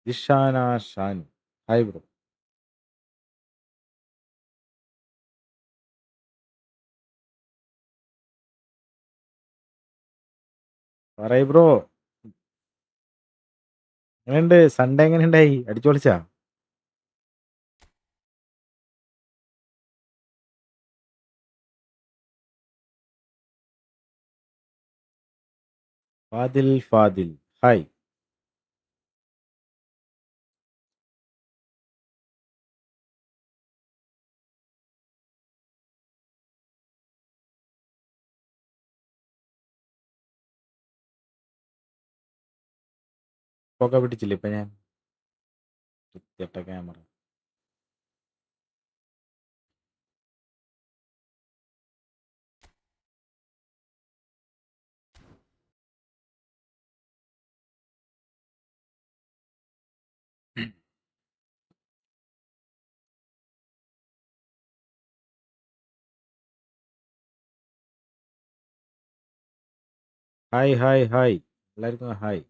Ishana Shan. Hi bro. പറയ് bro. എങ്ങനെയുണ്ട് Sunday? എങ്ങനെയുണ്ടായി? അടിച്ചു പൊളിച്ചാ? ഫാദിൽ ഹായ്. പുക പിടിച്ചില്ല ഇപ്പൊ ഞാൻ ക്യാമറ. ഹായ് എല്ലാവർക്കും ഹായ്.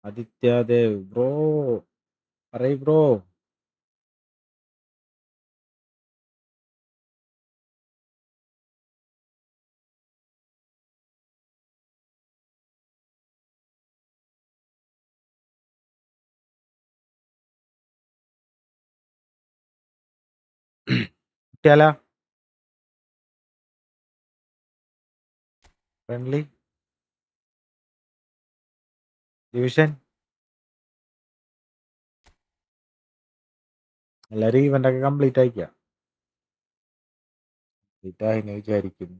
ആദിത്യദേവ് ബ്രോ. പറയ് ബ്രോ. കുട്ടിയാല ഫ്രണ്ട്ലി ഡിവിഷൻ എല്ലാരും ഇവന്റ് ഒക്കെ കംപ്ലീറ്റ് ആയിക്കാ. കംപ്ലീറ്റ് ആയി വിചാരിക്കുന്നു.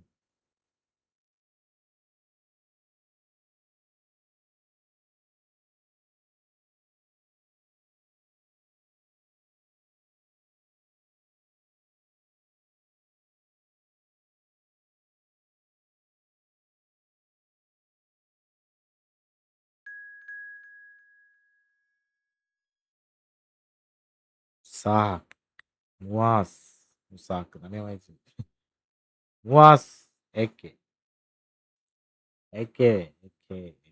സാക്ക് മുവാസ് മുസാക്ക് തന്നെ വായിച്ചു. മുവാസ് എക്കെ എക്കെ എക്കെ എക്കെ.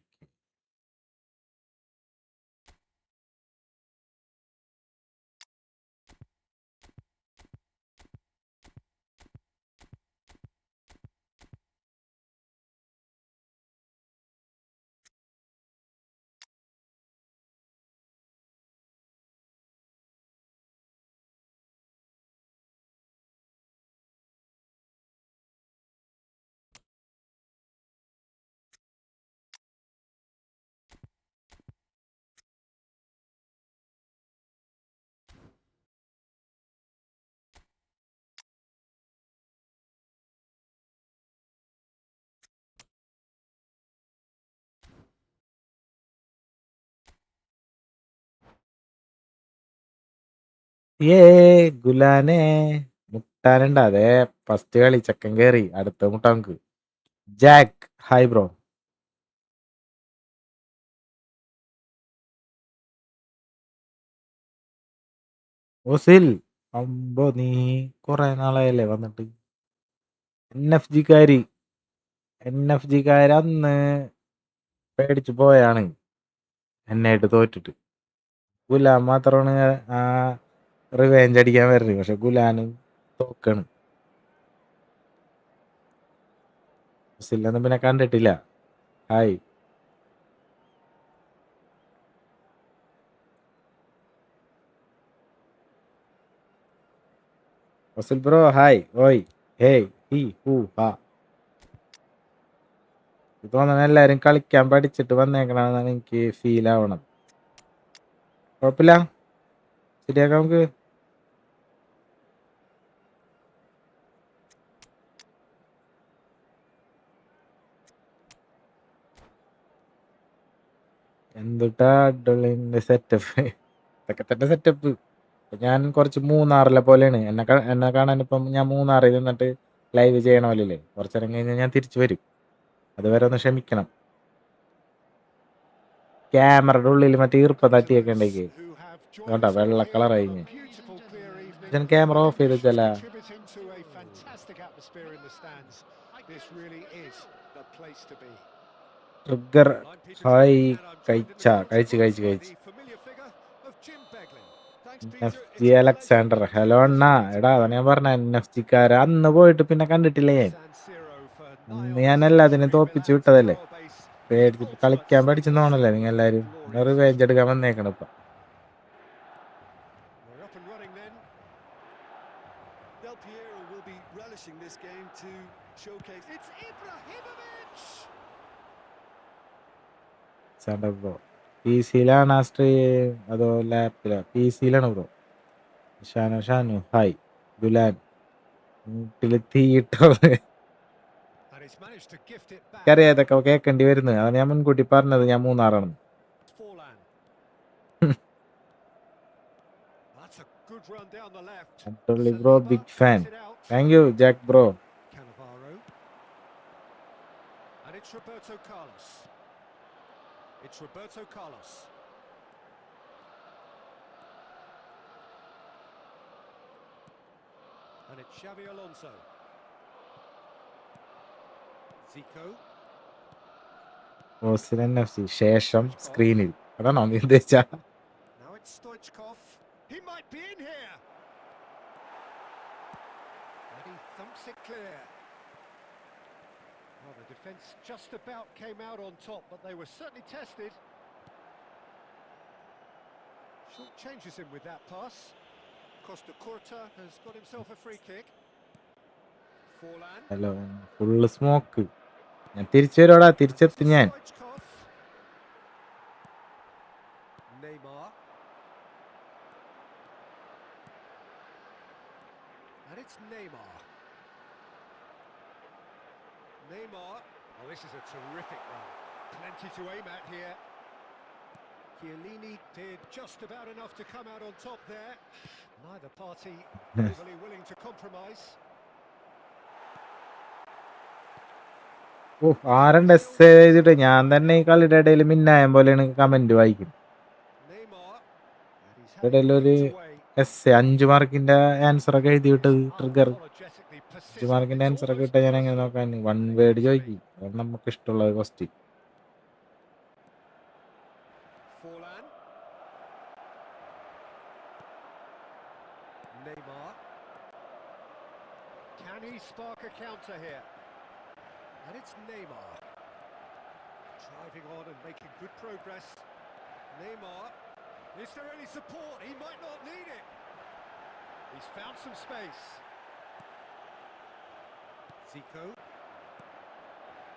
ഏ ഗുലാനെ മുട്ടാനുണ്ട്. അതെ ഫസ്റ്റ് കളി ചെക്കൻ കേറി. അടുത്ത മുട്ട നമുക്ക്. Jack hi bro. ഓസിൽ അമ്പോ നീ കൊറേ നാളായല്ലേ വന്നിട്ട്. എൻ എഫ് ജിക്കാര് അന്ന് പേടിച്ചു പോയാണ് എന്നായിട്ട് തോറ്റിട്ട്. ഗുലാൻ മാത്രമാണ് ആ റിവേഞ്ച് അടിക്കാൻ വരുന്നത്. പക്ഷെ ഗുലാനും തോക്കാണ്. ഓസിലൊന്നും പിന്നെ കണ്ടിട്ടില്ല. Hi Ozil bro hi. ഓയ് ഹേയ് ഹി ഹൂ ഹാ. തോന്നുന്നു എല്ലാരും കളിക്കാൻ പഠിച്ചിട്ട് വന്നേക്കണെന്നാണ് എനിക്ക് ഫീൽ ആവണത്. കുഴപ്പമില്ല, ശരിയാക്കാം നമുക്ക്. എന്തുട്ടാ അഡ്വളിന്റെ സെറ്റപ്പ് ഇതൊക്കെ തന്നെ സെറ്റപ്പ്. ഞാൻ കുറച്ച് മൂന്നാറിലെ പോലെയാണ്. എന്നെ കാണാൻ ഇപ്പം ഞാൻ മൂന്നാറിൽ നിന്നിട്ട് ലൈവ് ചെയ്യണ പോലെയല്ലേ. കുറച്ചേരം കഴിഞ്ഞാൽ ഞാൻ തിരിച്ചു വരും. അതുവരെ ഒന്ന് ക്ഷമിക്കണം. ക്യാമറയുടെ ഉള്ളിൽ മറ്റേ ഈർപ്പ തട്ടിയൊക്കെ ഉണ്ടെങ്കിൽ കേട്ടോ വെള്ള കളറായി. ഞാൻ ക്യാമറ ഓഫ് ചെയ്ത് വെച്ചാല ട്രിഗർ ഹായ് കഴിച്ച് NFC അലക്സാണ്ടർ ഹലോ അണ്ണാ. എടാ അതാണ് ഞാൻ പറഞ്ഞ NFC അന്ന് പോയിട്ട് പിന്നെ കണ്ടിട്ടില്ലേ ഞാൻ. അന്ന് ഞാൻ എല്ലാത്തിനും തോപ്പിച്ച് വിട്ടതല്ലേ. പേടിച്ചിട്ട് കളിക്കാൻ പഠിച്ചെന്ന് തോന്നല്ലേ നിങ്ങൾ എല്ലാരും. റിവേഞ്ച് എടുക്കാൻ വന്നേക്കണം ഇപ്പൊ. ബ്രോ PC-യിലാണ് ആ സ്ട്രീം അതോ ലാപ്പിലോ? PC-യിലാണ് ബ്രോ. ഷാനു ഹായ്. ഗുലാൻ വീട്ടില് തീയിട്ടോ. എനിക്കറിയാം ഇതൊക്കെ കേൾക്കേണ്ടി വരുന്നത്. അതാണ് ഞാൻ മുൻകൂട്ടി പറഞ്ഞത് ഞാൻ മൂന്നാറാണെന്ന്. Bro big fan. Thank you Jack bro. And it's Xavi Alonso. Zico. NFC ശേഷം സ്ക്രീനിൽ അതാണോ നീ ഉദ്ദേശിച്ച? Now it's Stoichkov. He might be in here. And he thumps it clear. Well, the defence just about came out on top, but they were certainly tested. Short changes him with that pass. Costa Curta has got himself a free kick. Forlan. Hello full smoke. ഞാൻ തിരിച്ചു വരോടാ. തിരിച്ചെത്തി ഞാൻ. Neymar. And it's Neymar. Oh, this is a terrific run. Plenty to aim at here. Chiellini did just about enough to come out on top there. Neither party overly willing to compromise. ആരും des ചെയ്തിട്ട് ഞാൻ തന്നെ ഈ കളിയുടെ ഇടയിൽ മിന്നായം പോലെയാണ് comment വായിക്കും. ഇടയിൽ ഒരു എസ് 5 മാർക്കിന്റെ ആൻസർ ഒക്കെ എഴുതി വിട്ടത് ട്രിഗർ. 5 മാർക്കിന്റെ ആൻസർ ഒക്കെ ഇട്ട ഞാൻ എങ്ങനെ നോക്കാൻ? 1 വേർഡ് ചോദിക്കും. അതാണ് നമുക്ക് ഇഷ്ടമുള്ള question. Neymar. Can he spark a counter here? And it's Neymar. Driving on and making good progress. Neymar. Is there any support? He might not need it. He's found some space. Zico.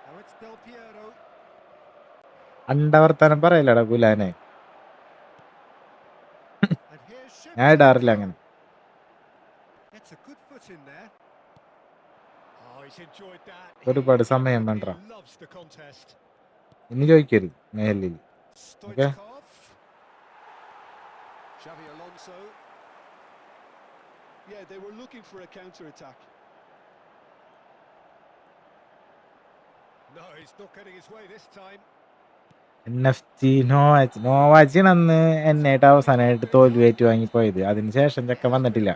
Now it's Del Piero. അണ്ടവർത്താനം പറയലടാ ഗുലാനെ. ഞാൻ ഇടാറില്ല അങ്ങനെ. ഒരുപാട് സമയം വേണ്ട. ഇനി ചോദിക്കരുത് മേലിൽ. Okay Xavi Alonso. Yeah, they were looking for a counter attack. No, he's not getting his way this time. NFC നോവാച്ചിന് അന്ന് എന്നായിട്ട് അവസാനമായിട്ട് തോൽവി ഏറ്റുവാങ്ങിപ്പോയത്. അതിനുശേഷം ചെക്കൻ വന്നിട്ടില്ല.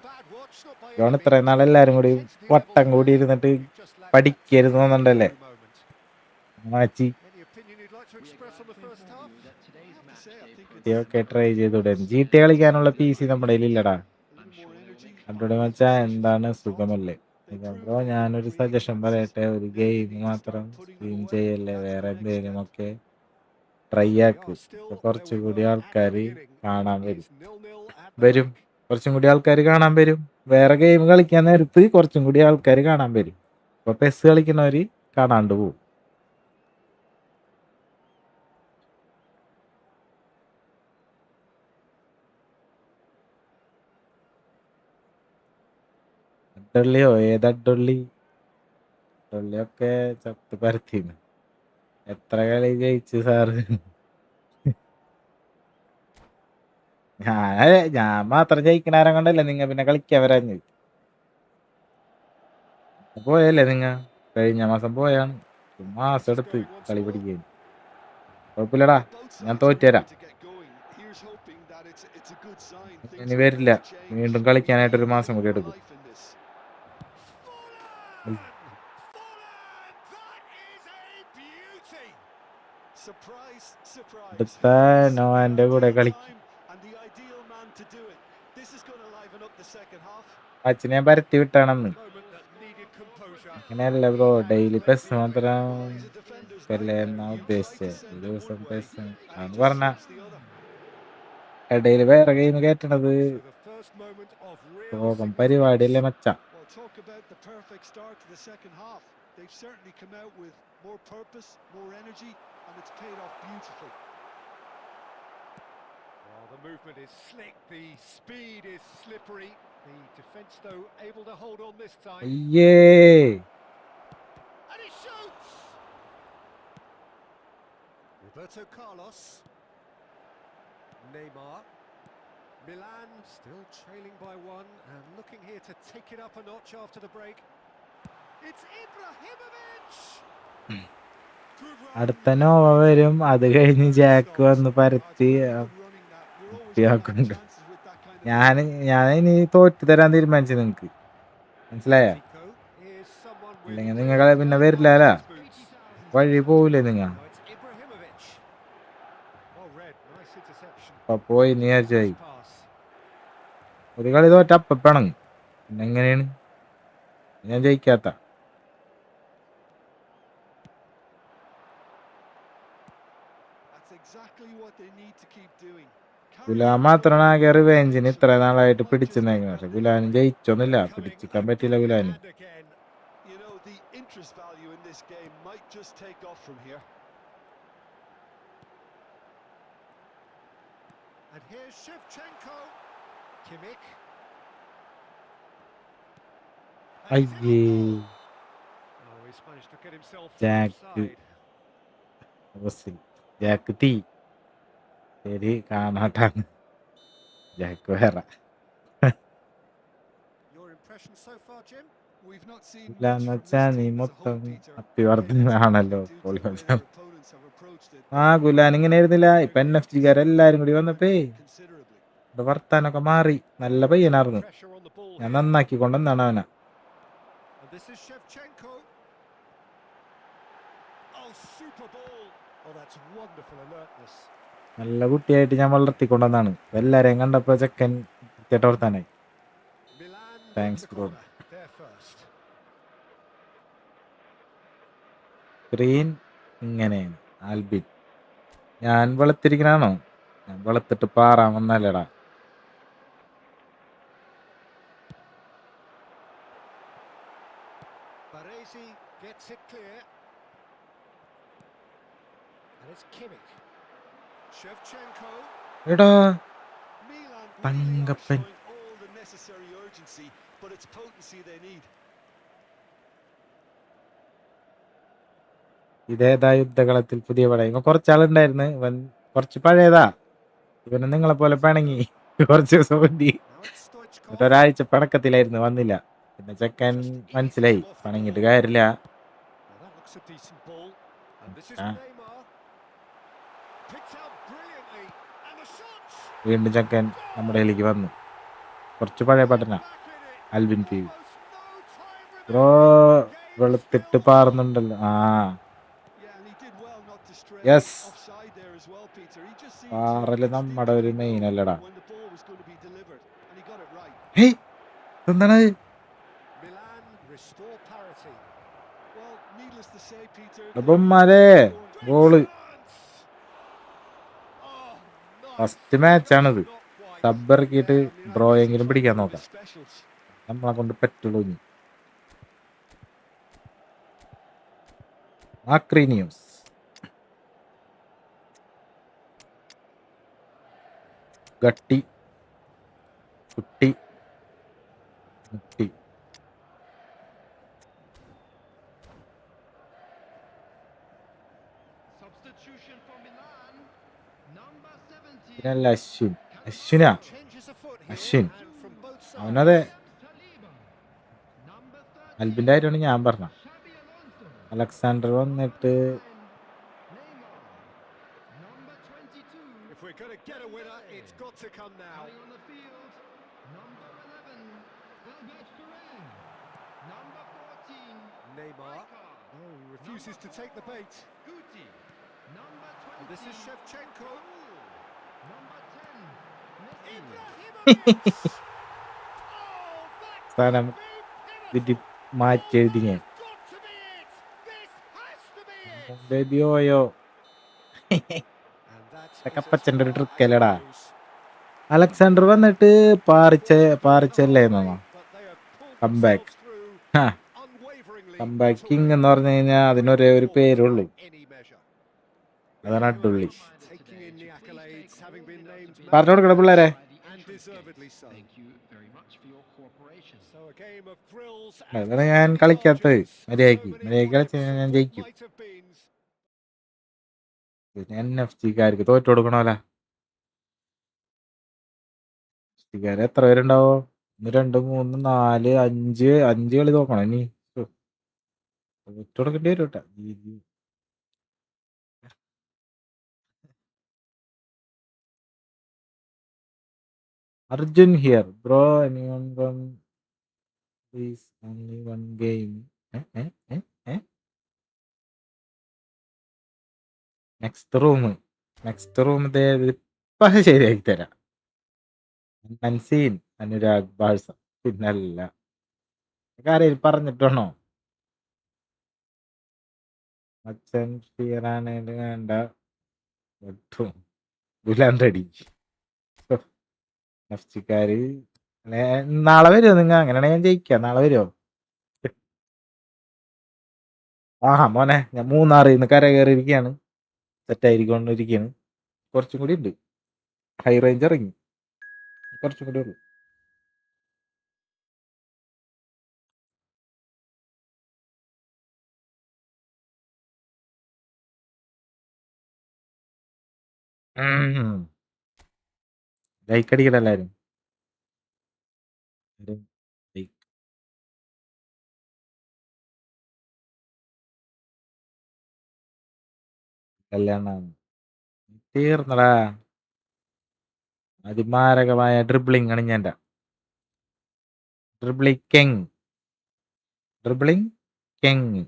ജോൺ ഇത്രയും നാൾ എല്ലാരും കൂടി വട്ടം കൂടി ഇരുന്നിട്ട് പഠിക്കരുത് തോന്നുന്നുണ്ടല്ലേ മാച്ചി. ഒക്കെ ട്രൈ ചെയ്തൂടെ? GTA കളിക്കാനുള്ള PC നമ്മുടെ കയ്യിലില്ലടാ. അതോടെ വെച്ചാ എന്താണ് സുഖമല്ലേ ബ്രോ? ഞാനൊരു സജഷൻ പറയട്ടെ. ഒരു ഗെയിം മാത്രം സ്ട്രീം ചെയ്യല്ലേ, വേറെ എന്തെങ്കിലും ഒക്കെ ട്രൈ ആക്ക്. കുറച്ചുകൂടി ആൾക്കാർ കാണാൻ വരും. കുറച്ചും കൂടി ആൾക്കാർ കാണാൻ വരും. വേറെ ഗെയിം കളിക്കാൻ നേരത്ത് കുറച്ചും കൂടി ആൾക്കാർ കാണാൻ വരും. ഇപ്പൊ പെസ് കളിക്കുന്നവര് കാണാണ്ട് പോവും. അഡ്ഡള്ളിയോ? ഏതഡ്ഡള്ളി? അഡ്ഡള്ളിയൊക്കെ ചത്ത് പരത്തിന്ന്. എത്ര കളി ജയിച്ചു സാറ്? ഞാൻ മാത്രം ജയിക്കണാരം കൊണ്ടല്ലേ നിങ്ങ പിന്നെ കളിക്കാൻ വരാഞ്ഞ്. പോയല്ലേ നിങ്ങ കഴിഞ്ഞ മാസം പോയാണ്. മാസം എടുത്ത് കളി പഠിക്കാൻ. കുഴപ്പമില്ലടാ, ഞാൻ തോറ്റുതരാം. ഇനി വരില്ല, വീണ്ടും കളിക്കാനായിട്ടൊരു മാസം കൂടി എടുക്കും. അടുത്ത നോവാന്റെ കൂടെ കളിക്കും. അച്ഛനെ ഞാൻ പരത്തി വിട്ടാണെന്ന്. അങ്ങനെയല്ല ബ്രോ, ഡെയിലി പെസ് മാത്രം എന്നാ ഉദ്ദേശിച്ചത്. ഒരു ദിവസം പെസ് അന്ന് പറഞ്ഞ ഇടയിൽ വേറെ game കയറ്റണത് പോകം പരിപാടിയല്ലേ matcha. They've certainly come out with more purpose, more energy, and it's paid off beautifully. Well, the movement is slick, the speed is slippery. The defence, though, able to hold on this time. അയ്യേ, And he shoots! Roberto Carlos. Neymar. Milan still trailing by one and looking here to take it up a notch after the break. It's Ibrahimovic! അടുത്ത Nova വരും. അത് കഴിഞ്ഞ് Jack വന്ന് പരത്തി ഞാൻ ഇനി തോറ്റു തരാൻ തീരുമാനിച്ചു നിങ്ങക്ക്. മനസ്സിലായ? അല്ലെങ്കിൽ നിങ്ങളെ പിന്നെ വരില്ല, വഴി പോവില്ലേ നിങ്ങ. അപ്പൊ പോയി നീ വിചാരിച്ചായി ഒരു കളി തോറ്റ അപ്പ പിണങ്ങും. പിന്നെ എങ്ങനെയാണ് ഞാൻ ജയിക്കാത്ത? ഗുലാം മാത്രമാണ് ആകെ റിവെഞ്ചിന് ഇത്ര നാളായിട്ട് പിടിച്ചെന്നേക്കുന്നത്. പക്ഷെ ഗുലാനും ജയിച്ചൊന്നുമില്ല, പിടിച്ചിക്കാൻ പറ്റില്ല ഗുലാനും. And here's Shevchenko. Kimmich. അയ്യേ, Oh, he's managed to get himself Jack Jack തീ ശരി കാണാട്ടാണ്. ജാക്ക് വേറെ Your impression so far, Jim? We've not seen എന്ന് വെച്ചാ നീ മൊത്തം അപ്പിവർദ്ധനാണല്ലോ. ഗുലാൻ ഇങ്ങനെ ആയിരുന്നില്ല. ഇപ്പൊ NFC കാരെല്ലാരും കൂടി വന്നപ്പേ വർത്താനൊക്കെ മാറി. നല്ല പയ്യനായിരുന്നു. ഞാൻ നന്നാക്കി കൊണ്ടെന്നാണ് അവനെ. This is Shevchenko. Oh, super ball. Oh, that's wonderful alertness. നല്ല കുട്ടിയായിട്ട് ഞാൻ വളർത്തിക്കൊണ്ടെന്നാണ്. എല്ലാരെയും കണ്ടപ്പോ ചെക്കൻ കൃത്യമായിട്ട് വർത്താനായി. Thanks bro. സ്ക്രീൻ ഇങ്ങനെയാണ്. ആൽബിൻ, ഞാൻ വെളുത്തിരിക്കണാണോ? ഞാൻ വെളുത്തിട്ട് Paran വന്നല്ലേടാ. Baresi gets it clear. And it's Kimmich. Shevchenko. എടാ Milan really are Thankappan, showing all the necessary urgency, but it's potency they need. ഇതേതാ യുദ്ധകളത്തിൽ പുതിയ പട? ഇവൻ കുറച്ചാളുണ്ടായിരുന്നു. ഇവൻ കുറച്ച് പഴയതാ. ഇവന് നിങ്ങളെ പോലെ പിണങ്ങി കുറച്ച് ദിവസം മുന്നേ. എന്നിട്ട് ഒരാഴ്ച പിണക്കത്തിലായിരുന്നു, വന്നില്ല. പിന്നെ ചെക്കൻ മനസ്സിലായി പിണങ്ങിട്ട് കാര്യമില്ല. വീണ്ടും ചെക്കൻ നമ്മുടെ കയ്യിലേക്ക് വന്നു. കുറച്ച് പഴയ പട്ടന ആൽബിൻ പി. ബ്രോ വെളുത്തിട്ട് പാറുന്നുണ്ടല്ലോ. യെസ്, പാറല് നമ്മുടെ ഒരു മെയിൻ അല്ലടാ. എന്താണ് ബൊമ്മാരെ ഗോള്? ഫസ്റ്റ് മാച്ചാണിത്. സബ് ഇറക്കിയിട്ട് ഡ്രോ എങ്കിലും പിടിക്കാൻ നോക്കാം. നമ്മളെ കൊണ്ട് പറ്റുള്ളൂ. ഇനി മാക്രീനിയോസ് ഗട്ടി കുട്ടി മുട്ടി. പിന്നെ Ashwin അശ്വിനാ Changes of foot here Ashwin and from both അവനതെ sides. അൽബിൻ്റെ കാര്യമാണ് ഞാൻ പറഞ്ഞ. അലക്സാണ്ടർ വന്നിട്ട് If we're going to get a winner, it's got to come now. Neymar. No, he refuses to take the bait. And this is Shevchenko. Ibrahimovic! Oh, that സ്ഥാനം could be ഇതിട്ട് pivotal. മാറ്റി എഴുതി ഞാൻ. That's got to be it. This has to be it. ബേബിയോയോ And that is as കപ്പച്ചൻ്റെ ഒരു far as trick it അല്ലടാ. goes. Alexander വന്നിട്ട് പാറിച്ചല്ലേ എന്നാ But they have pulled comeback. themselves through unwaveringly to കംബാക്കിങ് win എന്ന് പറഞ്ഞു കഴിഞ്ഞാൽ അതിനൊരേ ഒരു പേരുള്ളൂ, by any measure. അതാണ് അഡുള്ളി. Taking in the accolades, having been named പറഞ്ഞു കൊടുക്കണം പിള്ളേരെ. and deservedly so. So a game of thrills അതാണ് ഞാൻ കളിക്കാത്തത്. മര്യാദക്ക് കളിച്ച് ഞാൻ ജയിക്കും. might have been. പിന്നെ NFC-കാർക്ക് തോറ്റു കൊടുക്കണമല്ല. NFC-കാര് എത്ര പേരുണ്ടാവോ? 1 2 3 4 5 കളി നോക്കണം ഇനി. തോറ്റു കൊടുക്കേണ്ടി വരും കേട്ടാ. Arjun here bro, anyone from please only one game. Next room ഇപ്പൊ ശരിയാക്കി തരാം. മൻസീൻ അനുരാഗ് ബാഴ്സ പിന്നല്ല കാര്യം പറഞ്ഞിട്ടാണോ? അച്ഛൻ ഫിയറാണേലും വേണ്ട റെഡി. നെഫ്റ്റിക്കാര് നാളെ വരുമോ നിങ്ങൾ? അങ്ങനെയാണെങ്കിൽ ഞാൻ ജയിക്കാം. നാളെ വരുമോ? മോനെ ഞാൻ 3 നിന്ന് കര കയറിയിരിക്കുകയാണ്. സെറ്റായിരിക്കൊണ്ടിരിക്കുകയാണ്. കുറച്ചും കൂടി ഉണ്ട്. ഹൈ റേഞ്ച് ഇറങ്ങി, കുറച്ചും കൂടി ഉള്ളു. ലൈക്ക് അടിക്കട്ടെ എല്ലാവരും. കല്യാണം തീർന്നടാ. അതിമാരകമായ ഡ്രിബ്ലിംഗ് ആണ് ഞാൻ. ഡ്രിബ്ലിംഗ് കെങ്.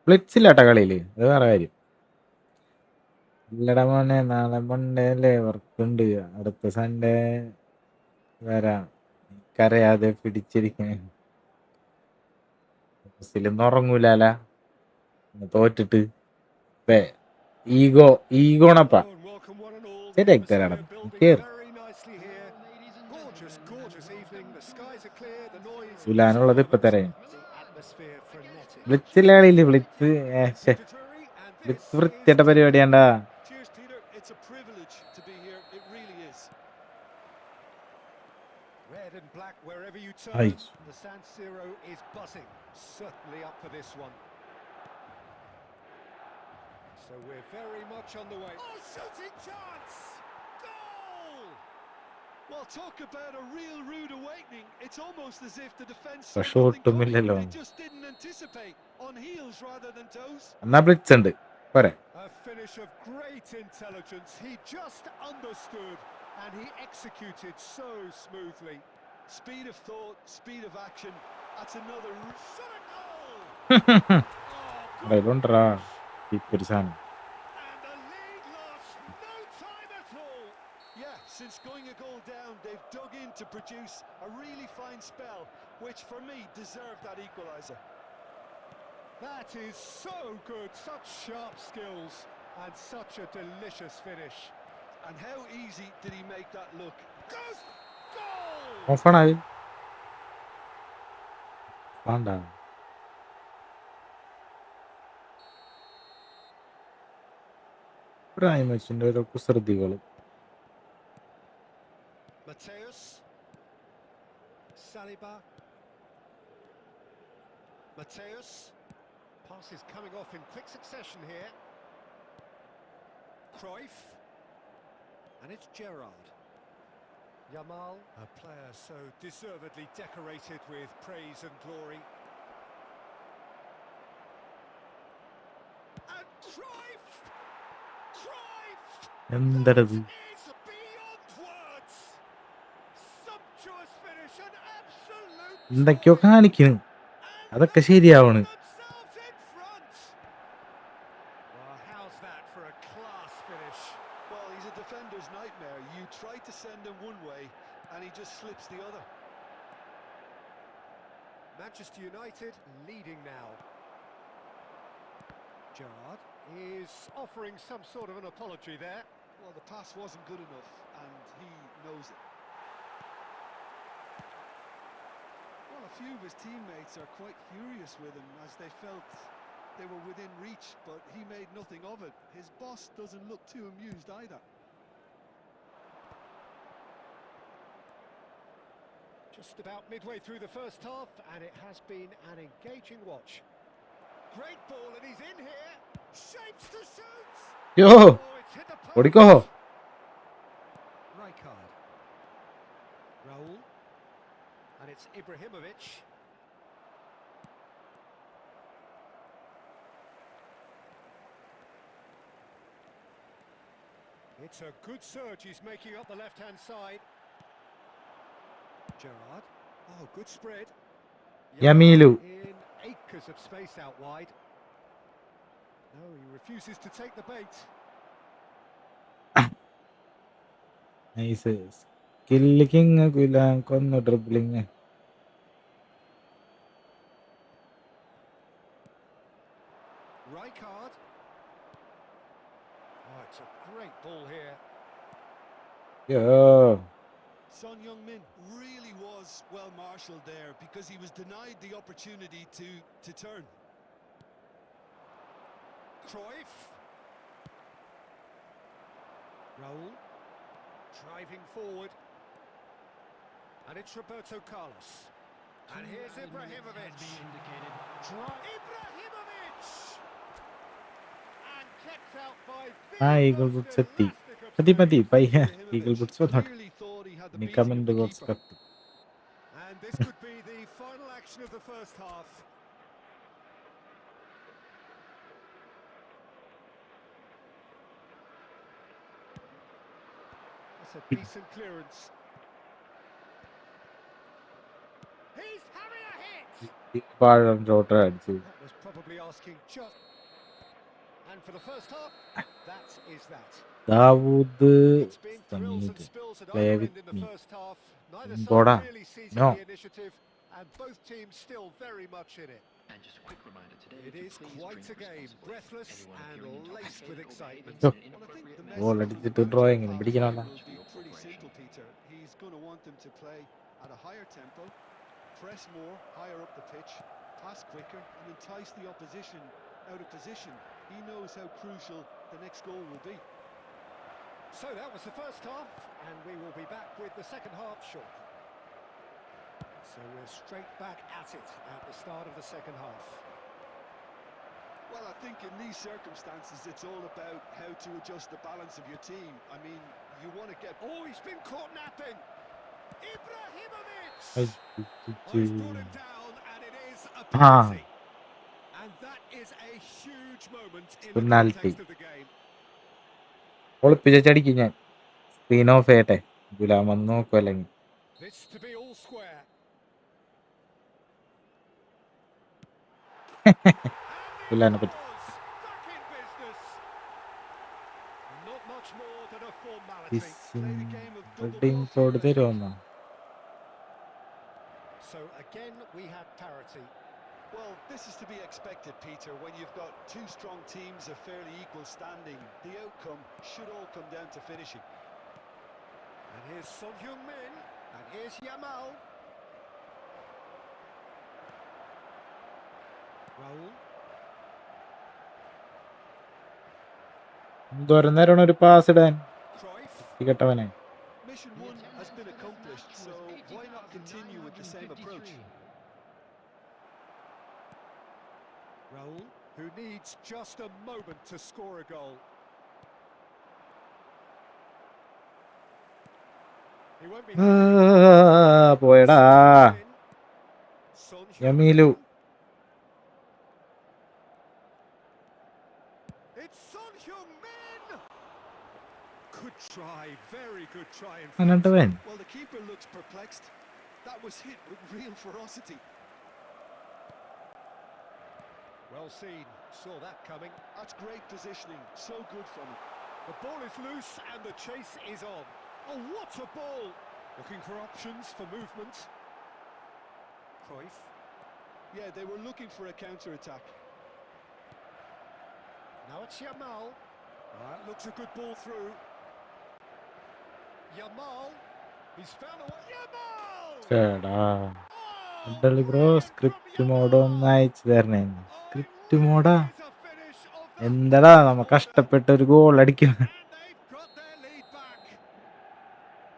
ഫ്ലിറ്റ്സില്ലാട്ട കളിയില്, അത് വേറെ കാര്യം. ഇല്ലട മോനെ, നാളെ മൺഡേ അല്ലേ, വർക്കുണ്ട്. അടുത്ത സൺഡേ വരാം. കരയാതെ പിടിച്ചിരിക്കണേ. ബസ്സിലൊന്നും ഉറങ്ങൂല തോറ്റിട്ട്. ഈഗോണപ്പാ. ശരിയാക്കി തരാടാ. കേറ്. തുലാനുള്ളത് ഇപ്പൊ തരാം. ബ്ലിറ്റ്സില്ല കളിയില്. Blitz വൃത്തിയായിട്ട പരിപാടിയാണ്ടാ. Red and black wherever you turn. The San Siro is buzzing. Certainly up for this one. So we're very much on the way. Oh, shooting chance! Goal! Well, talk about a real rude awakening. It's almost as if the defense saw something coming. They just didn't anticipate. On heels rather than toes. എന്നാ blitz ഉണ്ട് പോരെ. A finish of great intelligence. He just understood and he executed so smoothly. Speed of thought, speed of action. That's another shot at goal. ഇതുണ്ടാ ഇപ്പൊരു സാധനം. And the lead lost no time at all. Yeah, since going a goal down, they've dug in to produce a really fine spell, which for me deserved that equaliser. That is so good, such sharp skills and such a delicious finish. And how easy did he make that look? Goes goal! ഓഫാണായി വേണ്ട. ഇബ്രാഹിമോവിച്ചിന്റെ ഓരോ കുസൃതികൾ. Mateus, Saliba, Mateus. Passes coming off in quick succession here. Cruyff, and it's Gerrard. Yamal, a player so deservedly decorated with praise and glory. And Cruyff! Cruyff! എന്തരത്? That is beyond words! Sumptuous finish, an absolute എന്തൊക്കെയോ joy! കാണിക്കുന്നു. And അതൊക്കെ they ശരിയാവണ്. put themselves in front! Well, how's that for a class finish? Well, he's a defender's nightmare. You try to send him one way, and he just slips the other. Manchester United leading now. Gerrard is offering some sort of an apology there. Well, the pass wasn't good enough, and he knows it. Well, a few of his teammates are quite furious with him, as they felt they were within reach, but he made nothing of it. His boss doesn't look too amused either. Just about midway through the first half, and it has been an engaging watch. Great ball, and he's in here. Shapes to shoot. യോ Oh, it's hit the post. ഓടിക്കോ. Rijkaard. Raul. And it's Ibrahimovic. It's a good surge he's making up the left-hand side. Gerrard. Oh, good spread. Yamilu. In acres of space out wide. No, he refuses to take the bait. Nice. Skill king കൊന്നു dribbling. Rijkaard. Oh, it's a great ball here. യോ Son Heung-min really was well marshalled there, because he was denied the opportunity to turn. Cruyff. Raul. Driving forward. And it's Roberto Carlos. And here's Ibrahimovic. Ibrahimovic! And kept out by ആ the eagle most ബുട്സ് എത്തി. elastic of മതി മതി springs. പയ്യ. Eagle Ibrahimovic ബുട്സ് വന്നോട്ടെ. clearly thought he had the ഇനി beating of comment the box keeper. കത്തും. And this could be the final action of the first half. That's a decent clearance. He's having a hit! പഴം rotor അടിച്ചു. That was probably asking just... And for the first half, that is that. Dawood It's been thrills and Sameer spills at play either with end in the me. first half. Neither Boda. side really seizing No. the initiative, and both teams still very much in it. And just a quick reminder today, It to is please quite drink a game, responsibly. breathless Anyone and appearing laced with intoxicated excitement. or behaving in Yo. an Well, I think inappropriate the manner goal message will അടിച്ചിട്ട് be from ഡ്രോയിങ്ങിന് Half-time പിടിക്കണമല്ല. will be to your pretty corporation. simple, Peter. He's going to want them to play at a higher tempo, press more, higher up the pitch, pass quicker, and entice the opposition out of position. He knows how crucial the next goal will be. So that was the first half, and we will be back with the second half shortly. So we're straight back at it at the start of the second half. Well, I think in these circumstances, it's all about how to adjust the balance of your team. I mean, you want to get... Oh, he's been caught napping! Ibrahimovic! I, Oh, he's brought him down, and it is a Ah. penalty. And that is a huge moment in the Penalty. context of the game. ഒളിപ്പിച്ചടിക്കും ഞാൻ. Screen off ചെയ്യട്ടെ. ഗുലാം വന്ന് നോക്കും അല്ലെങ്കിൽ. This to be all square. ഗുലാനെ പറ്റി. Back in business. Not much more than a formality. Played a game of double redeem bluff code here, I think. തരുമെന്നോ? So again, we have parity. Well, this is to be expected, Peter. When you've got two strong teams of fairly equal standing, the outcome should all come down to finishing. And here's Son Heung-min, and here's Yamal. Raul. എന്തോരം നേരമാണ് ഒരു pass ഇടാൻ Cruyff. കേട്ടവനെ. Mission one has been accomplished, so why not continue with the same approach? Raul, who needs just a moment to score a goal. He won't be പോയടാ Son യമീലു. Heung-min. It's Son Heung-min. Good try, very good try in fact. എന്നിട്ടവൻ Well, the keeper looks perplexed. That was hit with real ferocity. Well seen, saw that coming. That's great positioning, so good from him. The ball is loose and the chase is on. Oh, what a ball! Looking for options for movement. Cruyff. Yeah, they were looking for a counter-attack. Now it's Yamal. That looks a good ball through. Yamal. He's found a way. Yamal! ചേടാ Oh, അഡളി bro brilliant from script mode Yamal! ഒന്ന് അയച്ചു തരണേ. Oh, it script really മോഡാ is a finish of the എന്താടാ നമ്മ highest order. കഷ്ടപ്പെട്ട ഒരു ഗോൾ അടിക്കും. And they've got their lead back.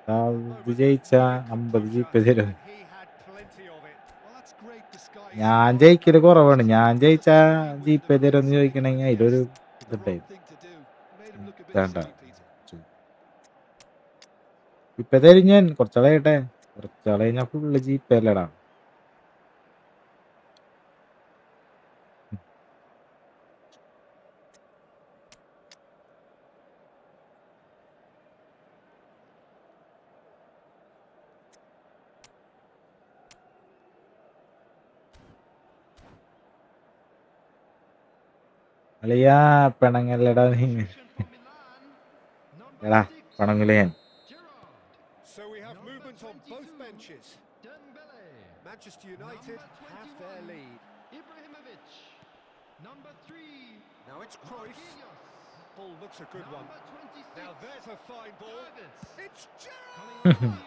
A ഇത് moment of ജയിച്ച brilliant 50 composure, ജീപ്പ് തരും. and he had plenty of it. Well, that's great disguise. ഞാൻ Well, ജയിക്കല് that കുറവാണ്. was ഞാൻ just ജയിച്ച a free with jeep the തരുമെന്ന് defensive ചോദിക്കണെങ്കിൽ effort. അതിലൊരു Yes, the ഇതുണ്ടായി. wrong thing to do. Made him look a bit വേണ്ട silly, Peter. ഇപ്പൊ തരും ഞാൻ. കുറച്ചാളെ കേട്ടെ, കുറച്ചാളെ ഞാൻ ഫുള്ള് ജീപ്പ് അല്ലടാ. അളിയാ പെണങ്ങല്ലടാ നീ. എടാ പണങ്ങില്ല ഞാൻ. So we have movement on both benches. Manchester United have their lead. Now it's Cruyff. Ball looks a good one. Now there's a fine ball. It's Gerrard!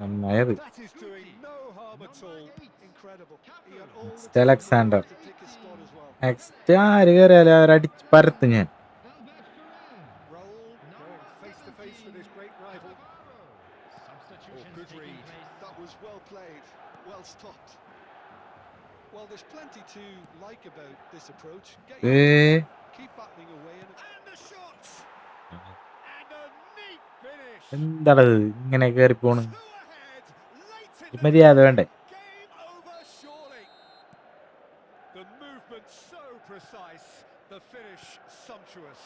നന്നായത്. That is doing no harm at all. Incredible. He had all the Next time in the Alexander. world to pick his spot as well. Extra ആര് കയറിയാലും അവരടിച്ച് പരത്തും ഞാൻ. Raul going face to face with his great rival. Oh, good read. That was well played, well stopped. Well, there's plenty to like about this approach. Get your keep battling away and the shot! And a neat finish! എന്താണത് ഇങ്ങനെ കയറി പോണ്? Two ahead, late in the മര്യാദ വേണ്ടേ? game over surely. The movement so precise, the finish sumptuous.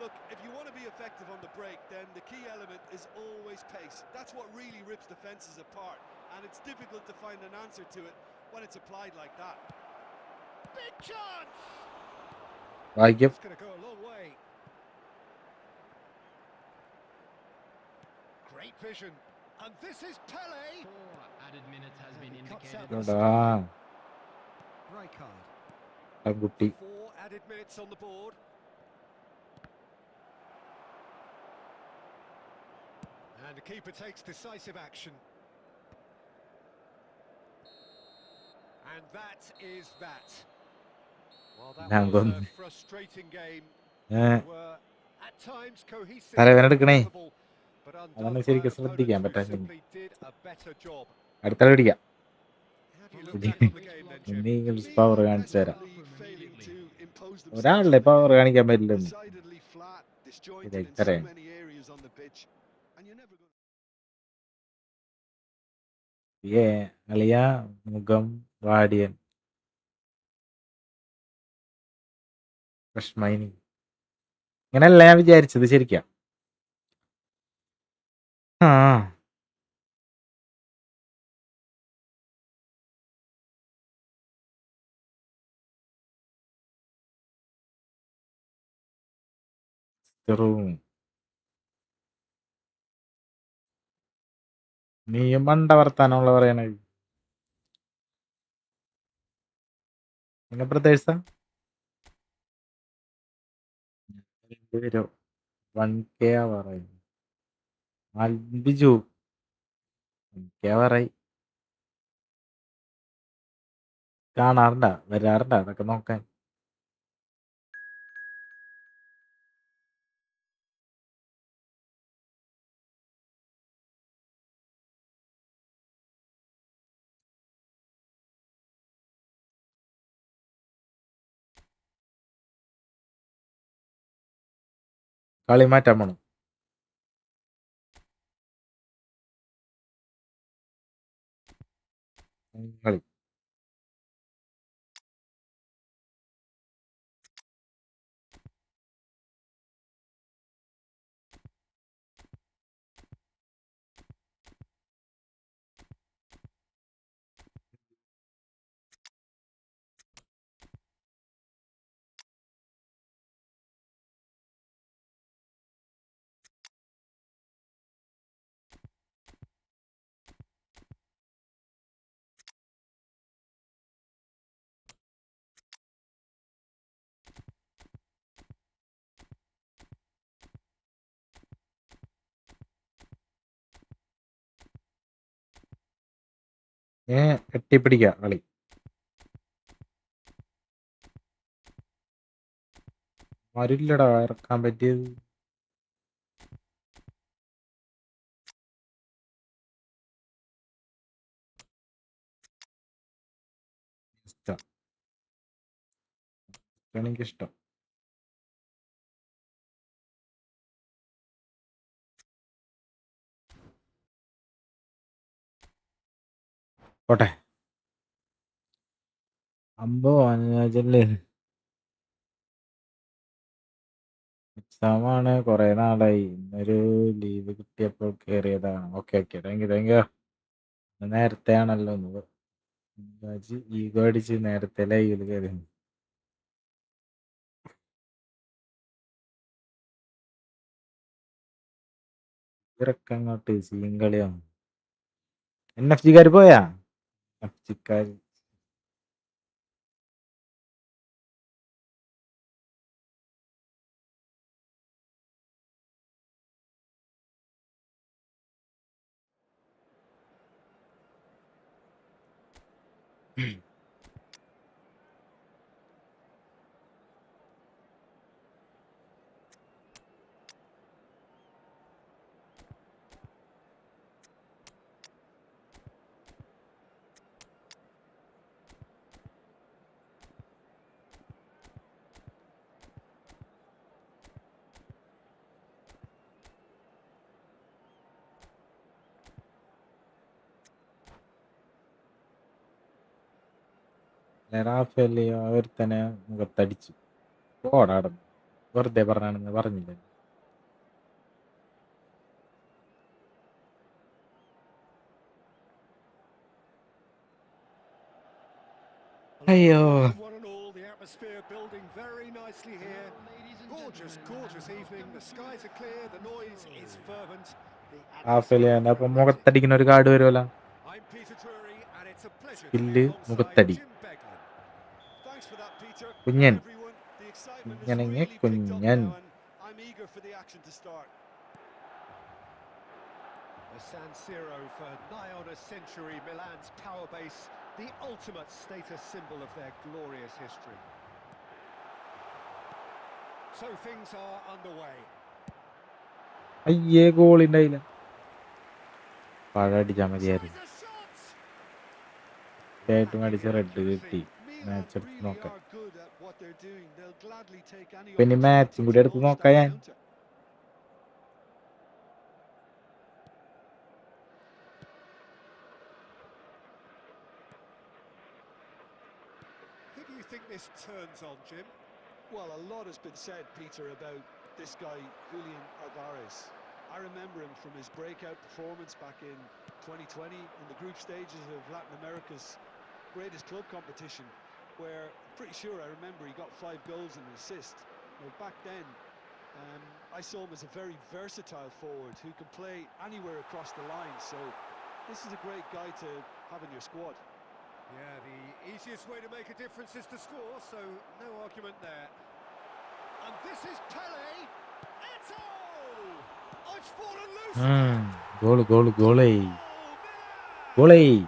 look, if you want to be effective on the break, then the key element is always pace. That's what really rips defenses apart, and it's difficult to find an answer to it when it's applied like that. Big chance! ഭാഗ്യം. It's going to go a long way. Great vision. And this is Pele. Added minutes has been He cuts indicated. out the എടാ Rijkaard. കുട്ടി 4 added minutes on the board. And the keeper takes decisive action. And that is that. Well, that Hang was on. a frustrating game. Were at times cohesive തലവേദനെടുക്കണേ. and capable, but അതാണ് undone by ശരിക്കും an ശ്രദ്ധിക്കാൻ opponent who പറ്റാത്തത്. simply did a better job. അടുത്ത പിടിക്കാം. How do you look back on the game then, Jim? എന്തെങ്കിലും power കാണിച്ചു തരാം. Failing to impose ഒരാളുടെ themselves പവർ കാണിക്കാൻ പറ്റില്ലെന്ന്. decidedly flat, disjointed ഇതേ in so ഇത്രയും. many areas on the pitch, and you're never going അളിയ മുഖം വാടിയൻ വിഷമൈനി. ഇങ്ങനെയല്ല ഞാൻ വിചാരിച്ചത് ശരിക്കാം. ആ നീയും മണ്ട വർത്താനമുള്ള പറയണത്. നിങ്ങ ബ്രദേഴ്സാ? രണ്ടുപേരോ 1K ആവാറായി. ബിജു 1K ആവാറായി. കാണാറുണ്ടാ, വരാറുണ്ടാ അതൊക്കെ നോക്കാൻ? കളി മാറ്റാൻ പോണം. കളി എട്ടിപ്പിടിക്ക കളി. ആരുമില്ലടാ ഇറക്കാൻ പറ്റിയത്. ഇഷ്ടം, എനിക്കിഷ്ടം. പോട്ടെ. അമ്പോ അനുജല്ലേ. എക്സാമാണ്, കൊറേ നാളായി. ഇന്നൊരു ലീവ് കിട്ടിയപ്പോൾ കേറിയതാണ്. Okay thank you. നേരത്തെ ആണല്ലോ ഈഗോ അടിച്ച് നേരത്തെ ലൈവില് കയറി. ഇവരൊക്കെ അങ്ങോട്ട് സീൻ കളിയാണ്. NFC പോയാ? NFC റാഫേല് ഒരുത്തനെ മുഖത്തടിച്ചു. ഓടാടുന്നു. വെറുതെ പറഞ്ഞാണെന്ന് പറഞ്ഞില്ല. അയ്യോ. One and all, the atmosphere building very nicely here. Gorgeous evening. The skies are clear. The noise is fervent. The atmosphere Rafael അപ്പൊ dramatic. മുഖത്തടിക്കുന്ന ഒരു കാർഡ് വരുമല്ലോ. I'm Peter Drury, and it's a pleasure to be skill alongside മുഖത്തടി. Jim Beglin. Thanks for that, Peter. Kunjan. Everyone, the excitement has കുഞ്ഞനെങ്ങെ really picked up Kunjan. now, and I'm eager for the action to start. The San Siro for nigh on a century, Milan's power base, the ultimate status symbol of their glorious history. So things are underway. അയ്യേ, ഗോളിണ്ടായില്ല. പഴടിച്ചാ മതിയായിരുന്നു. Tries a shot. ഏറ്റവും അടിച്ച red accuracy. കിട്ടി. Milan match എടുത്ത് really നോക്കാം. are good at what they're doing. They'll gladly take any പിന്നെ മാച്ചും opportunity കൂടി to എടുത്ത് launch നോക്കാം that ഞാൻ. counter. Who do you think this turns on, Jim? Well, a lot has been said, Peter, about this guy, Julian Alvarez. I remember him from his breakout performance back in 2020 in the group stages of Latin America's greatest club competition, where I'm pretty sure I remember he got 5 goals and an assist. Now, back then, I saw him as a very versatile forward who could play anywhere across the line, so this is a great guy to have in your squad. Yeah, the easiest way to make a difference is to score, so no argument there. And this is Pele. Eto! Oh, it's fallen loose again. Goal. Oh, Milan!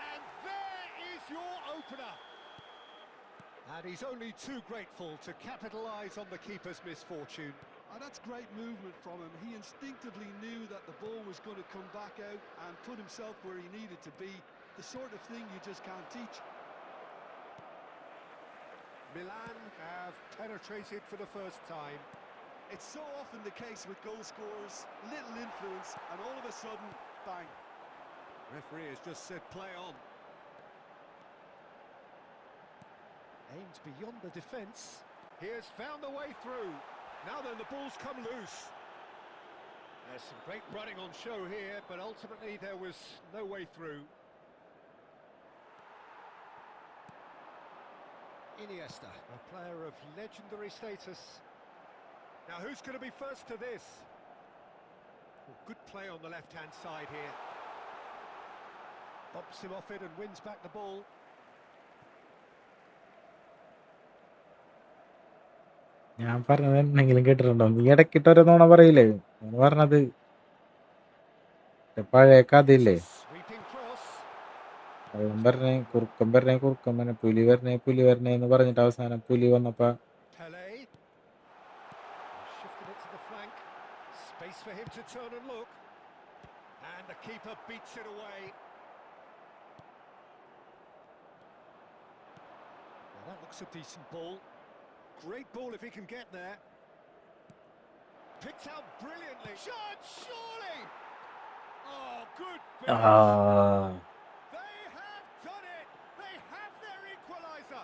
And there is your opener. And he's only too grateful to capitalise on the keeper's misfortune. And that's great movement from him. He instinctively knew that the ball was going to come back out and put himself where he needed to be. The sort of thing you just can't teach. Milan have penetrated for the first time. It's so often the case with goal scorers, little influence, and all of a sudden, bang. Referee has just said play on. Aimed beyond the defence. He has found the way through. Now then, the ball's come loose. There's some great running on show here, but ultimately there was no way through. Iniesta, a player of legendary status. Now who's going to be first to this? Oh, good play on the left-hand side here. Bumps him off it and wins back the ball. ഞാൻ പറഞ്ഞത് എന്തെങ്കിലും കേട്ടിട്ടുണ്ടോ? നീ ഇടയ്ക്കിട്ട് ഒരു നോണ പറയില്ലേ? ഞാൻ പറഞ്ഞത് പഴയ കഥയില്ലേ? Sweeping cross. അവൻ പറഞ്ഞേ കുറുക്കൻ പറഞ്ഞേ പുലി വരണേ എന്ന് പറഞ്ഞിട്ട് അവസാനം പുലി വന്നപ്പോ Pele. Shifted it to the flank. Space for him to turn and look. And the keeper beats it away. Well, that looks a decent ball. Great ball if he can get there. Picked out brilliantly. Shot, surely! Oh, good finish. They have done it! They have their equaliser!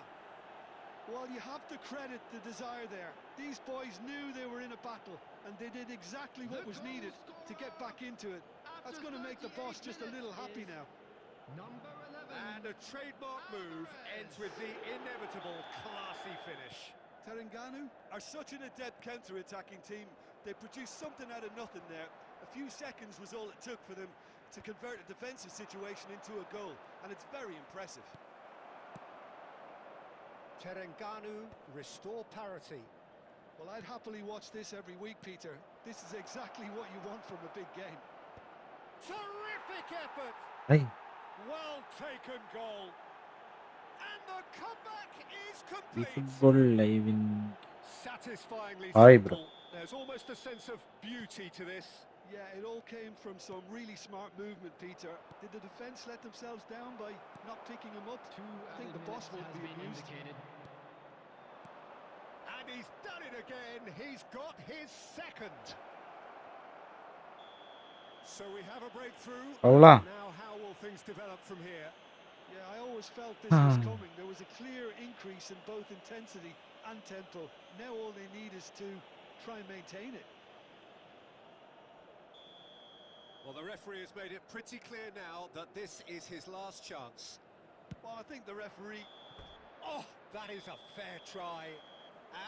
Well, you have to credit the desire there. These boys knew they were in a battle, and they did exactly what was needed to get back into it. That's going to make the boss just a little happy now. Number 11. And a trademark move ends with the inevitable classy finish. Terengganu are such an adept counter-attacking team. They produced something out of nothing there. A few seconds was all it took for them to convert a defensive situation into a goal, and it's very impressive. Terengganu restore parity. Well, I'd happily watch this every week, Peter. This is exactly what you want from a big game. Terrific effort! hey, Well taken goal. And the comeback is complete. football live in Satisfyingly Hi, simple. bro. There's almost a sense of beauty to this. Yeah, it all came from some really smart movement, Peter. Did the defence let themselves down by not picking him up? 2 I think added the boss minutes won't has be been amused. indicated. And he's done it again. He's got his second. So we have a breakthrough. Hola. Now how will things develop from here? Yeah, I always felt this was coming. There was a clear increase in both intensity and tempo. Now all they need is to try and maintain it. Well, the referee has made it pretty clear now that this is his last chance. Well, I think the referee... Oh, that is a fair try.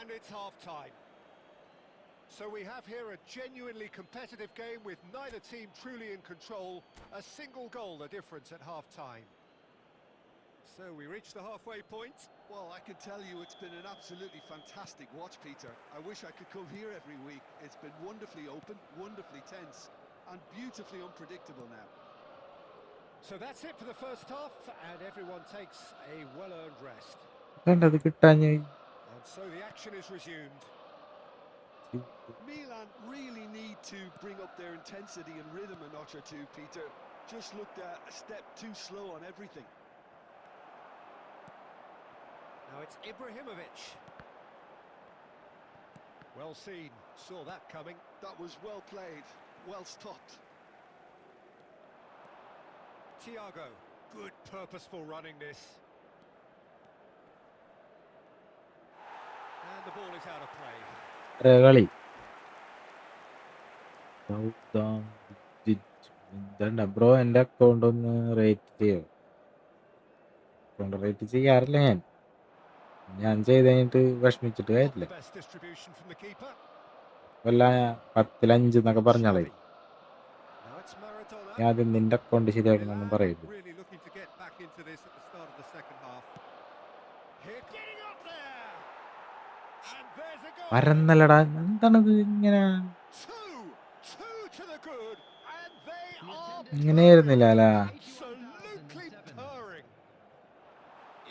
And it's half-time. So we have here a genuinely competitive game with neither team truly in control. A single goal the difference at half-time. So we reach the halfway point. Well, I can tell you it's been an absolutely fantastic watch, Peter. I wish I could come here every week. It's been wonderfully open, wonderfully tense, and beautifully unpredictable now. So that's it for the first half, and everyone takes a well-earned rest. കണ്ടത് കിട്ടാഞ്ഞ് And so the action is resumed. Milan really need to bring up their intensity and rhythm a notch or two, Peter. Just looked a step too slow on everything. Now it's Ibrahimovic. Well seen, saw that coming. That was well played, well stopped. Thiago, good purposeful running this. And the ball is out of play. കളി എന്താ bro എൻ്റെ account ഒന്ന് rate ചെയ്യോ? Account rate ചെയ്യാറില്ല ഞാൻ ചെയ്ത് കഴിഞ്ഞിട്ട് വിഷമിച്ചിട്ട് Not കാര്യമില്ല. the best distribution from the keeper. വല്ല 10-5 എന്നൊക്കെ പറഞ്ഞാളേ Now it's Maradona. ഞാൻ ആദ്യം നിന്റെ അക്കൗണ്ട് ശരിയാക്കണമെന്ന് പറയില്ല. Really looking to get back into into this at the start of the second half. Here, getting up there, and there's a goal. പരന്നല്ലടാ, എന്താണത് ഇങ്ങനെ? 2 to the good, and they are ഇങ്ങനെയായിരുന്നില്ല purring. അല്ല? Absolutely purring.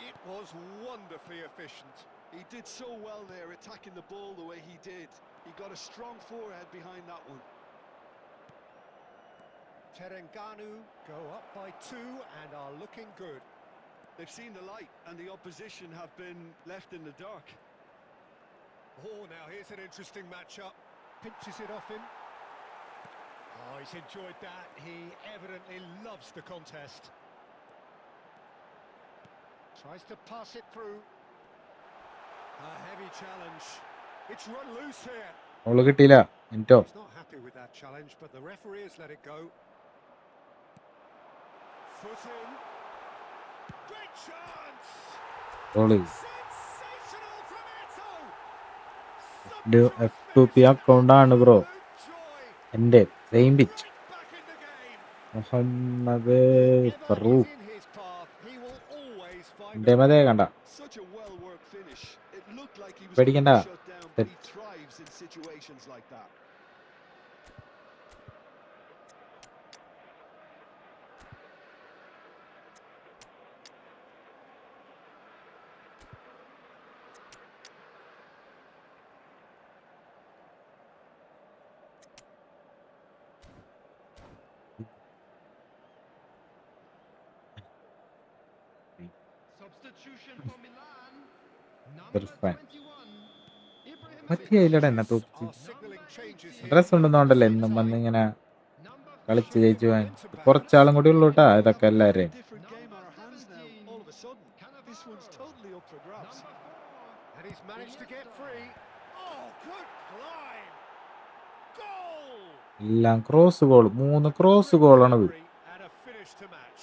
It was wonderfully efficient. He did so well there, attacking the ball the way he did. He got a strong forehead behind that one. Terengganu go up by 2 and are looking good. They've seen the light, and the opposition have been left in the dark. Oh, now here's an interesting matchup. Pinches it off him. Oh, he's enjoyed that. He evidently loves the contest. Tries to pass it through. A heavy challenge. It's run loose here. അവള് കിട്ടിയില്ല എനിട്ടോ. He's not happy with that challenge, but the referee has let it go. Foot in. Great chance. Goal. Sensational from Eto. F2P account ആണ് bro എൻ്റെ. Same pitch. Back in the game. Muhammad Whatever Farooq. is in his path, he will always find എൻ്റെ a മതേ കണ്ട. Such a well-worked finish. It looked like he was പേടിക്കണ്ട. being shut down, but he thrives in situations like that. Substitution for Milan. Super Number fan. 21. പറ്റിയില്ലടാ എന്നെ തോപ്പിച്ച്. are signaling changes here. Dress ഉണ്ടെന്നുണ്ടല്ലോ എന്നും വന്ന് ഇങ്ങനെ Number കളിച്ച് 4. ജയിച്ചു പോകാൻ. കുറച്ചാളും കൂടി ഉള്ളൂ കേട്ടാ ഇതൊക്കെ We've got a എല്ലാവരെയും. different game on our hands now. All of a sudden, this one's totally up for grabs. Number 4. And he's managed to get free. Oh, good climb. Goal. എല്ലാം cross goal. 3 cross ഗോളാണത്. And a finish to match.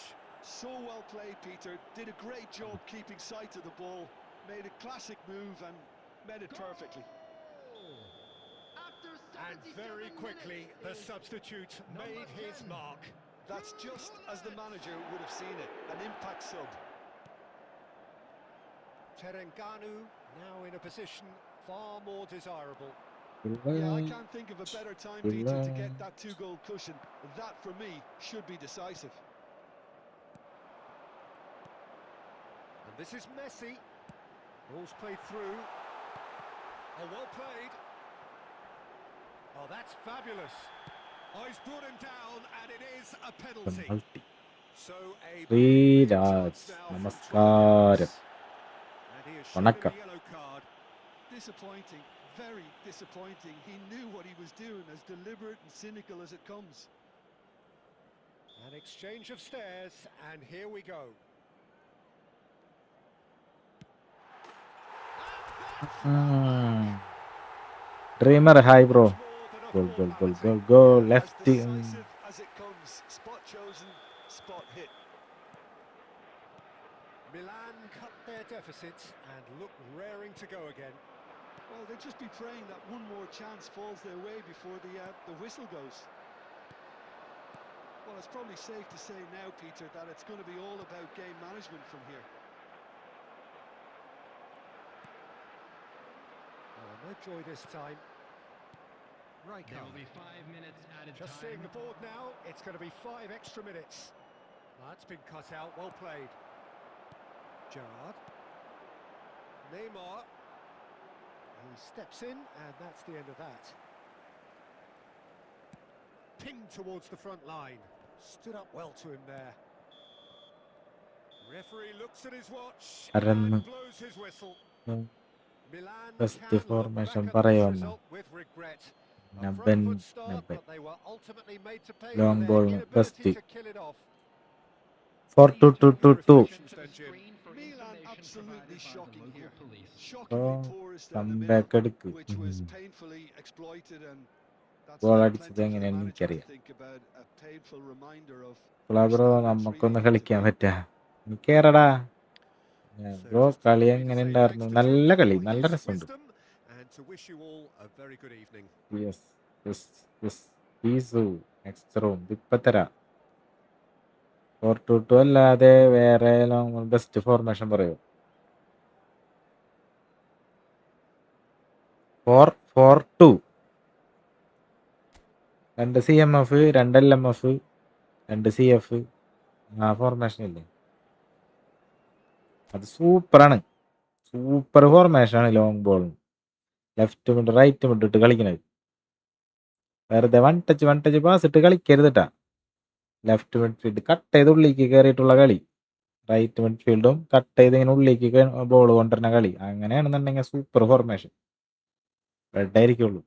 So well played, Peter. Did a great job keeping sight of the ball. Made a classic move and met it perfectly. After And 77 very quickly, the minutes, substitute made his 10. mark. That's just as the manager would have seen it. An impact sub. Terengganu now in a position far more desirable. Yeah, I can't think of a better time, Peter, to get that 2-goal cushion. That, for me, should be decisive. And this is Messi. Ball's played through. Oh, well played. Oh, that's fabulous. Oh, he's brought him down, and it is a penalty. So a Sreeraj നമസ്കാരം. and he is shown a വണക്കം. yellow card. Disappointing, very disappointing. He knew what he was doing, as deliberate and cynical as it comes. An exchange of stares, and here we go. Dreamer hi bro. More than a Goal, goal, goal, formality. goal, goal. As Left. decisive as it comes. Spot chosen, spot hit. Milan cut their deficit and look raring to go again. Well, they'll just be praying that one more chance falls their way before the whistle goes. Well, it's probably safe to say now, Peter, that it's going to be all about game management from here. Oh, no joy this time. Right, There will be 5 minutes added just time. seeing the board now, it's going to be 5 extra minutes. That's been cut out, well played. Gerrard. Neymar. He steps in, and that's the end of that. Pinged towards the front line. Stood up well to him there. Referee looks at his watch Arrannu. and blows his whistle. Milan Best can look formation back at this പറയുമെന്ന്. result with regret. A നബൻ front foot start, നബൻ. but they were ultimately made to pay Long for ball, their inability best. to kill it off. 4-2-2-2-2. Milan absolutely shocking here. Oh, Shockingly poor is the comeback middle, എടുക്ക്. which was painfully exploited, and that's Goal left അടിച്ചത് plenty for the എങ്ങനെയാന്ന് manager to എനിക്കറിയാം. think about. A painful reminder of bro നമുക്കൊന്ന് കളിക്കാൻ പറ്റാ. കേറടാ bro. കളി എങ്ങനെ ഉണ്ടായിരുന്നു? നല്ല കളി, നല്ല രസമുണ്ട്. And to wish you all a very good evening. Yes. പീസു നെക്സ്റ്റ് റൂം ഇപ്പത്തരാ. 4-2-2 അല്ലാതെ വേറെ ബെസ്റ്റ് ഫോർമേഷൻ പറയൂ. 4-4-2. 2 CMF, 2 LMF, 2 CF. ആ ഫോർമേഷൻ ഇല്ലേ, അത് സൂപ്പറാണ്. സൂപ്പർ ഫോർമേഷനാണ്. Long ball left mid right mid ഇട്ട് കളിക്കണത്. വെറുതെ വൺ ടച്ച് പാസ് ഇട്ട് കളിക്കരുതിട്ടാ. ലെഫ്റ്റ് മിഡ്ഫീൽഡ് കട്ട് ചെയ്ത് ഉള്ളിലേക്ക് കയറിയിട്ടുള്ള കളി, റൈറ്റ് മിഡ്ഫീൽഡും കട്ട് ചെയ്ത് ഇങ്ങനെ ഉള്ളിലേക്ക് ബോൾ കൊണ്ടുവരുന്ന കളി. അങ്ങനെയാണെന്നുണ്ടെങ്കിൽ സൂപ്പർ ഫോർമേഷൻ റെഡ് ആയിരിക്കുള്ളൂ.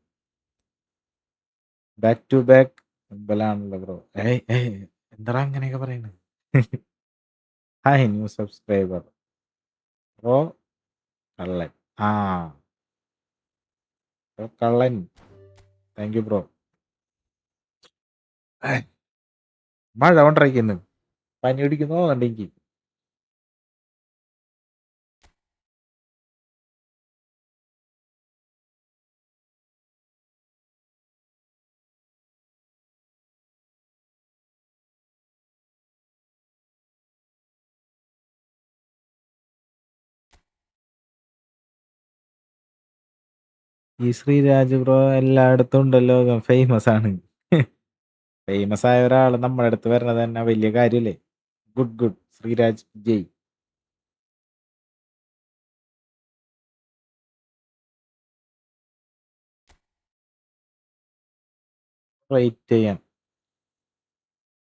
ബാക്ക് ടു ബാക്ക് മുമ്പിലാണല്ലോ ബ്രോ. എന്താ അങ്ങനെയൊക്കെ പറയുന്നത്? Hi new subscriber bro. കള്ളൻ. ആ കള്ളൻ. Thank you bro. മഴ കൊണ്ടിരിക്കുന്നു, പനി പിടിക്കുന്നോ എനിക്ക്. ഈ ശ്രീരാജ് ബ്രോ എല്ലായിടത്തും ഉണ്ടല്ലോ, ഫേമസ് ആണ്. ഫേമസ് ആയ ഒരാൾ നമ്മുടെ അടുത്ത് വരുന്നത് തന്നെ വലിയ കാര്യല്ലേ. ഗുഡ് ഗുഡ് ശ്രീരാജ് ജയ്. റേറ്റ് ചെയ്യാൻ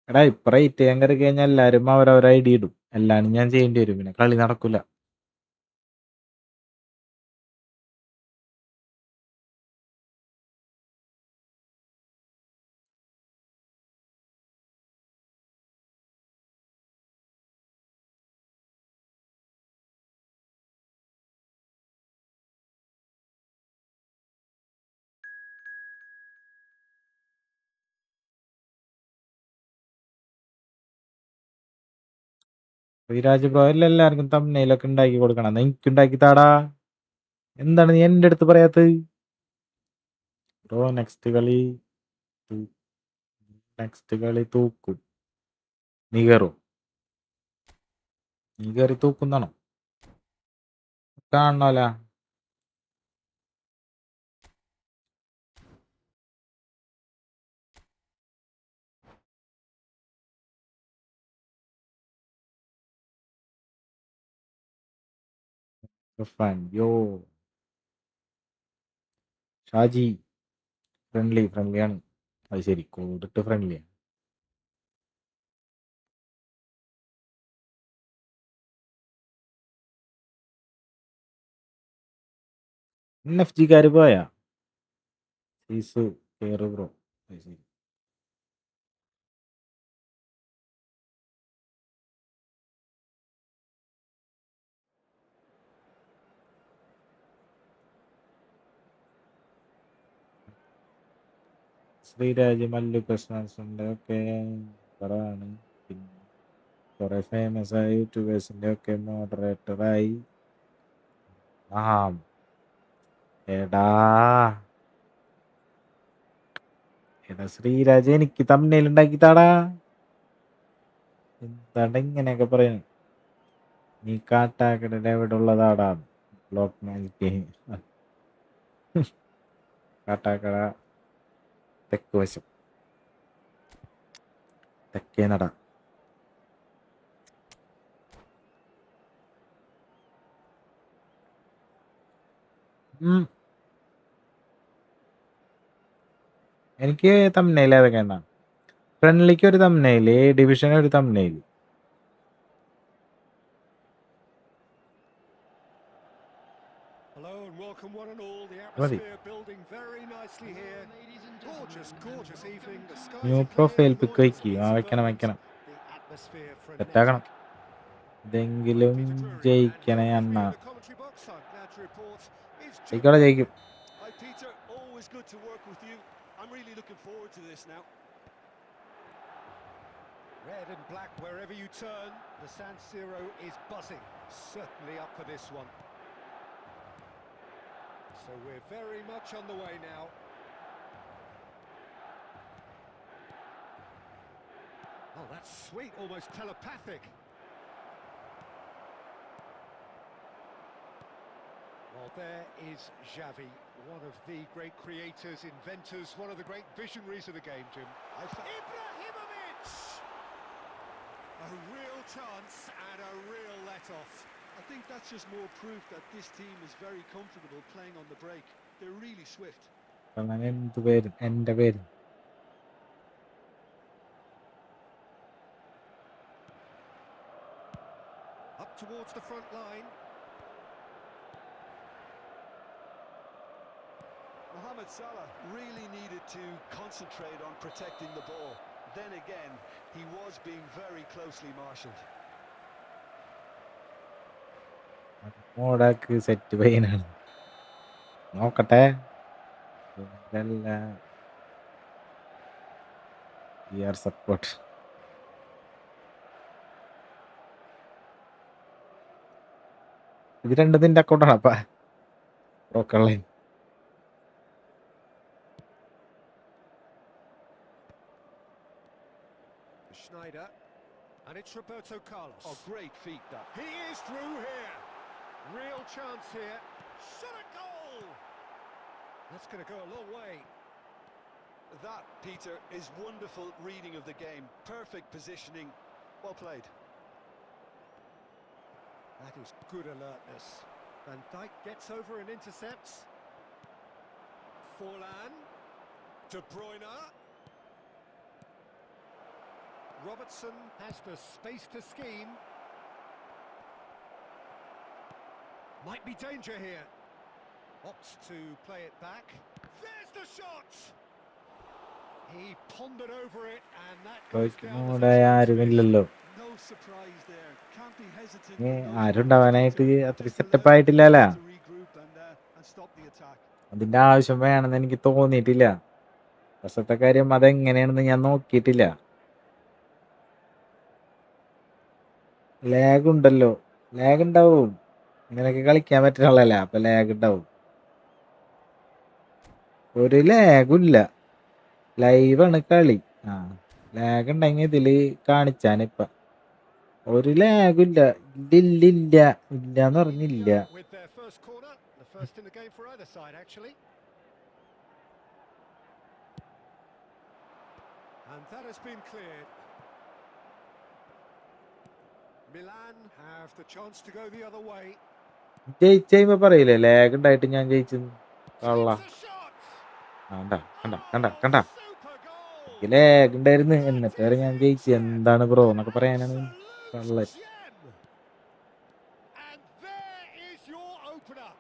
എടാ, ഇപ്പൊ റേറ്റ് ചെയ്യാൻ കയറി കഴിഞ്ഞാൽ എല്ലാരും അവരവർ ഐഡി ഇടും. എല്ലാരും ഞാൻ ചെയ്യേണ്ടി വരും, പിന്നെ കളി നടക്കൂല. ശ്രീരാജ് ബ്രോ എല്ലാവർക്കും തമ്മിലൊക്കെ ഉണ്ടാക്കി കൊടുക്കണം. എനിക്ക് ഉണ്ടാക്കി താടാ. എന്താണ് നീ എന്റെ അടുത്ത് പറയാത്തത് ബ്രോ? നെക്സ്റ്റ് കളി തൂക്കും. നീ കയറും, നീ കയറി തൂക്കുന്നാണോ? കാണണോല. യോ ഷാജി ഫ്രണ്ട്ലിയാണ്. അത് ശരി, കൂടിട്ട് ഫ്രണ്ട്ലിയാണ്. NFG കാര് പോയാ സീസു കേറ് ബ്രോ. അത് ശരി. ശ്രീരാജ് മല്ലു പ്രശ്നസിന്റെ ഒക്കെ പറയാണ്. പിന്നെ കുറെ ഫേമസ് ആയ യൂട്യൂബേഴ്സിന്റെ ഒക്കെ മോഡറേറ്ററായി. ആ എടാ ശ്രീരാജ് എനിക്ക് തമ്മിൽ ഉണ്ടാക്കി താടാ. എന്താണ് ഇങ്ങനെയൊക്കെ പറയുന്നത്? നീ കാട്ടാക്കടയുടെ എവിടെ ഉള്ളതാടാ? ബ്ലോക്ക് മാജിക്ക് കാട്ടാക്കട തെക്ക് വശം, തെക്കേ നട. എനിക്ക് തമ്മിൽ ഏതൊക്കെ എന്നാ? ഫ്രണ്ട്ലിക്ക് ഒരു തമ്മില്, ഡിവിഷൻ ഒരു തമ്മില്. Hello and welcome one and all. The മതി. atmosphere building very nicely here. Gorgeous evening. The skies new are clear, profile the pick noise വയ്ക്കുക. is വെക്കണം. the atmosphere സെറ്റാക്കണം. frenetic. ഇതെങ്കിലും Peter Drury, and ജയിക്കണേ here with അണ്ണ. me in the commentary box, I'm glad to report, is Jim ജയിക്കോടെ White. ജയിക്കും. Hi, Peter. Always good to work with you. I'm really looking forward to this now. Red and black wherever you turn, the San Siro is buzzing. Certainly up for this one. So we're very much on the way now. Oh, that's sweet, almost telepathic. Well, there is Xavi, one of the great creators, inventors, one of the great visionaries of the game, Jim. Ibrahimovic! A real chance and a real let-off. I think that's just more proof that this team is very comfortable playing on the break. They're really swift. എന്റെ പേര് Up towards the front line. Mohamed Salah really needed to concentrate on protecting the ball. Then again, he was being very closely marshalled. മോഡാക്ക് set പയ്യനാണ് നോക്കട്ടെ support ഇത് രണ്ടും നിന്റെ അക്കൗണ്ടാണ് അപ്പ ബ്രോക്കർലൈൻ Schneider. And it's Roberto Carlos. Oh, great feat that. He is through here. Real chance here. Shot a goal! That's going to go a long way. That, Peter, is wonderful reading of the game. Perfect positioning. Well played. That is good alertness. Van Dijk gets over and intercepts. Forlan. De Bruyne. Robertson has the space to scheme. Might be danger here. Opts to play it back. There's the shot! He pondered over it and that goes down മോഡായ ആരുമില്ലല്ലോ No surprise there. Can't be hesitant. in those ആരുണ്ടാവാനായിട്ട് moments, അത്ര Peter. Setup Take the ആയിട്ടില്ലല്ല lead to regroup and stop the attack. അതിന്റെ ആവശ്യം വേണമെന്ന് എനിക്ക് തോന്നിയിട്ടില്ല ഫസ്റ്റത്തെ കാര്യം അതെങ്ങനെയാണെന്ന് ഞാൻ നോക്കിയിട്ടില്ല ലാഗ് ഉണ്ടല്ലോ ലാഗ് ഉണ്ടാവും ഇങ്ങനെയൊക്കെ കളിക്കാൻ പറ്റുന്നതല്ല അപ്പൊ ലാഗ് ഉണ്ടാവും ഒരു ലാഗും ഇല്ല ലൈവാണ് കളി ലാഗ് ഉണ്ടെങ്കിൽ ഇതില് കാണിച്ചാനിപ്പ ഒരു ലാഗും ഇല്ല ഇല്ലില്ല ഇല്ലാന്ന് പറഞ്ഞില്ല With their first corner, the first in the game for either side actually. And that has been cleared. Milan have the chance to go the other way. ജയിച്ച് കഴിയുമ്പോ പറയില്ലേ ലാഗ് ഉണ്ടായിട്ട് ഞാൻ ജയിച്ചു കള്ള Takes a shot. കണ്ട കണ്ട കണ്ട Oh, കണ്ട super goal. ലാഗ് ഉണ്ടായിരുന്നു എന്നിട്ട് That വരെ is ഞാൻ it. ജയിച്ചു എന്താണ് ബ്രോ എന്നൊക്കെ An പറയാനാണ് absolute കള്ളൻ gem. And there is your opener.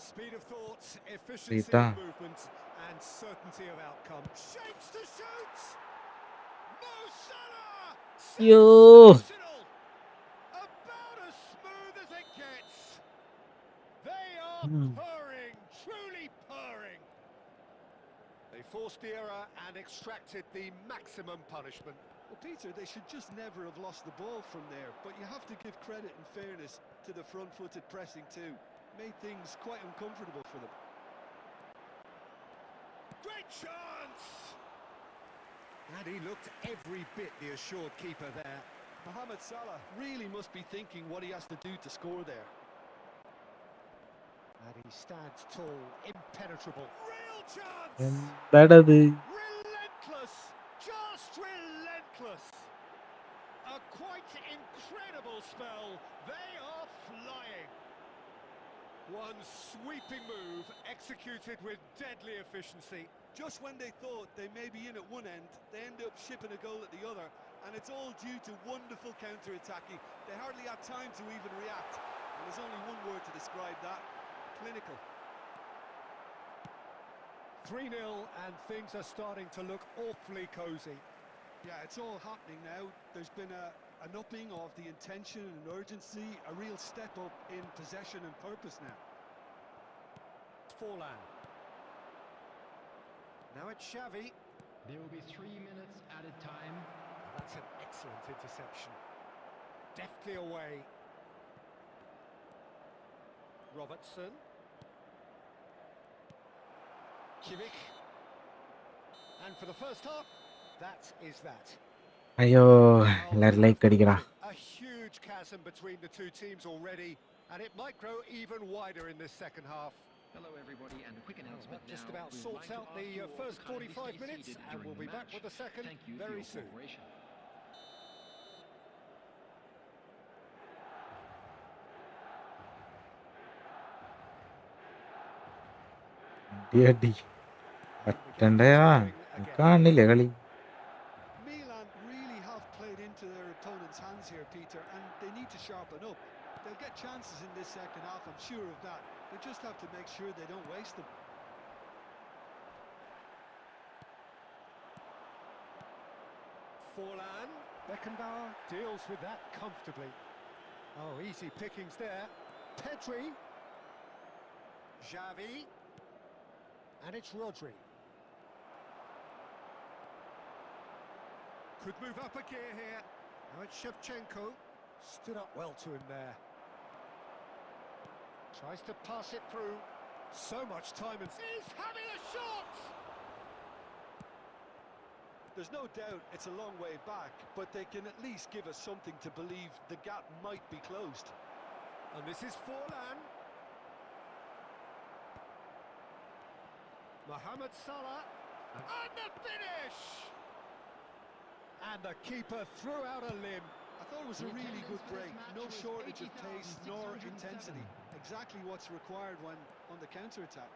Speed of thought, efficiency Rita. of movement, and certainty of outcome. Shapes to shoot. Mo Salah. Yo. Sensational. About as smooth as it gets. They are purring, truly purring. They forced the error and extracted the maximum punishment. Well, Peter, they should just never have lost the ball from there. But you have to give credit and fairness to the front-footed pressing too. Made things quite uncomfortable for them. Great chance! And he looked every bit the assured keeper there. Mohamed Salah really must be thinking what he has to do to score there. And he stands tall, impenetrable. Real chance! എന്താടത് Relentless! Just relentless! A quite incredible spell. They are flying. One sweeping move executed with deadly efficiency. Just when they thought they may be in at one end, they end up shipping a goal at the other. And it's all due to wonderful counter-attacking. They hardly had time to even react. And there's only one word to describe that: clinical. 3-0 and things are starting to look awfully cosy. Yeah, it's all happening now. There's been an upping of the intention and urgency, a real step up in possession and purpose now. Forlan. Now it's Xavi. There will be 3 minutes added time. That's an excellent interception. Deftly away. Robertson. Kimmich. And for the first half, that is that. അയ്യോ Well, എല്ലാരും there like അടിക്കടാ. a huge chasm between the two teams already, and it might grow even wider in this second half. Hello, everybody, and a quick Well, announcement that just now. about We would sorts like to out ask the you all first to kindly 45 stay minutes, seated and during we'll the be back match. with the second Thank you for very your soon. cooperation. അടി And the game പറ്റണ്ടേ gets going again. കാണില്ലേ കളി? Milan really have played into their opponent's hands here, Peter, and they need to sharpen up. They'll get chances in this second half, I'm sure of that. They just have to make sure they don't waste them. Forlan, Beckenbauer deals with that comfortably. Oh, easy pickings there. Pedri. Xavi. And it's Rodri. Could move up a gear here. Now it's Shevchenko. Stood up well to him there. Tries to pass it through. So much time and... He's having a shot! There's no doubt it's a long way back, but they can at least give us something to believe the gap might be closed. And this is Forlan. Mohamed Salah. And the finish! And the keeper threw out a limb. I thought it was a really good break. No shortage of pace nor intensity. Exactly what's required when on the counter-attack.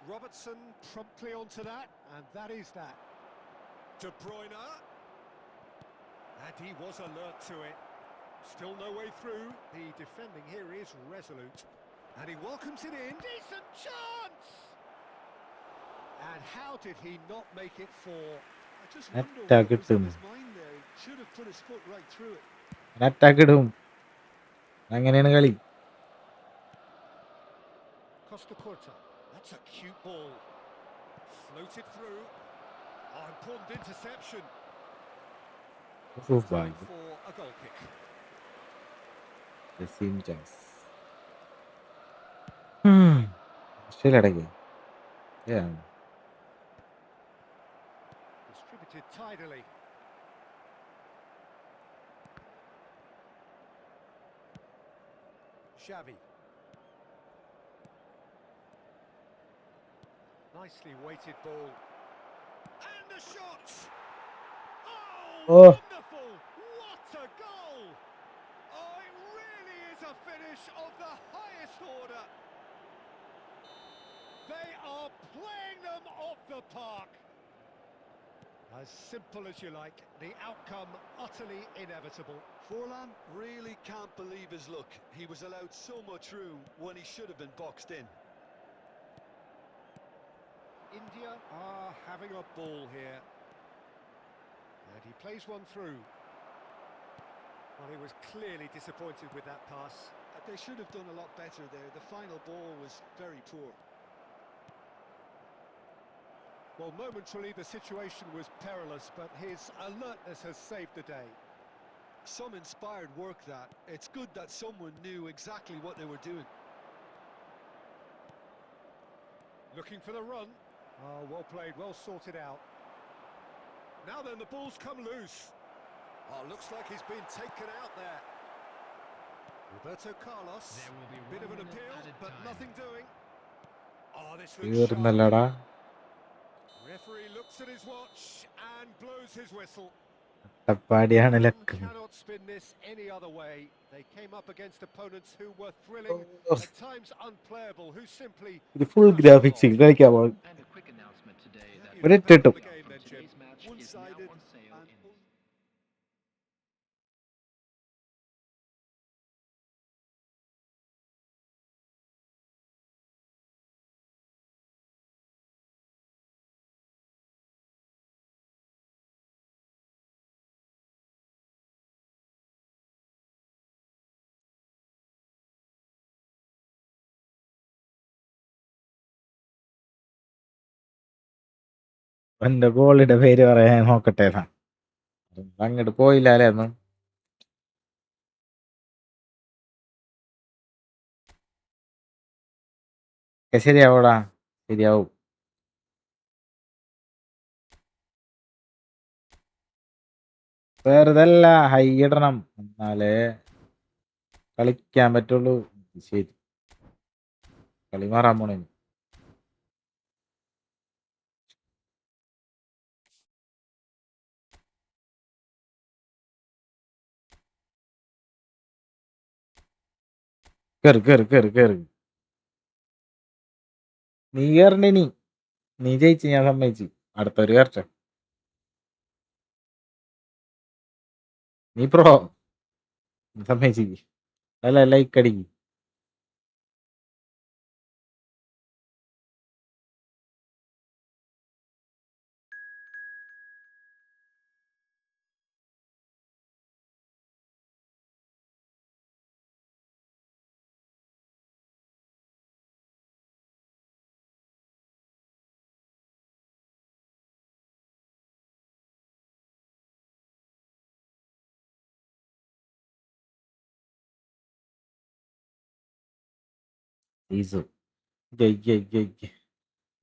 Robertson promptly onto that, and that is that. De Bruyne. And he was alert to it. Still no way through. The defending here is resolute. And he welcomes it in. Decent chance! And how did he not make it four? I just wonder Attack what was it on him. his mind there. He should have put his foot right through it. Attack ഇടും. അങ്ങനെയാണ് കളി. Costa Curta. That's a cute ball. Floated through. Oh, important interception. Time for a goal kick. ശരിയടക്ക്. Distributed tidily. Xavi. Nicely weighted ball. And the shot! Oh, Oh. wonderful! What a goal! Oh, it really is a finish of the highest order. They are playing them off the park. As simple as you like, the outcome utterly inevitable. Forlan really can't believe his luck. He was allowed so much room when he should have been boxed in. India are having a ball here. And he plays one through. Well, he was clearly disappointed with that pass. They should have done a lot better there. The final ball was very poor. Well, momentarily the situation was perilous, but his alertness has saved the day. Some inspired work that. It's good that someone knew exactly what they were doing. Looking for the run. Oh, well played, well sorted out. Now then, the ball's come loose. Oh, looks like he's been taken out there. Roberto Carlos. There will be Bit of 1 an minute appeal, added but time. nothing doing. Oh, this looks തീർന്നല്ലടാ. sharp. Referee looks at his watch and blows his whistle. അട്ടപ്പാടിയാണ് One luck. cannot spin this any other way. They came up against opponents who were thrilling, at times unplayable, who simply ഇത് full crushed them ഗ്രാഫിക്സിൽ off. കളിക്കാമോ? And a quick announcement today that You ഒരു depend ഇട്ടിട്ടും. on the game from then, Jim. today's match is now One-sided on sale and in എന്റെ ഗോളിയുടെ പേര് പറയാൻ നോക്കട്ടെ. അങ്ങോട്ട് പോയില്ലാലേ ഒന്നും. ശരിയാവൂടാ, ശരിയാവും. വെറുതെ അല്ല, ഹൈ ഇടണം, എന്നാലേ കളിക്കാൻ പറ്റുള്ളൂ. ശരി, കളി മാറാൻ പോണേ. കേറ് കേറ് കേറ് കേറ്. നീ കേറണ്ടേ? നീ ജയിച്ച്, ഞാൻ സമ്മതിച്ചു. അടുത്തൊരു കയറട്ടെ. നീ പ്രോ, സമ്മതിച്ചു. അല്ല, ലൈക്ക് അടിക്ക്.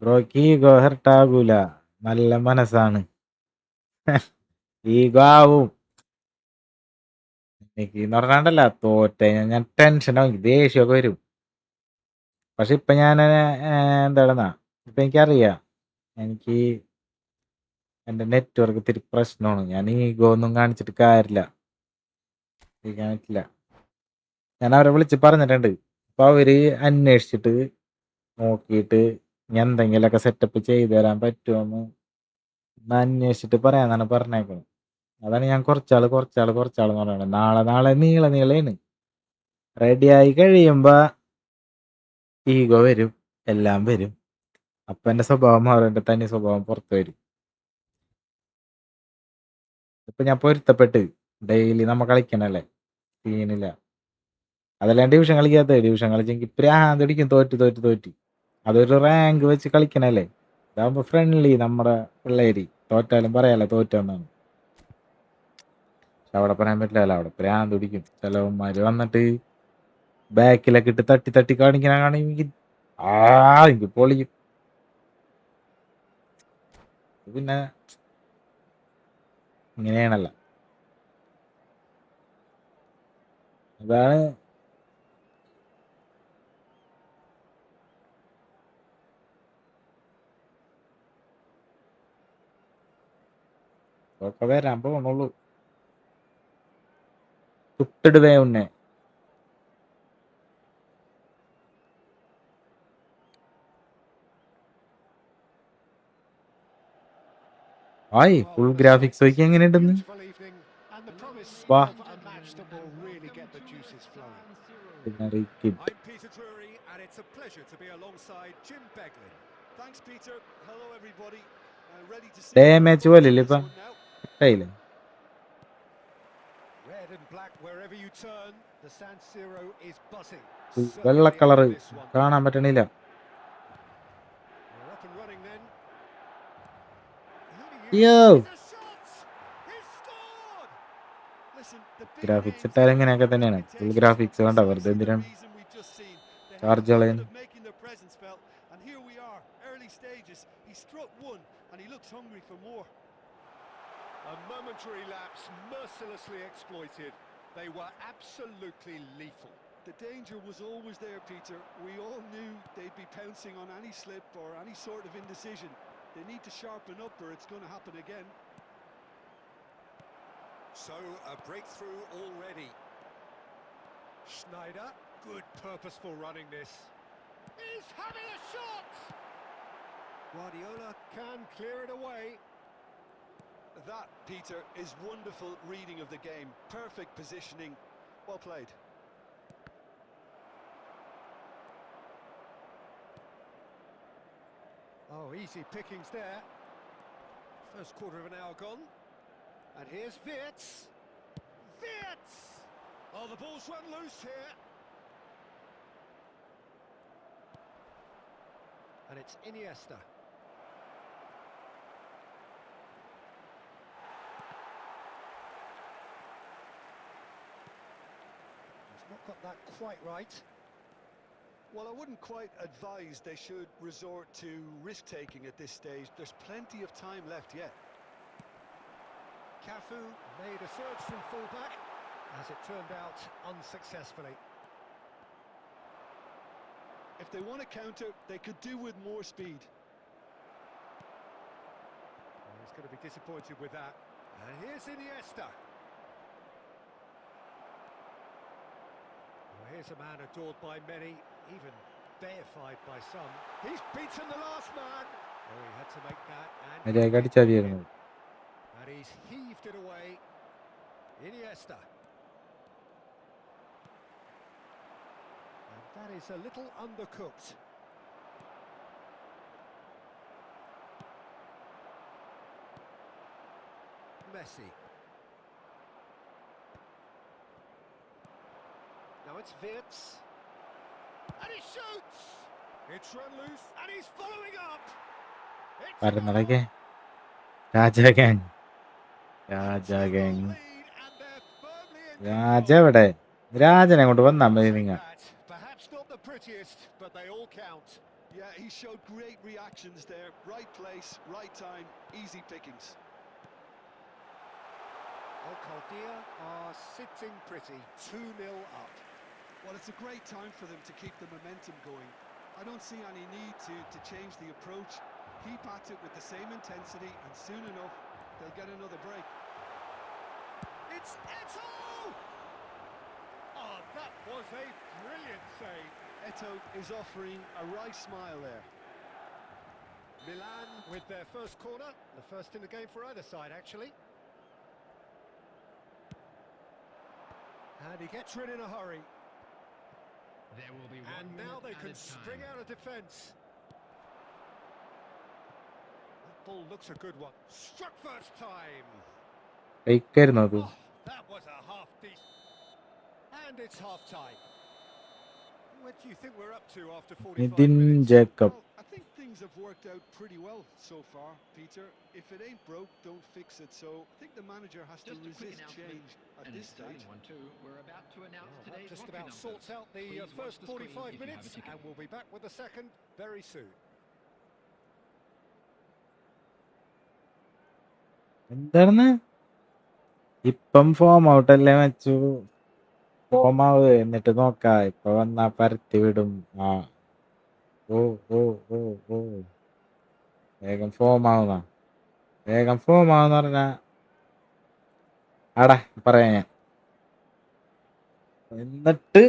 ബ്രോക്ക് ഈഗോ ഹെർട്ടാകൂല, നല്ല മനസ്സാണ്. ഈഗോ ആവും എനിക്ക് എന്ന് പറഞ്ഞാണ്ടല്ല, തോറ്റ ഞാൻ ടെൻഷനാവും, ദേഷ്യമൊക്കെ വരും. പക്ഷെ ഇപ്പൊ ഞാൻ എന്താണെന്നാ, ഇപ്പൊ എനിക്കറിയാം, എനിക്ക് എന്റെ നെറ്റ്വർക്ക് ഇത്തിരി പ്രശ്നമാണ്. ഞാൻ ഈഗോ ഒന്നും കാണിച്ചിട്ട് കാര്യമില്ല, ഇരിക്കാൻ പറ്റില്ല. ഞാൻ അവരെ വിളിച്ച് പറഞ്ഞിട്ടുണ്ട്. അപ്പൊ അവര് അന്വേഷിച്ചിട്ട് നോക്കിയിട്ട് ഞാൻ എന്തെങ്കിലുമൊക്കെ സെറ്റപ്പ് ചെയ്തു തരാൻ പറ്റുമോന്ന് അന്വേഷിച്ചിട്ട് പറയാന്നാണ് പറഞ്ഞേക്കുന്നത്. അതാണ് ഞാൻ കുറച്ചാള് എന്ന് പറയുന്നത്. നാളെ നീളേണ്. റെഡിയായി കഴിയുമ്പോ ഈഗോ വരും, എല്ലാം വരും. അപ്പൊ എന്റെ സ്വഭാവം മാറും, എന്റെ തനി സ്വഭാവം പുറത്തു വരും. ഇപ്പൊ ഞാൻ പൊരുത്തപ്പെട്ട് ഡെയിലി നമ്മ കളിക്കണല്ലേ, സീനില്ല. അതെല്ലാം ഡിവിഷൻ ഡിവിഷൻ കളിച്ചെങ്കിൽ പ്രാന്ത് അടിക്കും, തോറ്റ്. അതൊരു റാങ്ക് വെച്ച് കളിക്കണല്ലേ. ഇതാകുമ്പോ ഫ്രണ്ട്ലി, നമ്മുടെ പിള്ളേര് തോറ്റാലും പറയാലോ തോറ്റെന്നാണ്. പക്ഷെ അവിടെ പറയാൻ പറ്റില്ല, അവിടെ പ്രാന്ത് പിടിക്കും. ചിലവന്മാര് വന്നിട്ട് ബാക്കിലൊക്കെ ഇട്ട് തട്ടി കാണിക്കണമെങ്കിൽ എനിക്ക് പൊളിക്കും. പിന്നെ ഇങ്ങനെയാണല്ലോ, അതാണ്. ഒക്കെ വരാൻ പോണുള്ളൂ. തുട്ടിടുവേ ഉന്നെ. ആയി Well, full the graphics result നോക്കി is a എങ്ങനെയുണ്ടെന്ന്. beautiful evening and the promise വാ, of a match that will really get the juices flowing. കിട്ട്. I'm Peter Drury and it's a pleasure to be alongside Jim Beglin. Thanks, Peter. Hello, everybody. Ready to see day the match results of പോലില്ല this ഇപ്പൊ, one now. കിട്ടായില്ലേ? Red and black wherever you turn, the San Siro is buzzing. വെള്ള Certainly colour after this one. കാണാൻ പറ്റണില്ല. We're up and running then. Who do you അയ്യോ, see? He's a shot! He's scored! Listen, the big graphics names ഇട്ടാലും have ഇങ്ങനെയൊക്കെ a തന്നെയാണ്. Full reputation for graphics വേണ്ട, വെറുതെ precisely the എന്തിനാണ് reason we've just seen. They have a charge habit കളയുന്നു. of making their presence felt, and here we are, early stages. He struck one, and he looks hungry for more. A momentary lapse mercilessly exploited. They were absolutely lethal. The danger was always there, Peter. We all knew they'd be pouncing on any slip or any sort of indecision. They need to sharpen up or it's going to happen again. So, a breakthrough already. Schneider, good purposeful running this. He's having a shot! Guardiola can clear it away. That, Peter, is wonderful reading of the game. Perfect positioning. Well played. Oh, easy pickings there. First quarter of an hour gone. And here's Wirtz. Wirtz! Oh, the ball's run loose here. And it's Iniesta. He's not got that quite right. Well, I wouldn't quite advise they should resort to risk-taking at this stage. There's plenty of time left yet. Cafu made a surge from fullback, as it turned out unsuccessfully. If they want to counter, they could do with more speed. Well, he's going to be disappointed with that. And here's Iniesta. Well, here's a man adored by many, even deified by some. He's beaten the last man. Oh, he had to make that, and he's heaved it away. Iniesta. And that is a little undercooked. Messi. Now it's Wirtz. And he shoots! It's run loose, and he's following up! It's പറഞ്ഞതൊക്കെ Raja gang Raja a gang lead, and they're firmly in Raja control. എവിടെ രാജനെ കൊണ്ട് വന്നാ മതി നിങ്ങ Perhaps not the prettiest, but they all count. Yeah, he showed great reactions there. Right place, right time, easy pickings. Alcaldia are sitting pretty, 2-0 up. Well, it's a great time for them to keep the momentum going. I don't see any need to change the approach. Keep at it with the same intensity, and soon enough, they'll get another break. It's Eto'o! Oh, that was a brilliant save. Eto'o is offering a right smile there. Milan with their first corner, the first in the game for either side, actually. And he gets rid in a hurry. There will be And one now they minute can added spring time. out of defence. That ball looks a good one. Struck first time. ഫേക്കായിരുന്നു അത് Oh, that was a half decent. And it's half time. What do you think we're up to after 45 Nithin minutes? Jacob Well, I think things have worked out pretty well so far, Peter. If it ain't broke, don't fix it. So I think the manager has to Just a quick resist announcement, change at an this exciting stage. one too. We're about to announce Well, that today's just lottery about numbers. sorts out the Please watch first the screen 45 if you have minutes, a ticket. and we'll be back with the second very soon. എന്താണ് ഇപ്പം form ഔട്ടല്ലേ വെച്ചു form ആവ് എന്നിട്ട് നോക്കാ ഇപ്പൊ വന്നാ പരത്തി വിടും ആ ഓ ഓ ഓ ഓ വേഗം ഫോം ആവുന്ന വേഗം ഫോം ആവെന്ന് പറഞ്ഞാ ആടാ പറയാ ഞാൻ എന്നിട്ട്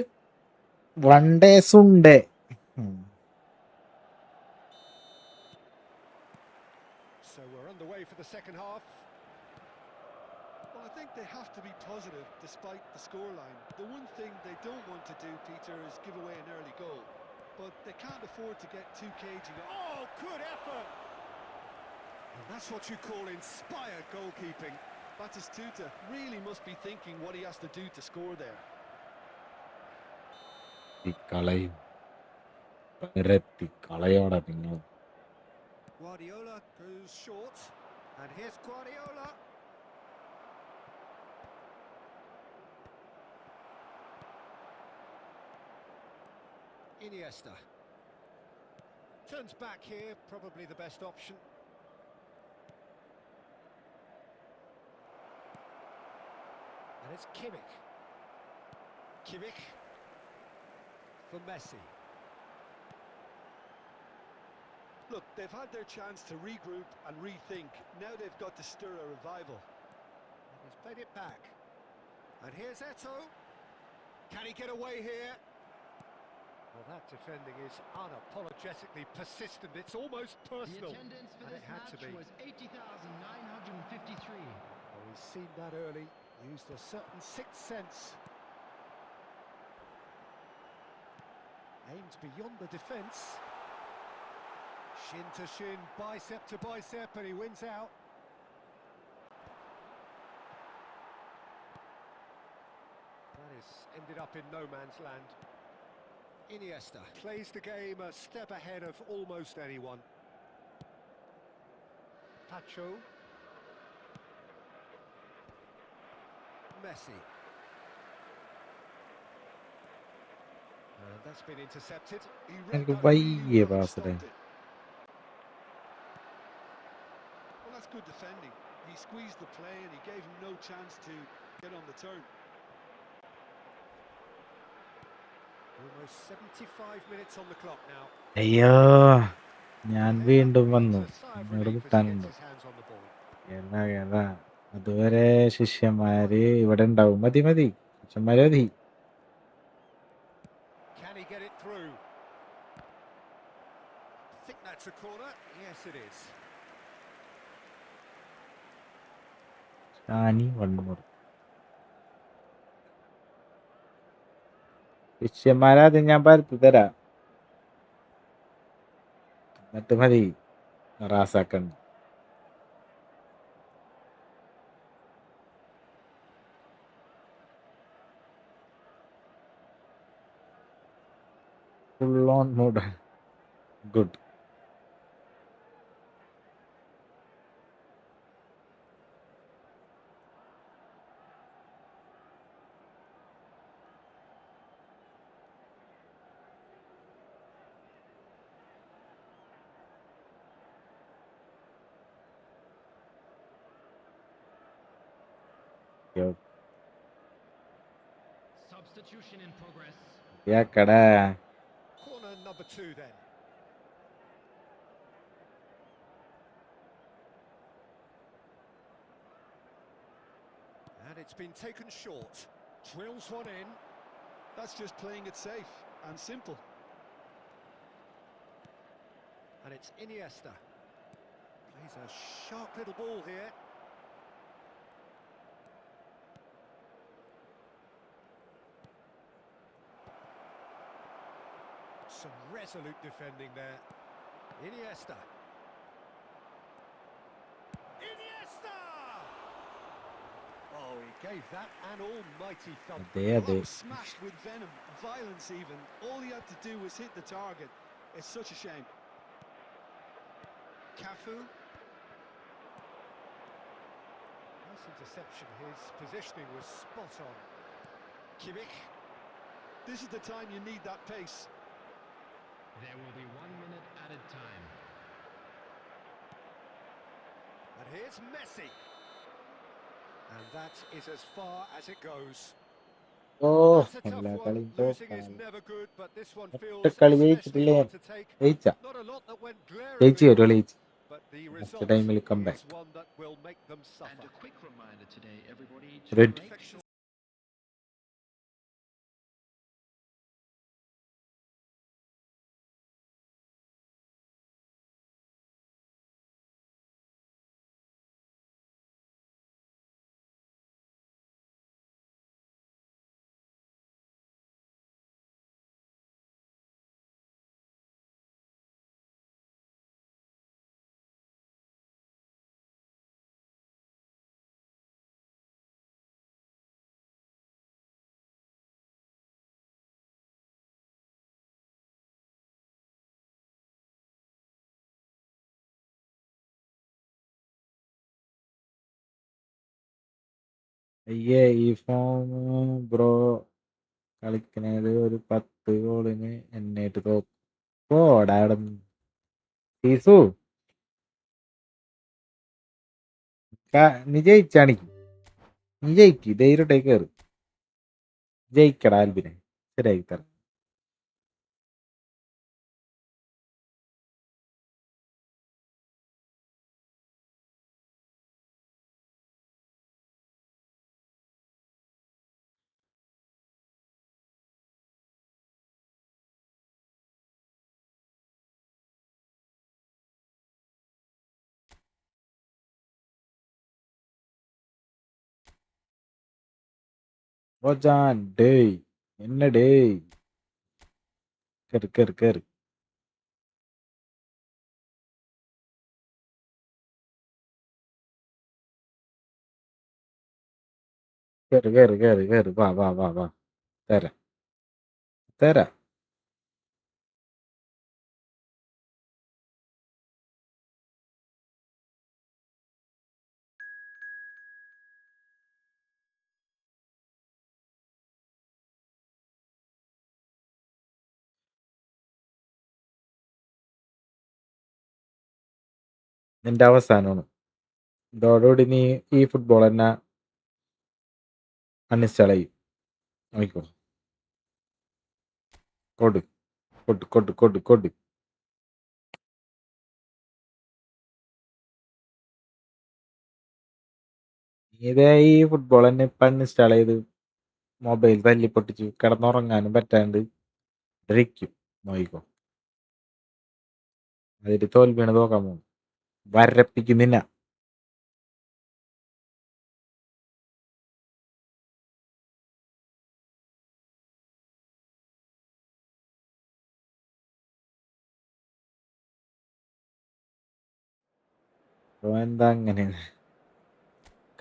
one day Sunday So we're underway for the second half. Well, I think they have to be positive despite the scoreline. The one thing they don't want to do, Peter, is give away an early goal. But they can't afford to get too cagey. Oh, good effort! And that's what you call inspired goalkeeping. Batistuta really must be thinking what he has to do to score there. കളയും പരത്തി കളയോടാ നിങ്ങൾ Guardiola goes short, and here's Guardiola. Iniesta. Turns back here, probably the best option. And it's Kimmich. Kimmich for Messi. Look, they've had their chance to regroup and rethink. Now they've got to stir a revival. And he's played it back. And here's Eto'o. Can he get away here? Well, that defending is unapologetically persistent. It's almost personal. The attendance for And this it had to match be. was 80,953. Well, he's seen that early, used a certain sixth sense. Aims beyond the defence. Shin to shin, bicep to bicep, and he wins out. That has ended up in no man's land. Iniesta plays the game a step ahead of almost anyone. Pacho. Messi. And that's been intercepted. He read എനിക്ക് that really വയ്യ well and പാസിലെ stopped it. Well, that's good defending. He's squeezed the play and he gave him no chance to get on the turn. Almost 75 minutes on the clock now. അയ്യോ ഞാൻ There വീണ്ടും needs വന്നു. a sigh of എന്നോട് relief as he gets കിട്ടാനുണ്ടോ? his hands on the ball. ഏതാ ഏതാ അതുവരെ ശിഷ്യന്മാര് ഇവിടെ ഉണ്ടാവും. മതി മതി ശിഷ്യന്മാര് മതി. Can he get it through? I think that's a corner. Yes, it is. Shani Vannur ശിഷ്യന്മാരാദ്യം ഞാൻ പരത്തി തരാം, എന്നിട്ട് മതി റാസാക്കണ്ട്. Full on mood. Good. Substitution in progress. യാക്കടാ Corner number 2 then. And it's been taken short. Drills one in. That's just playing it safe and simple. And it's Iniesta. Plays a sharp little ball here. Some resolute defending there. Iniesta. Iniesta! Oh, he gave that an almighty thump. അതെ Well, അതെ that was smashed with venom, violence even. All he had to do was hit the target. It's such a shame. Cafu. Nice interception. His positioning was spot on. Kimmich. This is the time you need that pace. There will be 1 minute added time. And here's Messi. And that is as far as it goes. ഓ That's a tough എല്ലാ one. കളിയും Losing is തോക്കാണ്. never good, but this one ഒറ്റ feels കളി especially ജയിച്ചിട്ടില്ലേ? hard to take. ജയിച്ച Not a lot that went ജയിച്ചു glaringly ഒരു കളി wrong, ജയിച്ചു. but the നെക്സ്റ്റ് result ടൈമിൽ come is back. one that will make them And suffer. a quick reminder today, everybody, Red. to make sure അയ്യേ ഈ form bro കളിക്കണത് ഒരു 10 ഗോളിന് എന്നിട്ട് തോടാടുന്നു. സീസു നീ ജയിച്ചാണി, നീ ജയിക്ക്, ധൈര്യമായിട്ട് കയറി ജയിക്കടാ ആൽബിനെ, ശരിയാക്കി തരാം. റോജാൻ ഡേയ് என்ன டேய், കേറ് കേറ് കേറ്. കേറ് കേറ് കേറ് കേറ്, വാ വാ വാ വാ, തരാം തരാം. നിന്റെ അവസാനമാണ്. ഇതോടുകൂടി നീ ഈ ഫുട്ബോൾ തന്നെ അൺഇൻസ്റ്റാൾ ചെയ്യും. നോക്കിക്കോ. കൊടു കൊടു കൊടു കൊടു കൊടു. ഇതേ ഈ ഫുട്ബോൾ തന്നെ ഇപ്പം അൺഇൻസ്റ്റാൾ ചെയ്ത് മൊബൈൽ തല്ലിപ്പൊട്ടിച്ചു കിടന്നുറങ്ങാനും പറ്റാണ്ട് ഇരിക്കും. നോക്കിക്കോ. അതിൽ തോൽവിയാണ് നോക്കാൻ പോകും. വരപ്പിക്കുന്നില്ല. എന്താ അങ്ങനെ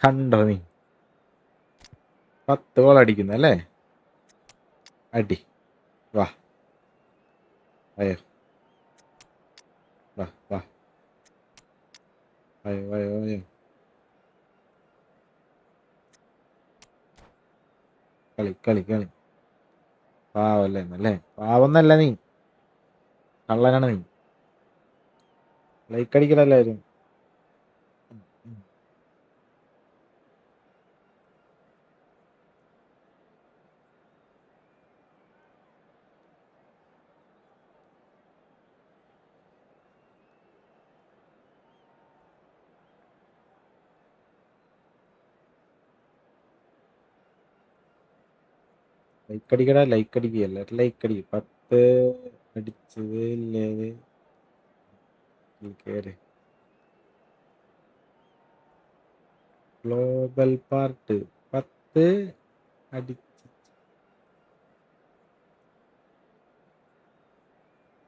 കണ്ടോ നീ? 10 ഗോൾ അടിക്കുന്നു അല്ലേ? അടി. വാ അയ്യോ വാ വാ അയ്യോ അയ്യോ അയ്യോ. കളി കളി കളി. പാവല്ലേ എന്നല്ലേ? പാവന്നല്ല നീ, കള്ളനാണ് നീ. ലൈക്ക് അടിക്കലല്ലാരും. ലൈക്ക് അടിക്കടാ, ലൈക്ക് അടിക്കുക. എല്ലാവരും ലൈക്ക് അടിക്കും. 10 അടിച്ചത് ഇല്ലേ? കയറി ഗ്ലോബൽ പാർട്ട് 10 അടിച്ച്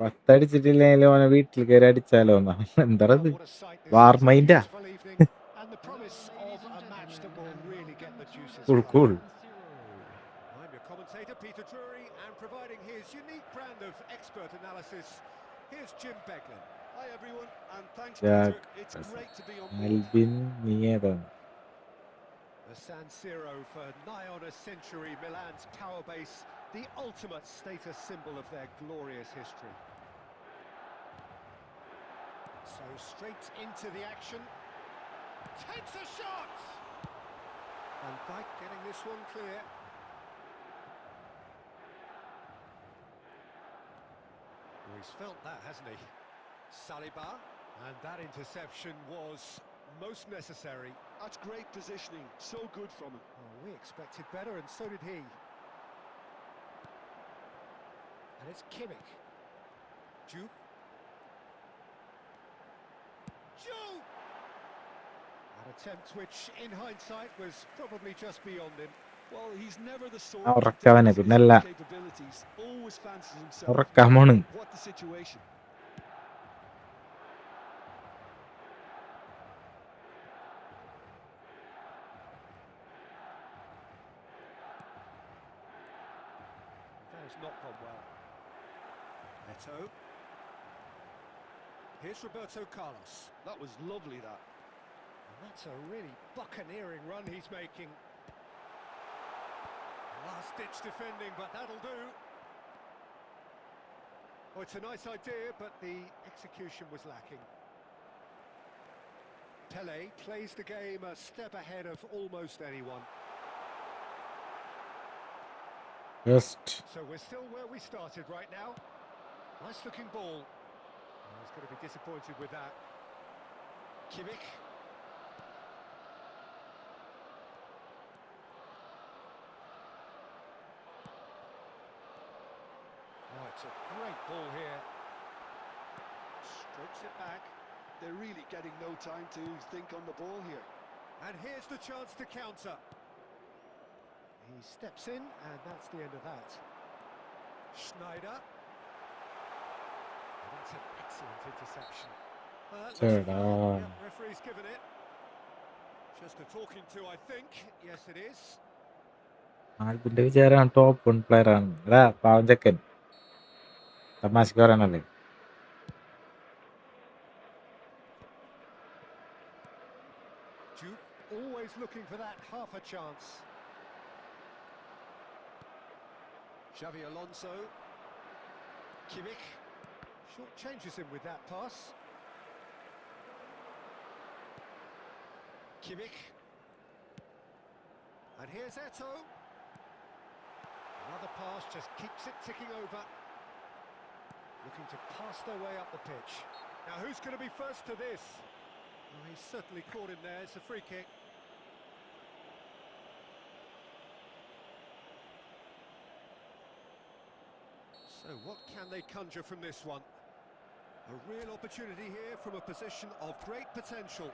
10 അടിച്ചിട്ടില്ലെങ്കിൽ ഓനെ വീട്ടിൽ കയറി അടിച്ചാലോ എന്നാ. എന്താ Well, what a sight this war is. A മൈൻഡാ? beautiful evening and the promise of a match that will really get the juices cool flowing. Cool. I'm your commentator, Peter Drury, and providing his unique brand of expert analysis, here's Jim Beglin. Hi everyone, and thanks Peter. It's great to be on board. Albin നീ ഏതാണ്? The San Siro for nigh on a century, Milan's power base, the ultimate status symbol of their glorious history. So straight into the action, takes a shot! And Dyke getting this one clear. Well, he's felt that, hasn't he? Saliba, and that interception was most necessary. That's great positioning, so good from him. Oh, we expected better, and so did he. And it's Kimmich. Juve. Juve! An attempt which, in hindsight, was probably just beyond him. Well, he's never the sort ആ to ഉറക്കവനെ doubt his പിന്നല്ല. capabilities. Always fancies himself. ഉറക്കാമോണ്. What the situation? That has not gone well. Neto. Here's Roberto Carlos. That was lovely, that. And that's a really buccaneering run he's making. Last-ditch defending, but that'll do. Oh, it's a nice idea, but the execution was lacking. Pele plays the game a step ahead of almost anyone. Just So we're still where we started right now. Nice-looking ball. Oh, he's going to be disappointed with that. Kimmich. Oh, it's a great ball here. Strokes it back. They're really getting no time to think on the ball here. And here's the chance to counter. He steps in, and that's the end of that. Schneider. And that's an excellent interception. ചേടാ. Yep, referee's given it. Just a talking to, I think. Yes, it is. ആൽബിന്റെ വിചാരമാണ് top 1 player ആണ്. എടാ പാവം ചെക്കൻ, തമാശക്ക് പറയണല്ലേ. Juve always looking for that half a chance. Xavi Alonso. Kimmich. Short changes him with that pass. Kimmich. And here's Eto. Another pass just keeps it ticking over. Looking to pass their way up the pitch. Now who's going to be first to this? Oh, he's certainly caught him there. It's a free kick. So what can they conjure from this one? A real opportunity here from a position of great potential.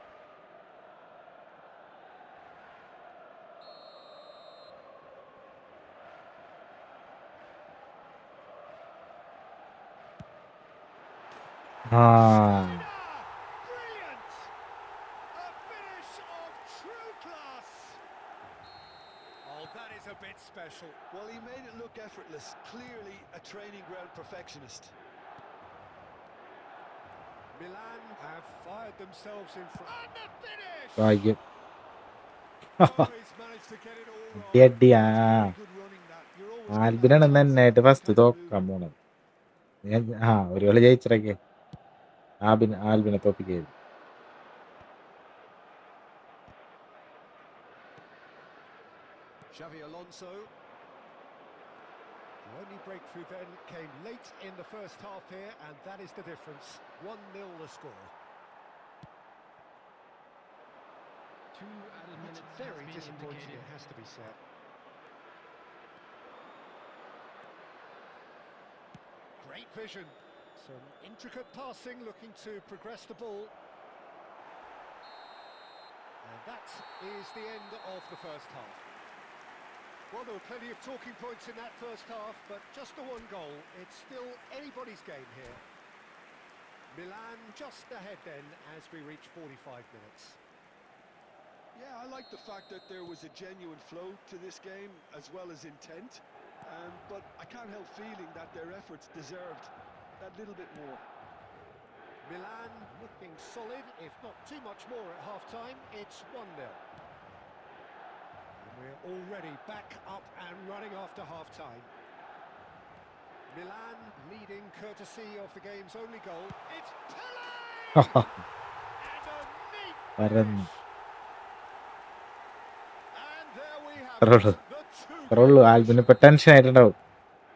Ah, Brilliant! A finish of true class. Oh, that is a bit special. Well, he made it look effortless. Clearly a training ground perfectionist. Milan have fired themselves in front. And the finish! ഭാഗ്യം. Oh, he's managed to get it all wrong. അടിയാ. Very good running that. You're always gonna have ആൽബിനാണ് chances നന്നായിട്ട് with first that kind of തോക്കാൻ movement. പോണത്. ഒരു കളി ജയിച്ചിറക്കി ആൽബിനെ തോപ്പിക്കുകയായിരുന്നു. Xavi Alonso. The only breakthrough then came late in the first half here, and that is the difference. 1-0 the score. 2 added That's minutes very has been disappointing, indicated. it has to be said. Great vision. Some intricate passing, looking to progress the ball. And that is the end of the first half. Well, there were plenty of talking points in that first half, but just the one goal. It's still anybody's game here. Milan just ahead then as we reach 45 minutes. Yeah, I like the fact that there was a genuine flow to this game as well as intent. But I can't help feeling that their efforts deserved that little bit more. Milan looking solid, if not too much more at half-time. It's 1-0. And we're already back up and running after half-time. Milan leading courtesy of the game's only goal. It's Pele! And a neat പരന്നു. finish. And there we have അത്രേ it, the ഉള്ളൂ two-goal ആൽബിന് ഇപ്പൊ match. Tension ആയിട്ടുണ്ടാവും.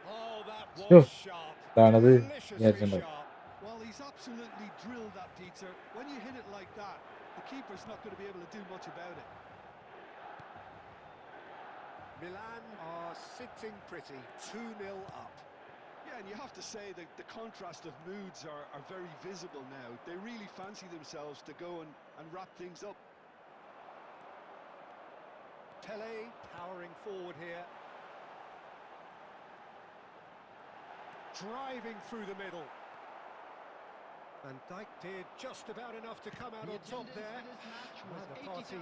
Oh, that യ്യോ, was sharp. ഇതാണത് Deliciously വിചാരിച്ചിട്ടുണ്ടാവും. sharp. Well, he's absolutely drilled that, Peter. When you hit it like that, the keeper's not going to be able to do much about it. Milan are sitting pretty, 2-0 up. Yeah, and you have to say that the contrast of moods are very visible now. They really fancy themselves to go and wrap things up. Pele powering forward here. Driving through the middle. Van Dijk did just about enough to come out The on top attendance there. for this match was Neither party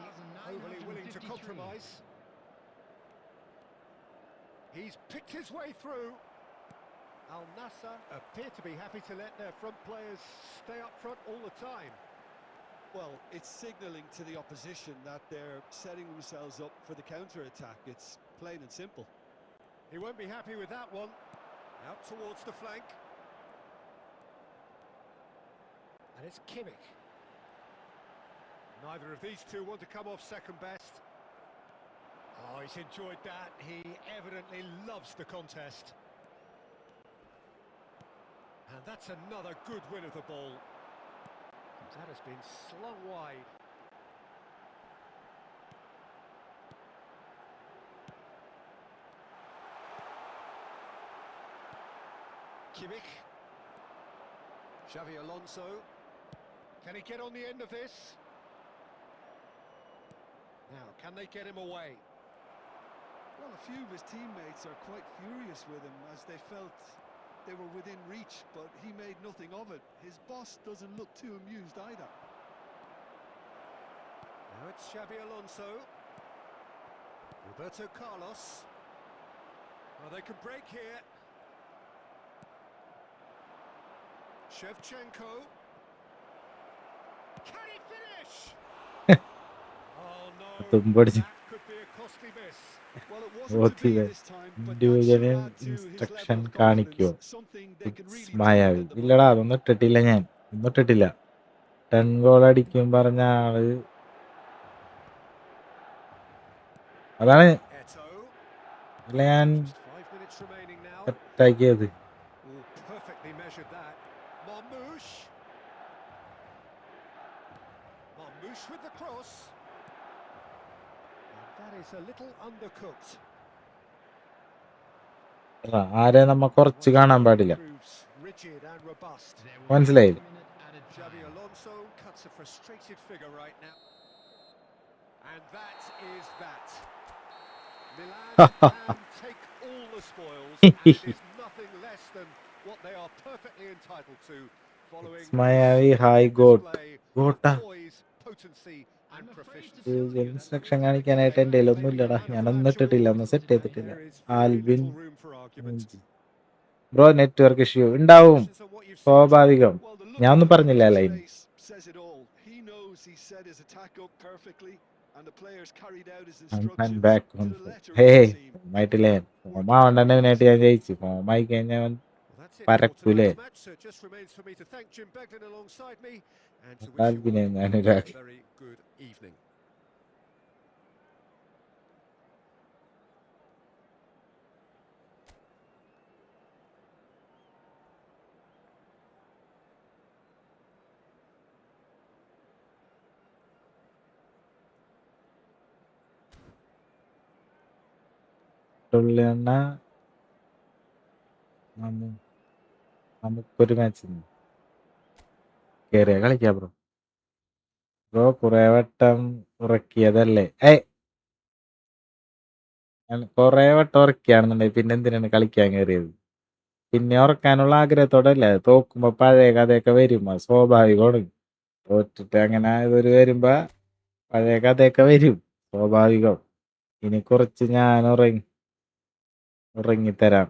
overly willing to 80,953. compromise. He's picked his way through. Al Nassr appear to be happy to let their front players stay up front all the time. Well, it's signalling to the opposition that they're setting themselves up for the counter-attack. It's plain and simple. He won't be happy with that one. Out towards the flank. And it's Kimmich. Neither of these two want to come off second best. Oh, he's enjoyed that. He evidently loves the contest. And that's another good win of the ball. That has been slung wide. Kimmich. Xavi Alonso. Can he get on the end of this? Now, can they get him away? Well, a few of his teammates are quite furious with him as they felt they were within reach, but he made nothing of it. His boss doesn't look too amused either. Now it's Xabi Alonso. Roberto Carlos. Oh, they can break here. Shevchenko. Can he finish? Oh no, തുമ്പടിച്ച് that could be a costly miss. Well, it wasn't to be this time, but that should individual add to his instruction level of കാണിക്കോ? confidence, something they can really do Mayavi at the ഇല്ലടാ, moment. അതൊന്നും ഇട്ടിട്ടില്ല. ഞാൻ ഒന്നും ഇട്ടിട്ടില്ല. 10 goal അടിക്കും പറഞ്ഞ ആള് അതാണ് Eto. അല്ല ഞാൻ Just 5 minutes remaining now. സെറ്റാക്കിയത്. Oh, perfectly measured that. Marmoush. Marmoush with the cross. And that is a little undercooked. ആരെ നമ്മ കുറച്ച് കാണാൻ പാടില്ല. Proves rigid and robust. There will be മനസ്സിലായില്ല. 1 minute added Xabi time. Alonso cuts a frustrated figure right now. And that is that. Milan can take all the spoils, and it is nothing less than what they are perfectly entitled to, following It's Mayavi a high superb goat. display of Goata. poise, potency, and proficiency. Instruction കാണിക്കാനായിട്ട് എൻ്റെ കയ്യിലൊന്നും ഇല്ലടാ. ഞാനൊന്നും ഇട്ടിട്ടില്ല, ഒന്നും set ചെയ്തിട്ടില്ല. There is very Albin little room for argument. Bro network issue ഉണ്ടാവും, Questions on what you've seen, സ്വാഭാവികം. Well, the ഞാൻ look ഒന്നും on പറഞ്ഞില്ല his line. face says it all. He knows he set his attack up perfectly, and the players carried out his instructions back to on the letter, hey it would seem. ഫോമായിട്ടില്ലേ, ഫോമാവണ്ടെന്നെ ഇതിനായിട്ട് ഞാൻ ജയിച്ചു. ഫോമായി കഴിഞ്ഞാൽ Well, that's it for പരക്കൂലേ. tonight's match, so it just remains for me to thank Jim Beglin alongside me and to wish you ആൽബിനെ all ഞാനൊരാക്കി. a very good evening. എണ്ണ നമുക്കൊരു match കേറിയ കളിക്കാം bro. Bro കുറെ വട്ടം ഉറക്കിയതല്ലേ? ഞാൻ കുറെ വട്ടം ഉറക്കിയാണെന്നുണ്ടെങ്കിൽ പിന്നെ എന്തിനാണ് കളിക്കാൻ കയറിയത്? പിന്നെ ഉറക്കാനുള്ള ആഗ്രഹത്തോടെ അല്ലേ. തോക്കുമ്പോ പഴയ കഥയൊക്കെ വരും, അത് സ്വാഭാവികമാണ്. തോറ്റിട്ട് അങ്ങനെ ഇതൊരു വരുമ്പോ പഴയ കഥയൊക്കെ വരും, സ്വാഭാവികം. ഇനി കുറച്ച് ഞാൻ ഉറങ്ങിത്തരാം.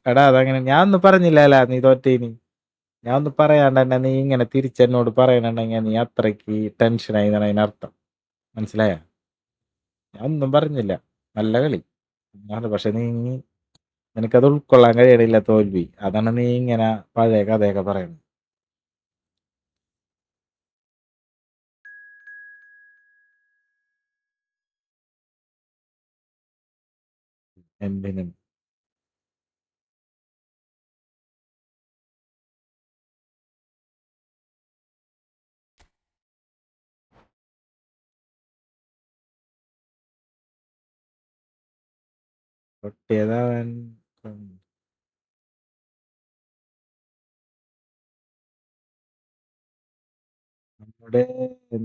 എടാ അതങ്ങനെ ഞാൻ ഒന്നും പറഞ്ഞില്ലല്ല, നീ തോറ്റീനി. ഞാൻ ഒന്നും പറയാണ്ട് തന്നെ നീ ഇങ്ങനെ തിരിച്ചെന്നോട് പറയണുണ്ടെങ്കിൽ നീ അത്രയ്ക്ക് ടെൻഷനായി എന്നാണ് അതിനർത്ഥം. മനസ്സിലായ? ഞാൻ ഒന്നും പറഞ്ഞില്ല, നല്ല കളി. പക്ഷെ നിനക്കത് ഉൾക്കൊള്ളാൻ കഴിയണില്ല തോൽവി. അതാണ് നീ ഇങ്ങനെ പഴയ കഥയൊക്കെ പറയുന്നത്. എന്തിനും പൊട്ടിയതവൻ നമ്മുടെ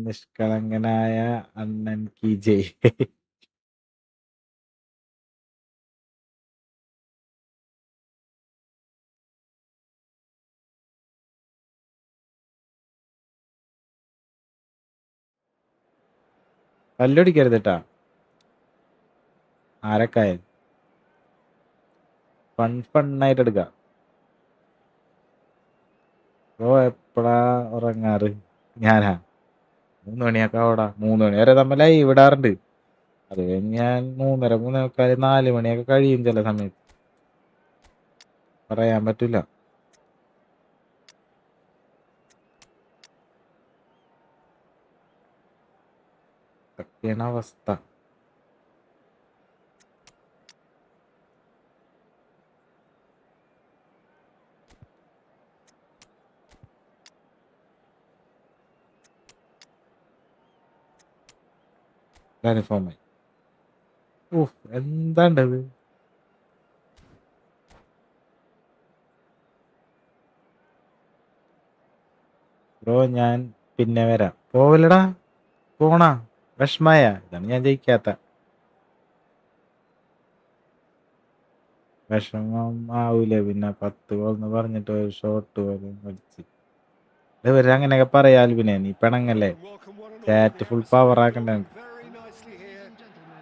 നിഷ്കളങ്കനായ അണ്ണൻ കി ജയ്. കല്ലൊടിക്കരുതട്ടാ ആരൊക്കായാലും. ഫണ്ണായിട്ട് എടുക്കാം. ബ്രോ എപ്പോഴാ ഉറങ്ങാറ്? ഞാനാ 3 മണിയൊക്കെ അവിടെ 3 മണി വരെ തമ്മിൽ ലൈവ് ഇടാറുണ്ട്. അത് കഴിഞ്ഞ് ഞാൻ 3:30 3:45 4 മണിയൊക്കെ കഴിയും ചില സമയത്ത്. പറയാൻ പറ്റൂല. ഒക്കെയാണ് അവസ്ഥ. യൂണിഫോമായി. എന്താണ്ടത്? ബ്രോ ഞാൻ പിന്നെ വരാം. പോവലടാ, പോണാ. വിഷമായ ഇതാണ് ഞാൻ ജയിക്കാത്ത. വിഷമം ആവൂലേ പിന്നെ 10 ഗോൾ എന്ന് പറഞ്ഞിട്ട് ഒരു ഷോട്ട് പോലും കളിച്ച്. ഇവര് അങ്ങനെയൊക്കെ പറയാൽ പിന്നെ നീ പിണങ്ങല്ലേ. And welcome one and all. Chat The full atmosphere power ആക്കണ്ട. building very nicely here.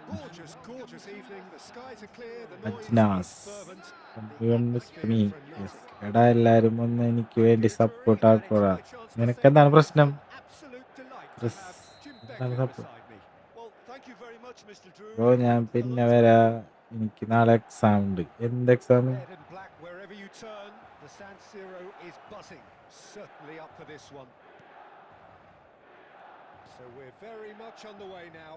Gorgeous, gorgeous evening. The skies are clear. The noise is Ajnas fervent. The everyone with atmosphere me. Yes. frenetic. എടാ എല്ലാരും ഒന്ന് എനിക്ക് വേണ്ടി Peter Drury, support and it's ആക്കോടാ. my chance to say നിനക്കെന്താണ് it's പ്രശ്നം? an absolute delight to Chris, have Jim എന്താണ് Beglin support? beside me. Well, thank you very much, Mr. Bro Drury, ഞാൻ and പിന്നെ hello to വരാ. everyone. എനിക്ക് നാളെ exam ഉണ്ട്. എന്ത് exam? Red and black wherever you turn. The San Siro is buzzing. Certainly up for this one. So we're very much underway now.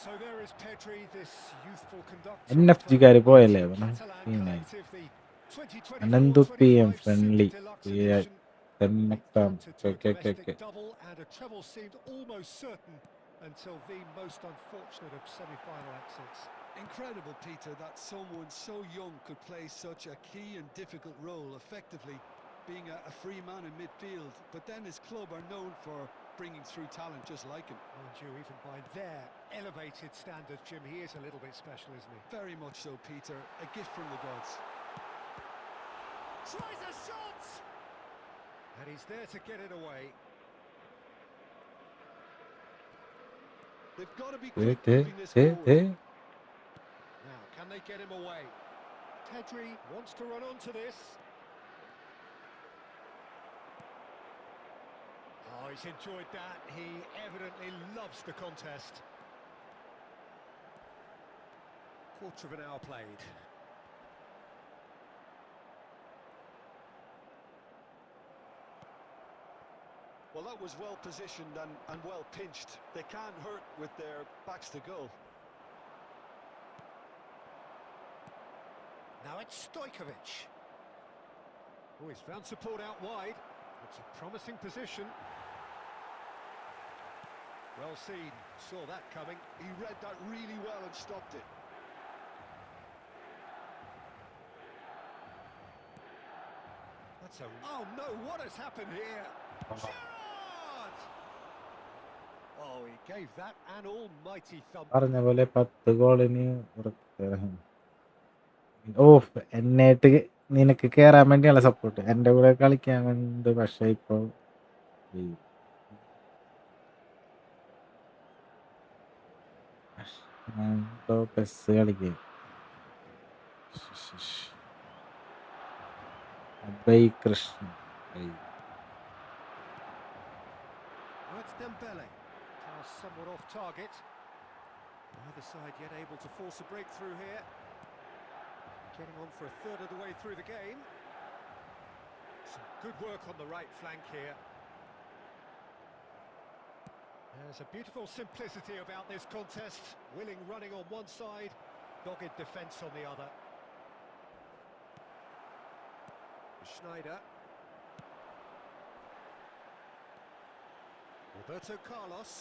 So there is Pedri, this youthful conductor. NFG-കാര് പോയല്ലേ Team അവനെ Catalan Sinai. collective, the Ananthu PM 2024-25 Super friendly Deluxe free edition. They exam counted to a domestic double, and a treble seemed almost certain until the most unfortunate of semi-final exits. Incredible, Peter, that someone so young could play such a key and difficult role, effectively being a free man in midfield. But then his club are known for bringing through talent just like him. Mind you, even by their elevated standards, Jim, he is a little bit special, isn't he? Very much so, Peter. A gift from the gods. Tries a shot! And he's there to get it away. They've got to be quick moving this forward. Now, can they get him away? Pedri wants to run onto this. Oh, he's enjoyed that. He evidently loves the contest. Quarter of an hour played. Well, that was well positioned and well pinched. They can't hurt with their backs to goal. Now it's Stojkovic. Oh, he's found support out wide. It's a promising position. Well seen, saw that coming. He read that really well and stopped it. That's a... Oh no, what has happened here? Gerrard! Oh, he gave that an almighty thump. പറഞ്ഞ പോലെ 10 ഗോളിന് എന്നായിട്ട് നിനക്ക് കേറാൻ വേണ്ടിയുള്ള support എന്റെ കൂടെ കളിക്കാൻ വേണ്ടി. പക്ഷെ ഇപ്പൊ പെസ് കളിക്കുക Abhay Krishnan. Oh, it's Dembele. Pass somewhat off target. Neither side yet able to force a breakthrough here. Getting on for a third of the way through the game. Some good work on the right flank here. There's a beautiful simplicity about this contest. Willing running on one side, dogged defence on the other. Schneider. Roberto Carlos.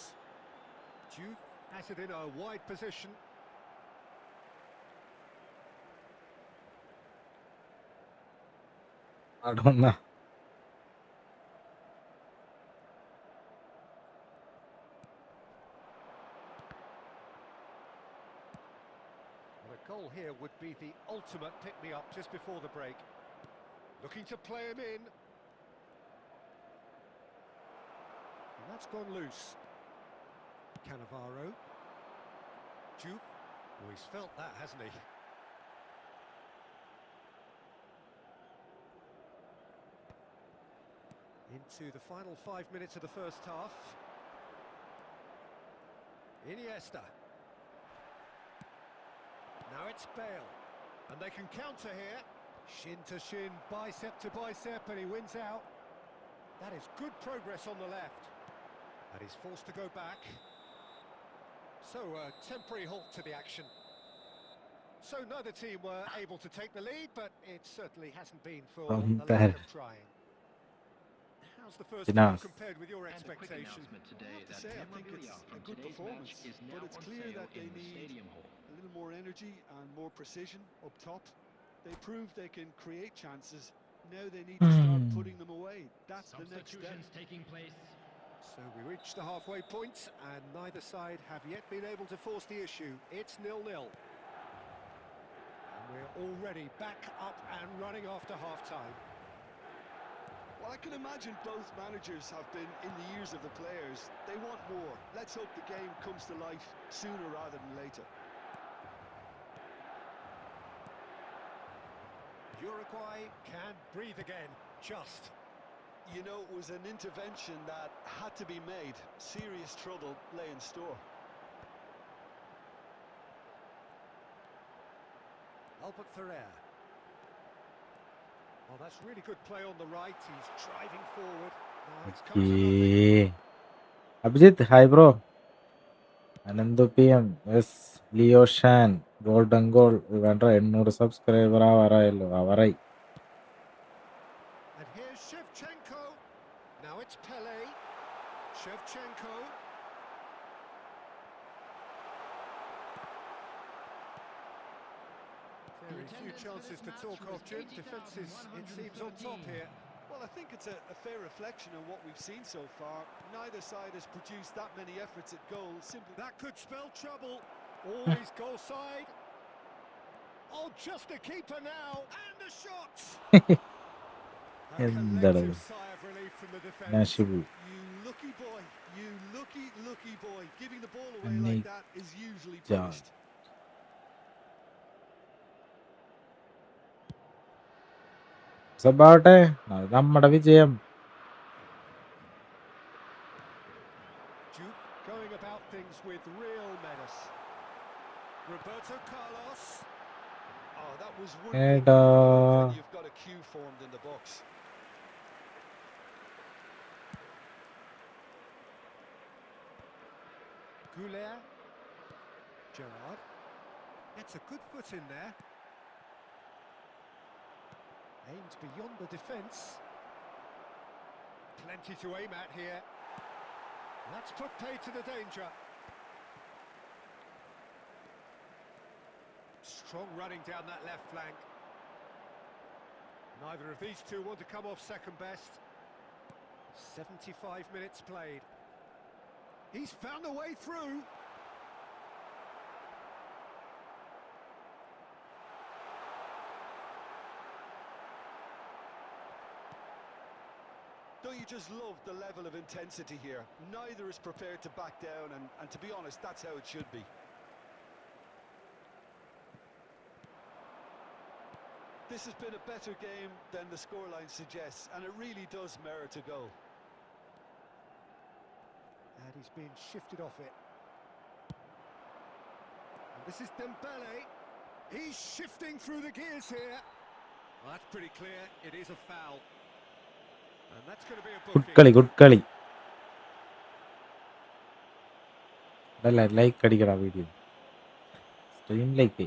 Juve has it in a wide position. അടൊന്ന Well, a goal here would be the ultimate pick-me-up just before the break. Looking to play him in. And that's gone loose. Cannavaro. Juve. Oh, he's felt that, hasn't he? Into the final 5 minutes of the first half. Iniesta. Now it's Bale. And they can counter here. Shin to shin, bicep to bicep, and he wins out. That is good progress on the left. And he's forced to go back. So a temporary halt to the action. So neither team were able to take the lead, but it certainly hasn't been for the lack of trying. How's the first half compared with your expectations? I have to say, I think it's a good performance, but it's clear that they need a little more energy and more precision up top. They proved they can create chances. Now they need to start putting them away. That's the next step. Taking place. So we reached the halfway point, and neither side have yet been able to force the issue. It's 0-0. And we're already back up and running after half-time. Well, I can imagine both managers have been in the ears of the players. They want more. Let's hope the game comes to life sooner rather than later. Uruguay can breathe again, just. You know, it was an intervention that had to be made. Serious trouble lay in store. Albert Ferrer. Oh, that's really good play on the right. He's driving forward. Now it's come to nothing. Abhijith hi bro. Ananthu PM, S Leo Shan, golden goal വേണ്ട 800 subscriber ആവാറായല്ലോ. ആവാറായി. And here's Shevchenko. Now it's Pele. Shevchenko. Very few chances to talk of, Jim. Defence is, it seems, on top here. Well, I think it's a fair reflection on what we've seen so far. Neither side has produced that many efforts at goal. Simply That could spell trouble. Always goal side. Oh, just a keeper now. And a shot. A എന്താണ് collective sigh of relief from the defence. നശിബു you lucky boy, you lucky boy. Giving the ball away Annie like that is usually John. punished. സബാവട്ടെ, അത് നമ്മുടെ വിജയം. Duke going about things with real menace. Roberto Carlos. Oh, that was one എടാ when you've got a queue formed in the box. Goulet. Gerrard. Gets a good foot in there. Aims beyond the defence. Plenty to aim at here. That's put pay to the danger. Strong running down that left flank. Neither of these two want to come off second best. 75 minutes played. He's found a way through. Don't you just love the level of intensity here? Neither is prepared to back down, and to be honest, that's how it should be. This has been a better game than the scoreline suggests, and it really does merit a goal. And he's being shifted off it. And this is Dembele. He's shifting through the gears here. Well, that's pretty clear. It is a foul. And that's going to be a good booking. കളി, good കളി. അല്ല, like അടിക്കടാ video. Stream like.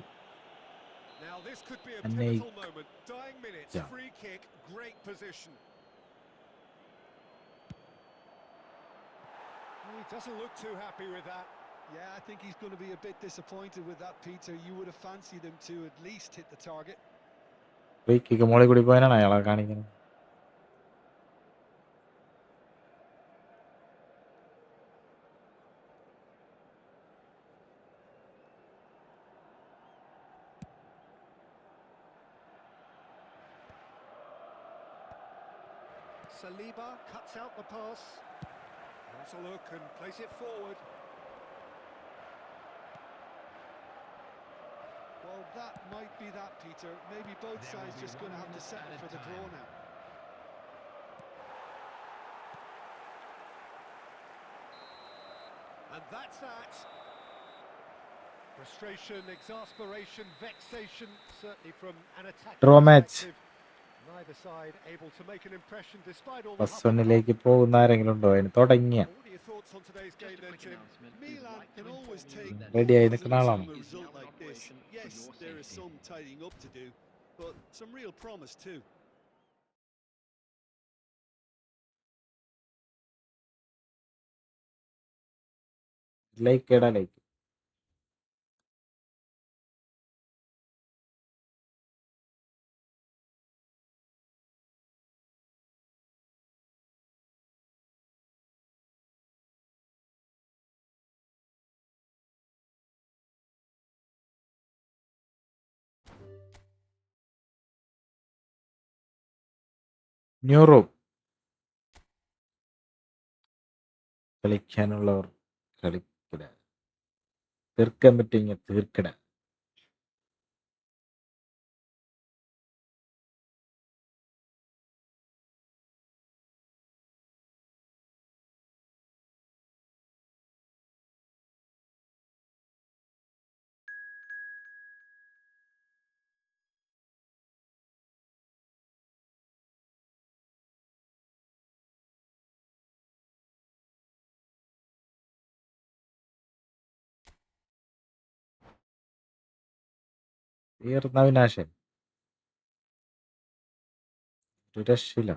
Now this could be a And pivotal moment. Dying minutes, Yeah. free kick, great position. He doesn't look too happy with that. Yeah, I think he's going to be a bit disappointed with that, Peter. You would have fancied him to at least hit the target. Free kick മോളിൽ കൂടി പോയാലാണ് അയാളെ കാണിക്കുന്നത്. Saliba cuts out the pass. Has a look and plays it forward. Well, that might be that, Peter. Maybe both There sides will be just going to 1 have to minute settle added for the draw time. now. And that's that. Frustration, exasperation, vexation, certainly from an attacking Draw match. perspective. Neither side able to make an impression despite all the plus huff and വണ്ണിലേക്ക് puff. പോകുന്ന ആരെങ്കിലും ഉണ്ടോ? അതിന് തുടങ്ങിയ What are your thoughts on today's Just game a then, quick Jim? announcement. We would Milan like can to always inform take you that Ready ആയി positives നിൽക്കുന്ന ആളാണ്. from a is result now in like this. operation for Yes, your there is safety. some tidying up to do, but some real promise too. Like ഇടാ like. New room. കളിക്കാനുള്ളവർ കളിക്കട. തീർക്കാൻ പറ്റിയ തീർക്കട. തീർന്ന വിനാശൻ. ഒരു രക്ഷയില്ല.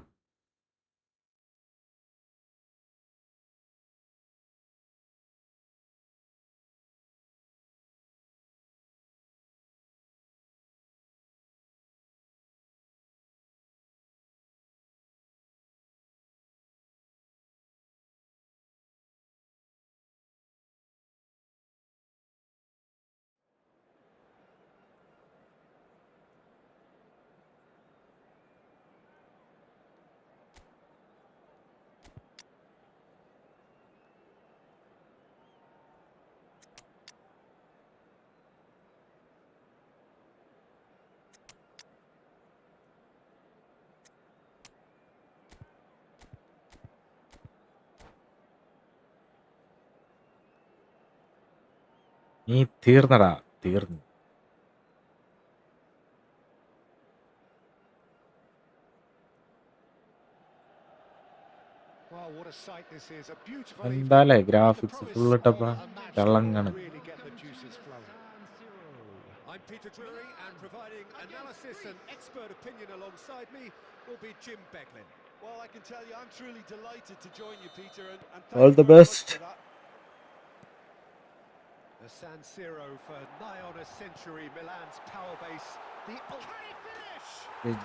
നീ തീർന്നടാ, തീർന്നു. Well, what a sight this is. A beautiful എന്താലേ evening. The graphics promise full of ഇട്ടപ്പ a match that ചള്ളങ്ങാണ്. will really get the juices flowing. I'm Peter Drury, and providing analysis and expert opinion alongside me will be Jim Beglin. Well, I can tell you, I'm truly delighted to join you, Peter, and All thank the you very much best. for that. The San Siro for nigh on a century, Milan's power base. The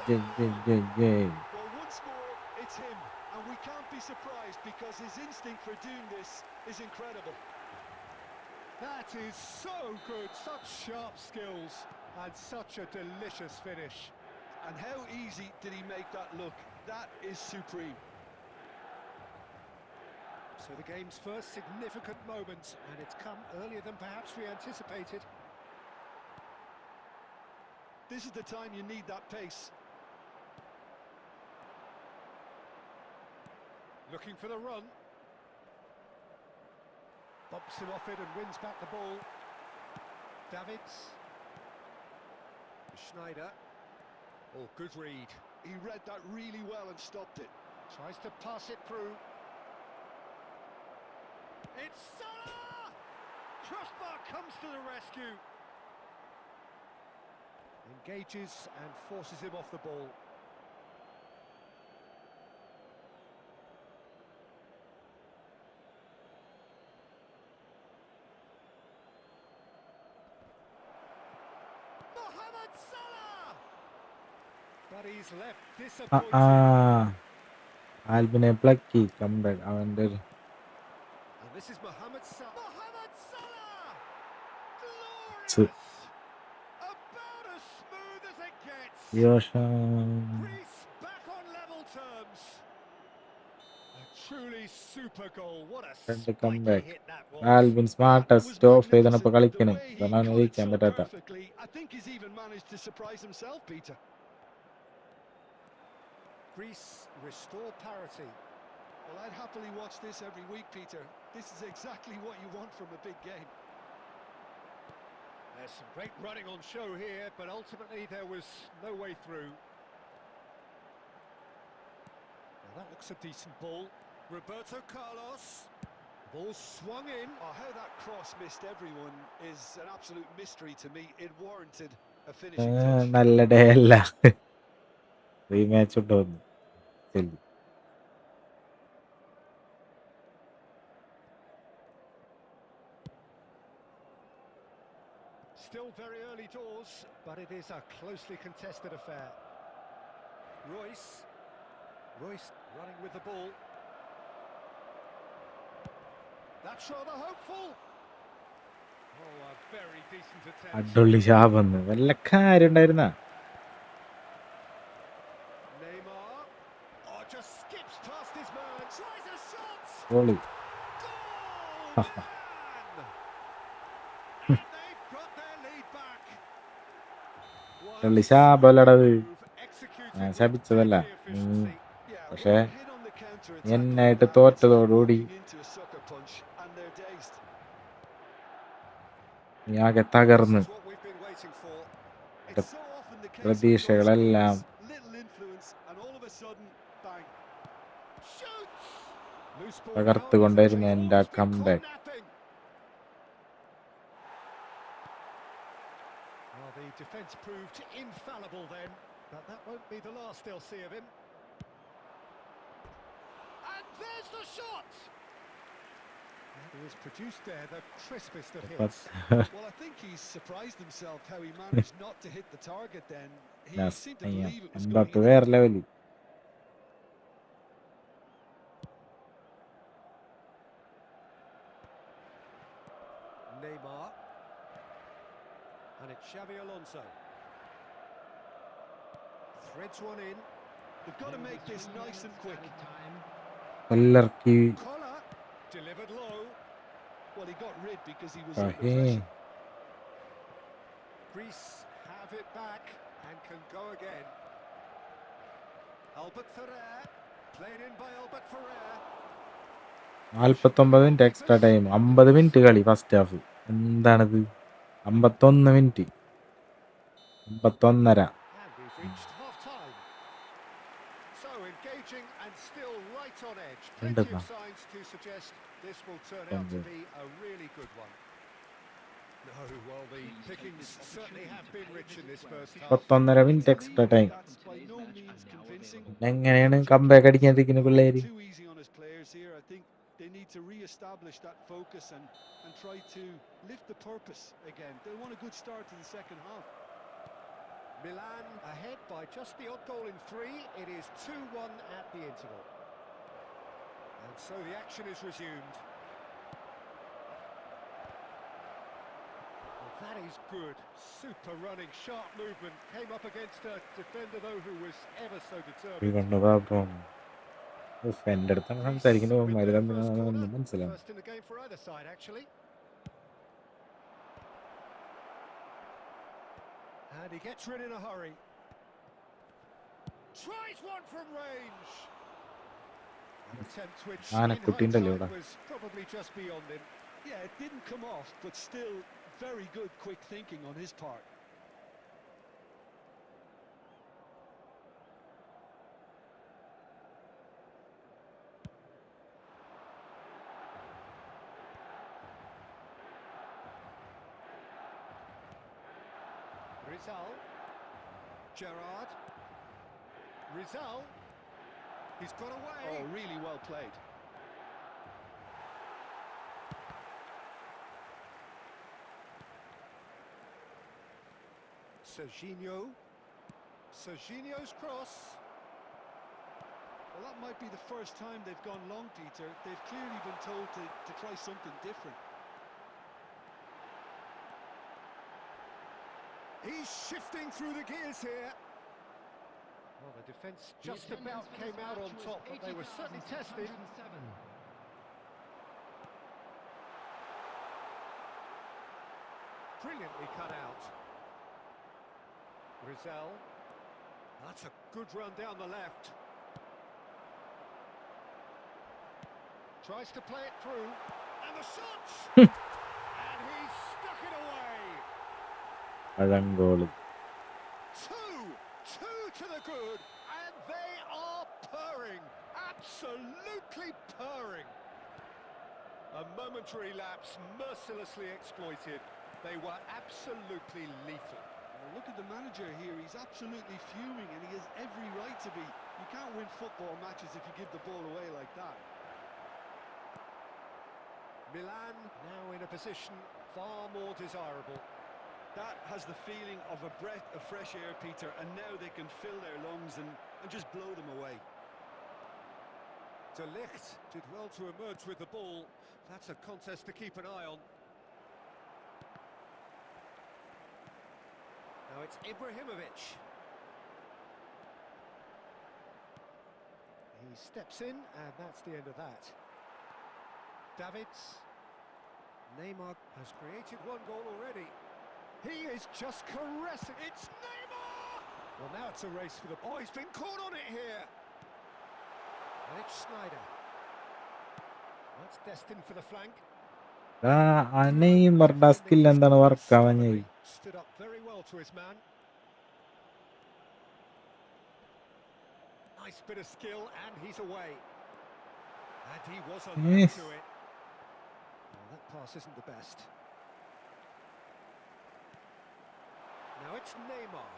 can he finish? Well, once more, it's him, and we can't be surprised because his instinct for doing this is incredible. That is so good, such sharp skills and such a delicious finish. And how easy did he make that look? That is supreme. So the game's first significant moment, and it's come earlier than perhaps we anticipated. This is the time you need that pace. Looking for the run. Bumps him off it and wins back the ball. Davids. Schneider. Oh, good read. He read that really well and stopped it. Tries to pass it through. It's Salah! Crossbar comes to the rescue. Engages and forces him off the ball. Mohamed Salah! But he's left disappointed. ആൽബിനെ plucky comeback അവന്റെ ഒരു And this is Mohamed Salah. Mohamed Salah! സ് Glorious! About as smooth as it gets. യോഷം. Greece back on level terms. A truly super goal. What a രണ്ട് spiky comeback. hit that was. Albin That smartest was of ചെയ്തപ്പോ magnificent. The കളിക്കണേ. way he അതാണ് cut it ഇരിക്കാൻ so പറ്റാത്ത. perfectly. I think he's even managed to surprise himself, Peter. Greece restore parity. Well, I'd happily watch this every week, Peter. This is exactly what you want from a big game. There's some great running on show here, but ultimately there was no way through. Well, that looks a decent ball. Roberto Carlos. Ball swung in. Oh, how that cross missed everyone is an absolute mystery to me. It warranted a finishing touch. നല്ല day അല്ല. Rematch ഉണ്ടോന്ന് ചെല്ലി. Still very early doors, but it is a closely contested affair. Royce running with the ball. That's rather hopeful. Oh, a very decent attempt. അടിപൊളി ശാപന്ന് വല്ല കാര്യം ഉണ്ടായിരുന്ന. Neymar. Oh, just skips past his man. Tries a shot. Goalie. Goal, man! And they've got their lead back. അടിപൊളി ശാപല്ലടത്. Executed ഞാൻ with ശപിച്ചതല്ല. deadly efficiency. Yeah, പക്ഷേ well, hit on the counter-attack എന്നായിട്ട് like that, it's like തോറ്റതോടുകൂടി walking into a sucker punch, and they're dazed. നീ ആകെ തകർന്ന്. This is what we've been waiting for. It's so often the case with those പ്രതീക്ഷകളെല്ലാം goals, little influence, and all of a sudden, bang. Shoots! Loose ball തകർത്ത് now, കൊണ്ടിരുന്ന as the എൻ്റെ ball's been caught comeback. napping. Oh, Well, the defence proved infallible then, but that won't be the last they'll see of him. And there's the shot! And he has produced there the crispest of hits. Well, I think he's surprised himself how he managed not to hit the target then. He seemed to believe it was going Mbappe in. വേറെ ലെവലിൽ. Neymar. And it's Xavi Alonso. Threads one in. They've got to make this nice and quick. കൊല്ലർക്കി Collar. Delivered low. Well, he got rid because he was Oh, under he- pressure. Greece have it back and can go again. Albert Ferrer. Played in by Albert Ferrer. 49 minute extra time. 50 minute കളി first half. എന്താണിത്? 51 minute, 51.5. And we've reached half-time. So engaging and still right on edge. Plenty of signs to suggest this will turn out to be a really good one. No, well, the pickings certainly have been rich in this first half. 51.5 minute extra time. That's by no means convincing. എങ്ങനെയാണ് comeback അടിക്കാതിരിക്കുന്ന പിള്ളേര്? Too easy on his players here. I think they need to re-establish that focus and try to lift the purpose again. They want a good start to the second half. Milan ahead by just the odd goal in 3. It is 2-1 at the interval. And so the action is resumed. Well, that is good. Super running, sharp movement. Came up against a defender, though, who was ever so determined. എൻ്റെ അടുത്താണ് സംസാരിക്കുന്നത്. With their first തമ്മിൽ corner. മനസ്സിലാവും. First in the game for either side, actually. And he gets rid in a hurry. Tries one from range. An attempt which in hindsight was probably just beyond him. Yeah, it didn't come off, but still very good quick thinking on his part. Rizal. Gerrard. Rizal. He's got away. Oh, really well played. Serginho. Serginho's cross. Well, that might be the first time they've gone long, Peter. They've clearly been told to try something different. He's shifting through the gears here. Well, the defence just about came out on top, but they were certainly tested. Brilliantly cut out. Rizal. That's a good run down the left. Tries to play it through. And the shots! And he's stuck it away. goal. 2 to the good, and they are purring, absolutely purring. A momentary lapse mercilessly exploited. They were absolutely lethal. Well, look at the manager here. He's absolutely fuming, and he has every right to be. You can't win football matches if you give the ball away like that. Milan now in a position far more desirable. That has the feeling of a breath of fresh air, Peter, and now they can fill their lungs and just blow them away. De Ligt did well to emerge with the ball. That's a contest to keep an eye on. Now it's Ibrahimovic. He steps in, and that's the end of that. Davids. Neymar has created one goal already. He is just caressing. It's Neymar! Well, now it's a race for the... Oh, he's been caught on it here. And it's Snyder. That's destined for the flank. നെയ്മറുടെ skill എന്താണ് work ആവാഞ്ഞത്? Stood up very well to his man. Nice bit of skill, and he's away. And he was alert to it. Well, that pass isn't the best. Now it's Neymar.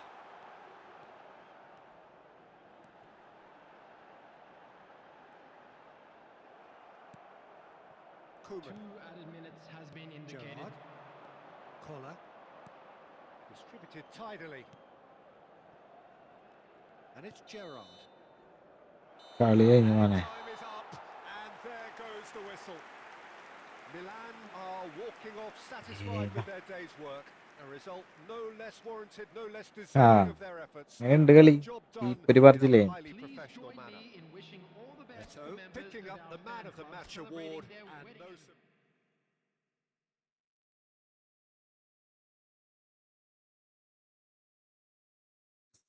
Koeman. 2 added minutes has been indicated. Gerrard. Collar. Distributed tidily. And it's Gerrard. കളി കഴിഞ്ഞു മോനെ. Time is up, and there goes the whistle. Milan are walking off satisfied with their day's work. A result no less warranted, no less deserving of their efforts. എങ്ങനെയുണ്ട് കളി? Job ഈ done പരിപാടിച്ചില്ലേ? in a highly Please professional join manner. me in wishing all the best So, to members picking of up our the Man fan of the club Match celebrating award their and wedding no anniversary.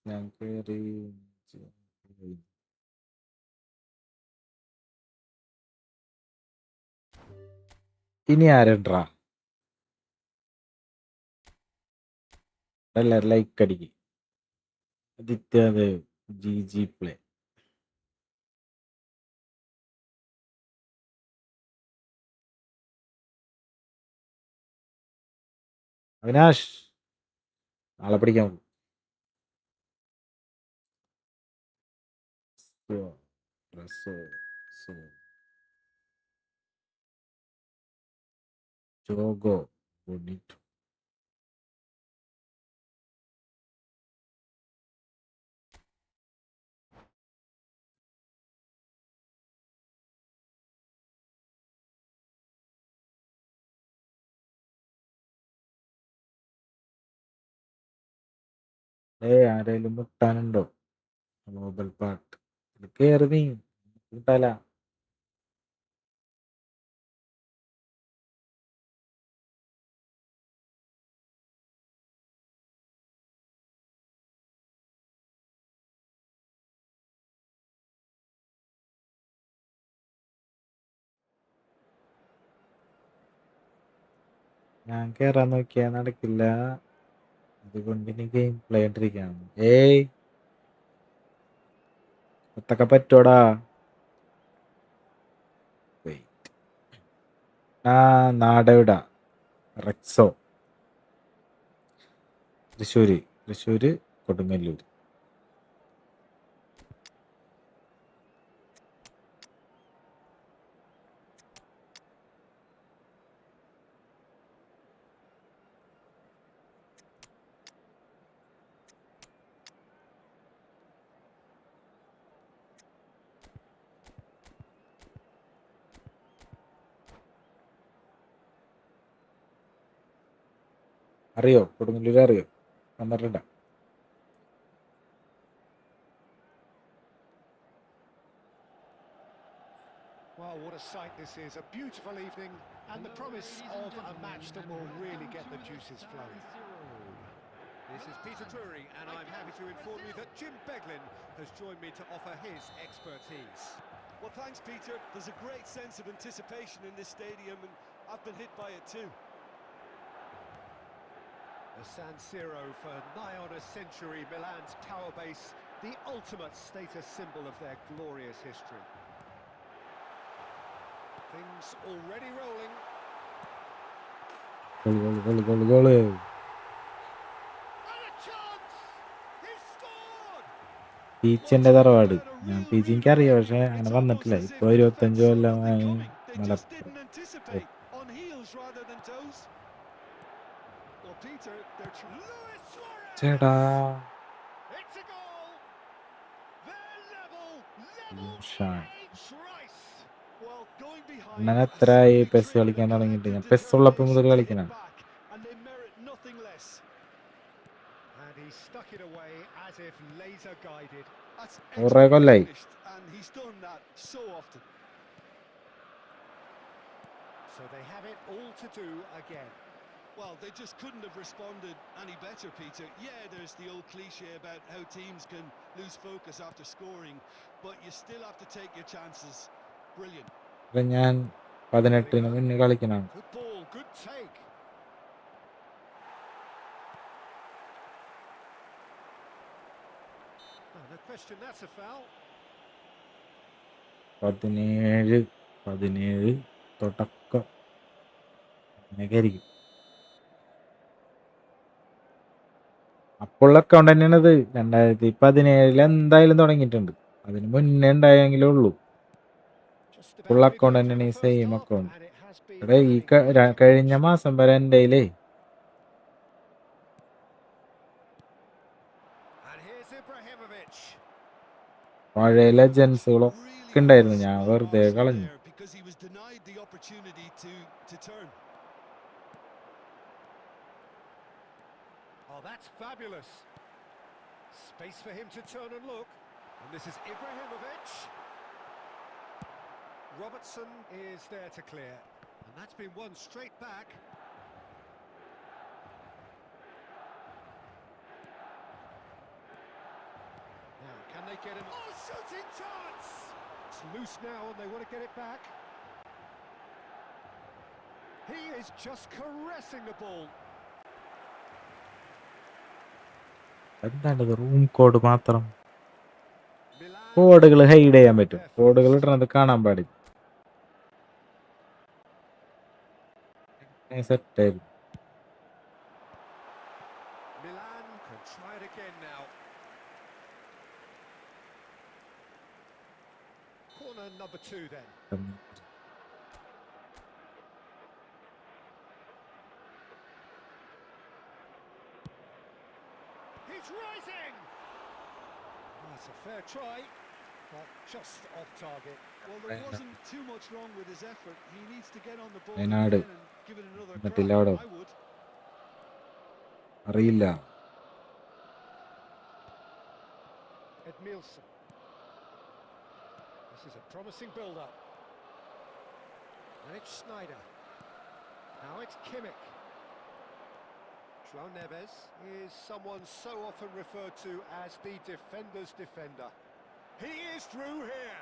ഞാൻ കേറി ഇനി ആരണ്ടാ എല്ലാരും like അടിക്ക്. ആദിത്യത് G play. Avinash നാളെ പഠിക്കാൻ പോകും. ജോഗോ ബൊണിറ്റോ. ആരേലും മുട്ടാനുണ്ടോ? Global പാട്ട് കേറി നീ മുട്ടാല. ഞാൻ കേറാൻ നോക്കിയാ നടക്കില്ല. അതുകൊണ്ട് ഇനി ഗെയിം പ്ലേ ഇട്ടിരിക്കുകയാണ്. അതൊക്കെ പറ്റോടാ. നാടെവിടാ? റെക്സോ. തൃശ്ശൂര് കൊടുങ്ങല്ലൂര്. അറിയോ? കൊടുങ്ങല്ലൂര് അറിയോ? വന്നിട്ടുണ്ടോ? Well, what a sight this is. A beautiful evening and the promise of a match that will really get the juices flowing. This is Peter Drury, and I'm happy to inform you that Jim Beglin has joined me to offer his expertise. Well, thanks, Peter. There's a great sense of anticipation in this stadium, and I've been hit by it too. The San Siro for nigh on a century, Milan's power base, the ultimate status symbol of their glorious history. Things already rolling. Goal. And a chance! He scored! പീച്ചിന്റെ തറവാട്. ഞാൻ പീച്ചി എനിക്കറിയാം, പക്ഷെ അങ്ങനെ വന്നിട്ടില്ല. ഇപ്പൊ 25 കൊല്ലമായി Malappuram. On heels rather than toes. Well, Peter, Luis Suarez! ചേടാ It's a goal! They're level Shaan. thrice! well, going behind. അണ്ണൻ എത്രയായി പെസ് കളിക്കാൻ തുടങ്ങിയിട്ട്? ഞാൻ പെസ് ഉള്ളപ്പോൾ മുതൽ കളിക്കണം. And they merit nothing less. And he stuck it away as if laser guided. That's കുറേ കൊല്ലായി. finished, and he's done that so often. So they have it all to do again. Well, they just couldn't have responded any better, Peter. Yeah, there's the old cliche about how teams can lose focus after scoring, but you still have to take your chances. Brilliant. ഞാൻ 18 മുന്നേ കളിക്കണം. Good ball, good take. No question, that's a foul. 17 തുടക്കം അങ്ങനെയൊക്കെ ആയിരിക്കും. അപ്പോഴുള്ള account തന്നെയാണിത്. 2017 എന്തായാലും തുടങ്ങിയിട്ടുണ്ട്. അതിന് മുന്നേ ഉണ്ടായെങ്കിലേ ഉള്ളൂ. Just full about account midway through തന്നെയാണ് the ഈ first same half, account. and it has been എടാ ഈ a good കഴിഞ്ഞ match. മാസം വരെ എൻ്റെ And here's Ibrahimovic. പഴയ ലെജൻസുകളൊക്കെ ഉണ്ടായിരുന്നു. ഞാൻ വെറുതെ കളഞ്ഞു. because he was denied the opportunity to turn. Oh, that's fabulous. Space for him to turn and look. And this is Ibrahimovic. Robertson is there to clear. And that's been won straight back. Now, can they get him? Oh, shooting chance! It's loose now and they want to get it back. He is just caressing the ball. എന്താണിത്? Room code മാത്രം. Milan കോഡുകൾ hide ചെയ്യാൻ right പറ്റും. there കോഡുകൾ first. ഇടണത് കാണാൻ പാടില്ല. സെറ്റായിരുന്നു. Milan can try it again now. Corner number 2 then. He's rising! That's a fair try, but just off target. Well, there wasn't too much wrong with his effort. He needs to get on the ball Wayanad again and give it another എന്നിട്ടില്ല crack. അവിടെ I would. അറിയില്ല. Edmilson. This is a promising build-up. And it's Snyder. Now it's Kimmich. João Neves is someone so often referred to as the defender's defender. He is through here.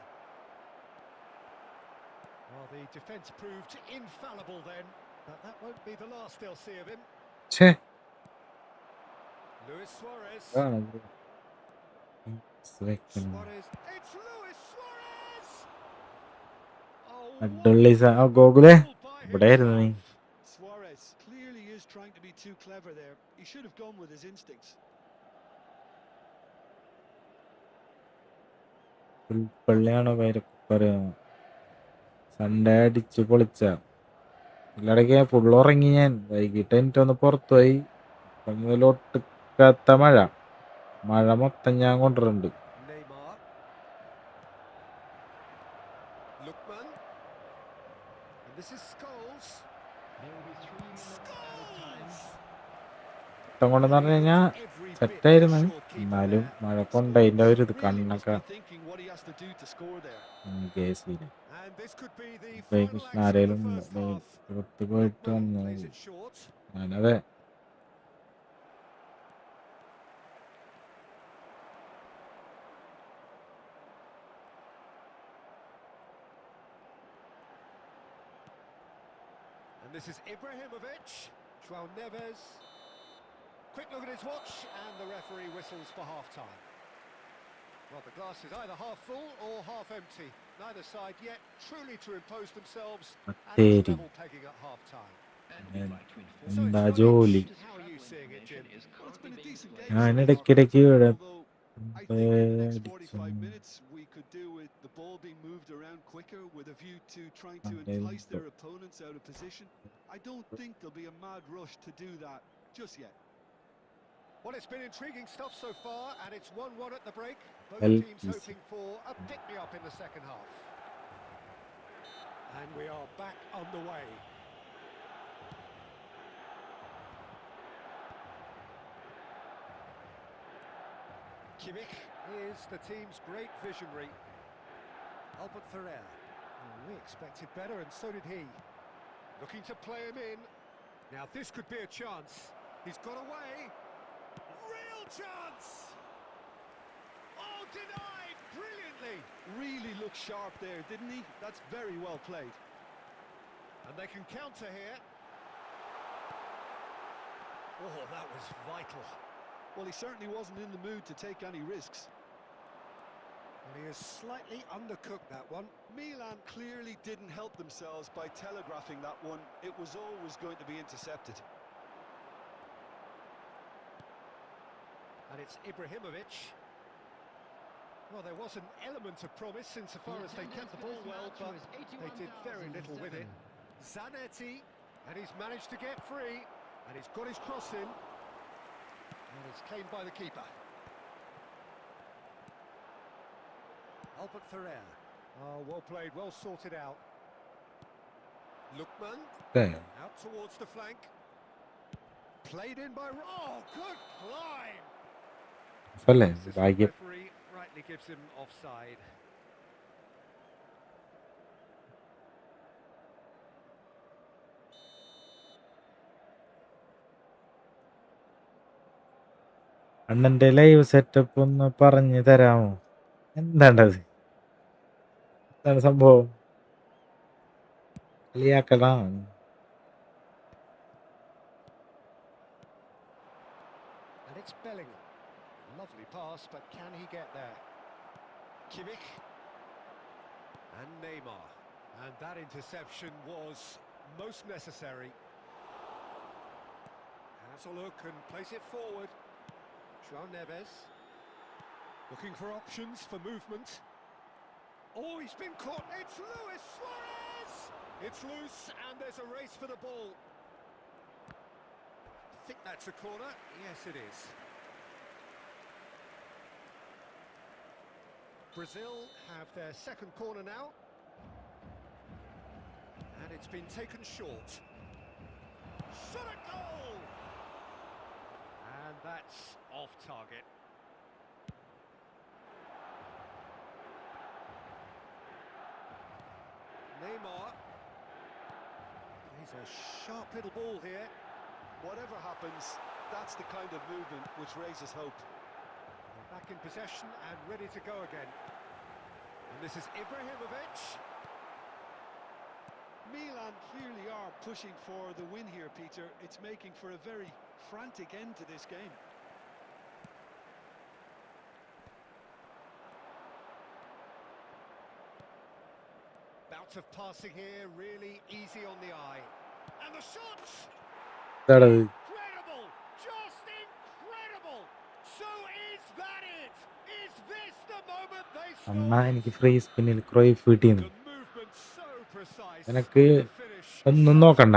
Well, the defence proved infallible then, but that won't be the last they'll see of him. ഛേ Luis Suarez. വെക്കണം. Suarez. It's Luis Suarez! Oh, അഡ്ഡുള്ളി ഗോകുലേ goal by ഇവിടെയായിരുന്നു നീ. himself. Suarez clearly is trying to be too clever there. He should have gone with his instincts. പുൽപ്പള്ളിയാണോ പറയുന്നത്? Sunday അടിച്ച് പൊളിച്ച. ഇതിലിടയ്ക്ക് full ഉറങ്ങി ഞാൻ. വൈകിട്ട് എനിക്കൊന്ന് പുറത്തു പോയി. മുതൽ ഒട്ടുക്കാത്ത മഴ മൊത്തം ഞാൻ കൊണ്ടുവരുന്നുണ്ട്. Neymar. Lookman. And this is Scholes. There will be 3 minutes added time. മൊത്തം കൊണ്ടെന്ന് പറഞ്ഞു കഴിഞ്ഞാൽ സെറ്റായിരുന്നു. എന്നാലും മഴ കൊണ്ടതിൻ്റെ ഒരു ഇത് കണ്ണൊക്കെ Thinking what he has to do to score there. കേസില് And this could be the ഇപ്പൊ ഈ final action of the കൃഷ്ണാരയിലും first half. പുറത്ത് പോയിട്ട് Lookman വന്നു. plays it short. ഞാനതെ And this is Ibrahimovic. João Neves. Quick look at his watch, and the referee whistles for half-time. Well, the glass is either half full or half empty. Neither side yet truly to impose themselves, and it's level pegging at half-time. And we'd like to inform So എന്താ it's ജോലി? finished. How are you seeing it, Jim? Well, it's been a decent game. ഞാൻ so far, ഇടയ്ക്കിടയ്ക്ക് ഇവിടെ although I think in the next അടിച്ചു 45 minutes we could do with the ball being moved around quicker with a view to trying to entice their opponents out of position. I don't think there'll be a mad rush to do that just yet. Well, it's been intriguing stuff so far, and it's 1-1 at the break. Both Well, teams yes. hoping for a pick-me-up in the second half. And we are back underway. Kimmich is the team's great visionary. Albert Ferrer. We expected better, and so did he. Looking to play him in. Now this could be a chance. He's got away. Real chance! Oh, denied brilliantly. Really looked sharp there, didn't he? That's very well played. And they can counter here. Oh, that was vital. Well, he certainly wasn't in the mood to take any risks. And he has slightly undercooked that one. Milan clearly didn't help themselves by telegraphing that one. It was always going to be intercepted. And it's Ibrahimovic. Well, there was an element of promise insofar as they kept the ball well, but they did very little with it. Zanetti, and he's managed to get free, and he's got his cross in, and it's claimed by the keeper. Albert Ferrer. Oh, well played, well sorted out. Lookman, out towards the flank. Played in by... Oh, good climb! Assistant referee rightly gives him offside. അണ്ണന്റെ live setup ഒന്ന് പറഞ്ഞു തരാമോ? എന്താണ്ടത്? എന്താണ് സംഭവം? കളിയാക്കടാ. And it's Bellingham. Lovely pass, but can he get there? Kimmich. And Neymar. And that interception was most necessary. Has a look and plays it forward. João Neves. Looking for options for movement. Oh, he's been caught. It's Luis Suarez! It's loose and there's a race for the ball. I think that's a corner. Yes, it is. Brazil have their second corner now. And it's been taken short. Shot at goal! And that's off target. Neymar. He's a sharp little ball here. Whatever happens, that's the kind of movement which raises hope. They're back in possession and ready to go again. And this is Ibrahimovic. Milan clearly are pushing for the win here, Peter. It's making for a very frantic end to this game. Bout of passing here, really easy on the eye. And the shots! എന്താണത്? Incredible! Just incredible! So is that it? Is this the moment they Anna, score? എനിക്ക് free സ്പിന്നിൽ Cruyff കിട്ടിയെന്ന്. The movement so precise. നിനക്ക് The finish ഒന്നും so നോക്കണ്ട.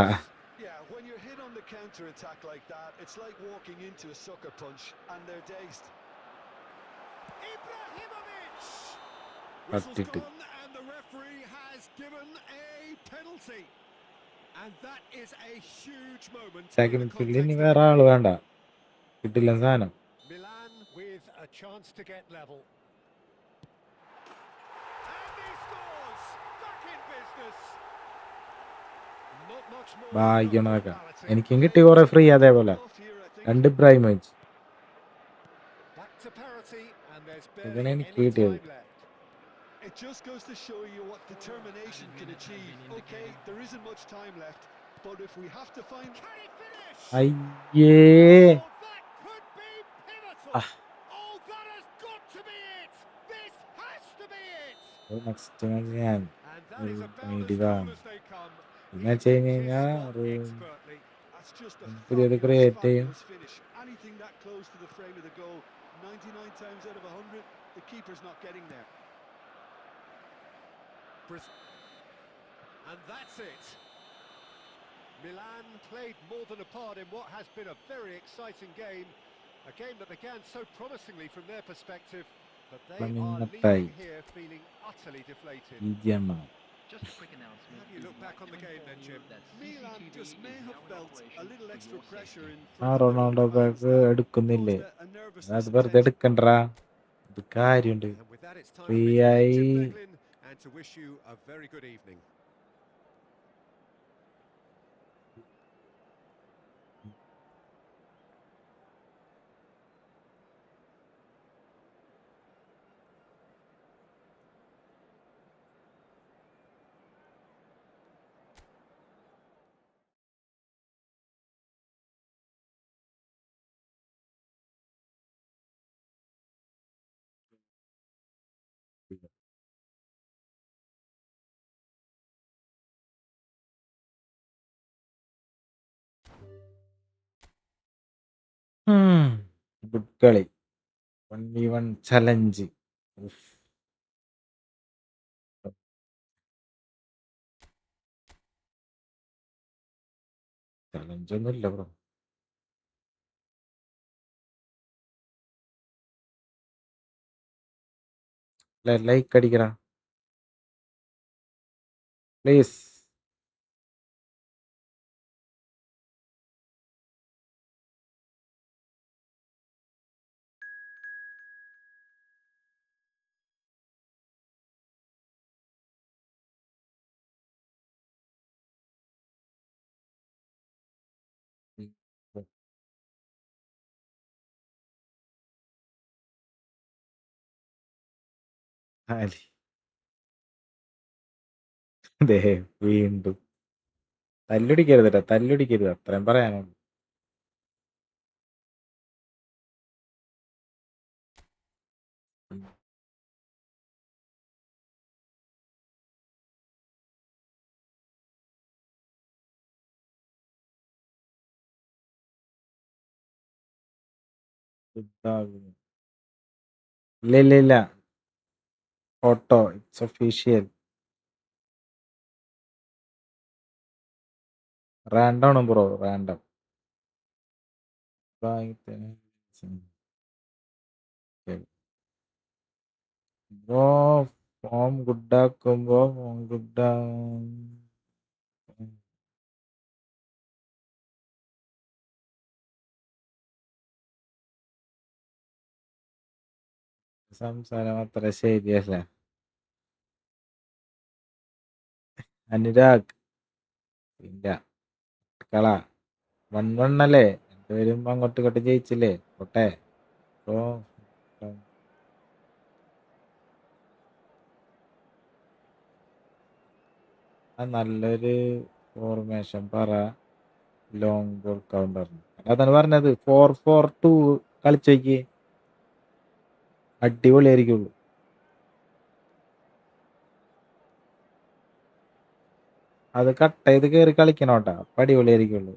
Yeah, when you're hit on the counter-attack like that, it's like walking into a sucker punch and they're dazed. Ibrahimovic! Whistle's തട്ടിട്ട് gone and the referee has given a penalty. And that is a huge moment in the second ഇനി context. വേറെ ആള് വേണ്ട. കിട്ടില്ല സാധനം. Milan with a chance to get level. And he scores! Back in business. Not much more. ഭാഗ്യണതൊക്കെ എനിക്കും കിട്ടി കുറെ free അതേപോലെ. രണ്ട് Ibrahimovic. Back to parity and there's ഇതാണ് barely എനിക്ക് any കിട്ടിയത്. time left. It just goes to show you what determination can achieve. Okay, there isn't much time left, but if we have to find... Can he finish? അയ്യേ. Oh, that could be pivotal. Oh, that has got to be it. This has to be it. Next match ഞാൻ And that is about as നേടിയതാണ്. cool as they come. എന്ന് He വെച്ച് picked കഴിഞ്ഞ് his കഴിഞ്ഞാൽ spot ഒരു expertly. That's just a പുതിയത് fabulous, create ചെയ്യും. fabulous finish. Anything that close to the frame of the goal, 99 times out of 100, the keeper's not getting there. And that's it. Milan played more than a part in what has been a very exciting game. A game that began so promisingly from their perspective, but they are leaving here feeling utterly deflated. Just a quick announcement. How do you look back on the game then, Jim? Milan just may have felt a little extra pressure in ആ front of Ronaldo their fans. Bag എടുക്കുന്നില്ലേ? Caused a nervousness അത് and വെറുതെ tension. എടുക്കണ്ടാ. ഇത് കാര്യമുണ്ട്. And with that, it's time Free for me to thank Jim ആയി. Beglin and to wish you a very good evening. Good കളി. 1v1 challenge. Challenge ഒന്നും ഇല്ല ബ്രോ. ലൈക്ക് അടിക്കടാ പ്ലീസ്. ദേ വീണ്ടും തല്ലുടിക്കരുത്, അത്രയും പറയാനുള്ളൂ. ഇല്ല ഫോട്ടോ ഇറ്റ്സ് ഒഫീഷ്യൽ. റാൻഡം ആണ് ബ്രോ, റാൻഡം. ബ്രോ ഫോം ഗുഡാക്കുമ്പോ സംസാരം അത്ര ശരിയല്ല. അനുരാഗ് ഇല്ല, കള 1-1 അല്ലേ, രണ്ടുപേരും അങ്ങോട്ടും ഇങ്ങോട്ടും ജയിച്ചില്ലേ, പോട്ടെ. അപ്പോ നല്ലൊരു ഫോർമേഷൻ പറ, ലോങ് ബോൾ കൗണ്ടർ. അതാണ് പറഞ്ഞത്, 4-4-2 കളിച്ചേക്ക്, അടിപൊളിയായിരിക്കുള്ളൂ. അത് കട്ട് ചെയ്ത് കയറി കളിക്കണോട്ടാ, അപ്പൊ അടിപൊളിയായിരിക്കുള്ളൂ.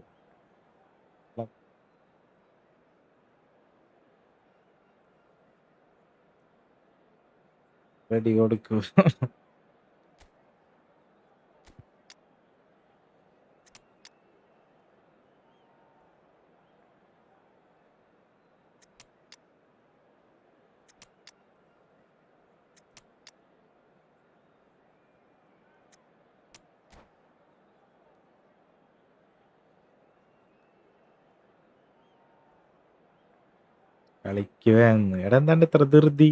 റെഡി കൊടുക്കൂ. കളിക്കുവാന്ന് എടാ, എന്താണ്ട് ഇത്ര ധൃതി?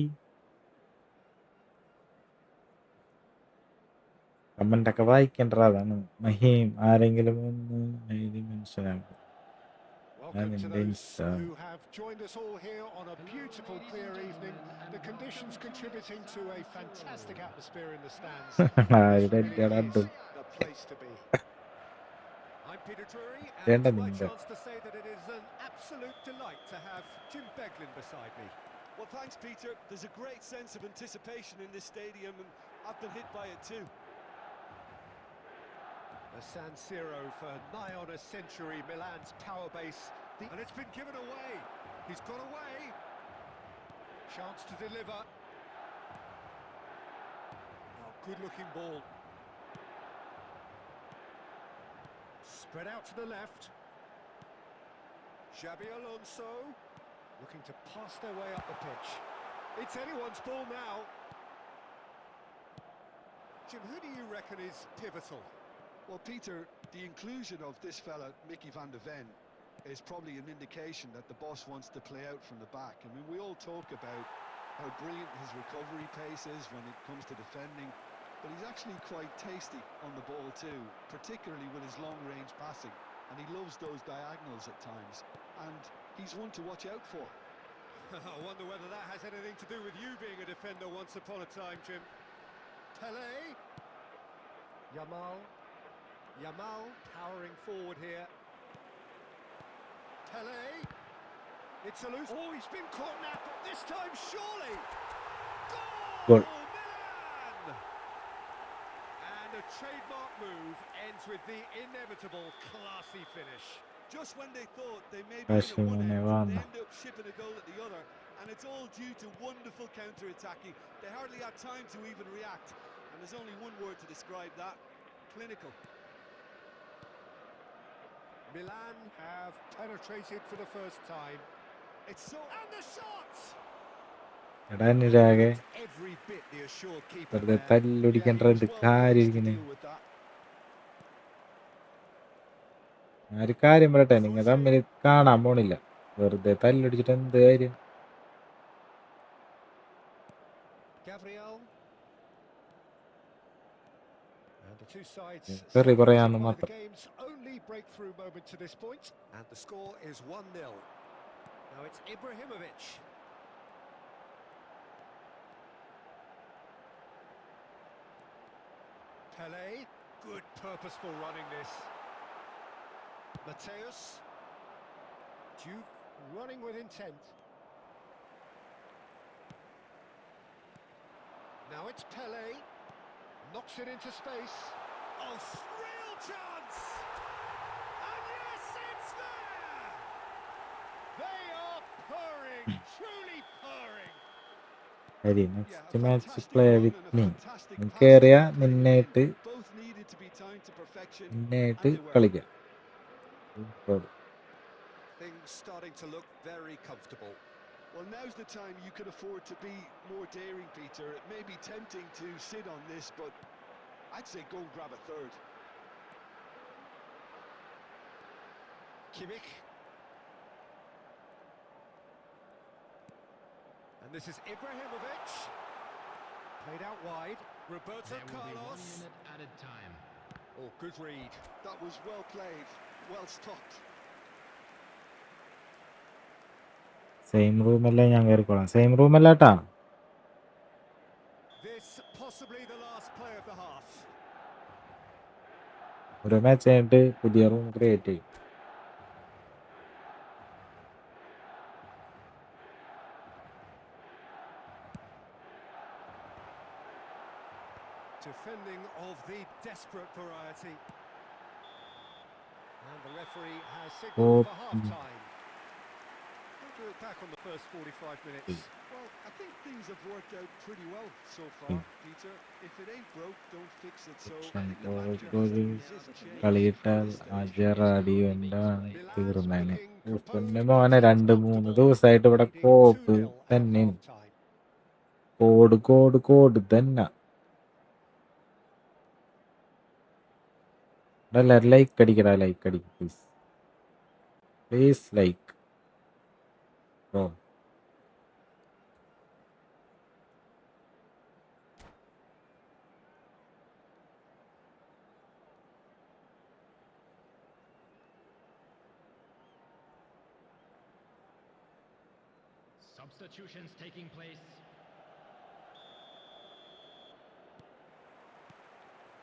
കമന്റ് ഒക്കെ വായിക്കണ്ട, അതാണ് മഹീം. ആരെങ്കിലും ഒന്ന് മനസ്സിലാക്കും. Welcome to those who have joined us all here on a beautiful, clear evening. The conditions contributing to a fantastic atmosphere in the stands. This really is the place to be. I'm Peter Drury, and it's my chance to say that it is an absolute delight to have Jim Beglin beside me. Well, thanks, Peter. There's a great sense of anticipation in this stadium, and I've been hit by it too. The San Siro for nigh on a century, Milan's power base, and it's been given away. He's got away. Chance to deliver. Oh, good-looking ball. Spread out to the left. Xabi Alonso looking to pass their way up the pitch. It's anyone's ball now. Jim, who do you reckon is pivotal? Well, Peter, the inclusion of this fella, Mickey van de Ven, is probably an indication that the boss wants to play out from the back. I mean, we all talk about how brilliant his recovery pace is when it comes to defending, but he's actually quite tasty on the ball too, particularly with his long-range passing, and he loves those diagonals at times, and he's one to watch out for. I wonder whether that has anything to do with you being a defender once upon a time, Jim. Pele. Yamal powering forward here. Pele. It's a loose. Oh, he's been caught now, but this time surely. Goal! Milan! And a trademark move ends with the inevitable classy finish. Just when they thought they may be in at one end, they end up shipping a goal at the other, and it's all due to wonderful counter-attacking. They hardly had time to even react, and there's only one word to describe that: clinical. Milan have penetrated for the first time. It's so, and the shot! എടാ അനുരാഗെ Every bit the assured keeper വെറുതെ there. തല്ലൊടിക്കേണ്ട Yeah, he was എന്ത് well കാര്യം placed to ഇരിക്കണേ. deal with that. ഒരു കാര്യം പറയട്ടെ, നിങ്ങൾ തമ്മിൽ കാണാൻ പോണില്ല, വെറുതെ തല്ലൊടിച്ചിട്ട് എന്ത് കാര്യം? Gabriel. And the two sides Very separated പറയാന്ന് by the മാത്രം. game's only breakthrough moment to this point. And the score is 1-0. Now it's Ibrahimovic. Pele. Good purposeful running this. Mateus. Juve running with intent. Now it's Pele. Knocks it into space. Oh, real chance! And yes, it's there! They are purring, truly purring. ശരി, Yeah, next a match fantastic play run with and a me. fantastic നിനക്ക് pass ഏറിയ to play within. നിന്നായിട്ട് Both needed to be timed to perfection, and നിന്നായിട്ട് they were. കളിക്കാം. Things starting to look very comfortable. Well, now's the time you can afford to be more daring, Peter. It may be tempting to sit on this, but I'd say go and grab a third. Kimmich. And this is Ibrahimovic. Played out wide. Roberto There will be 1 Carlos. minute added time. Oh, good read. That was well played, well stopped. Same റൂമല്ലേ, ഞാൻ കയറിക്കോളാം. Same റൂമല്ലാട്ടാ. This possibly the last play of the half. ഓരോ match കഴിഞ്ഞിട്ട് പുതിയ room create ചെയ്യും. Defending of the desperate variety. And the referee has signalled for half-time. We'll do it back on the first 45 minutes. Well, I think things have worked out pretty well so far, Peter. If it ain't broke, don't fix it. So I think the manager has to resist change. കളിയിട്ടാൽ at this stage. അജറാടിയുണ്ടാ Milan's തീർന്നേനെ. looking composed, പിന്നെ മോനെ but 2-3 comfortable, ദിവസമായിട്ട് ഇവിടെ leading copper 2-0 at തന്നെ. half-time. Code തന്നെ. എല്ലാവരും like അടിക്കടാ, like അടിക്കും please like. ഓ Substitutions taking place.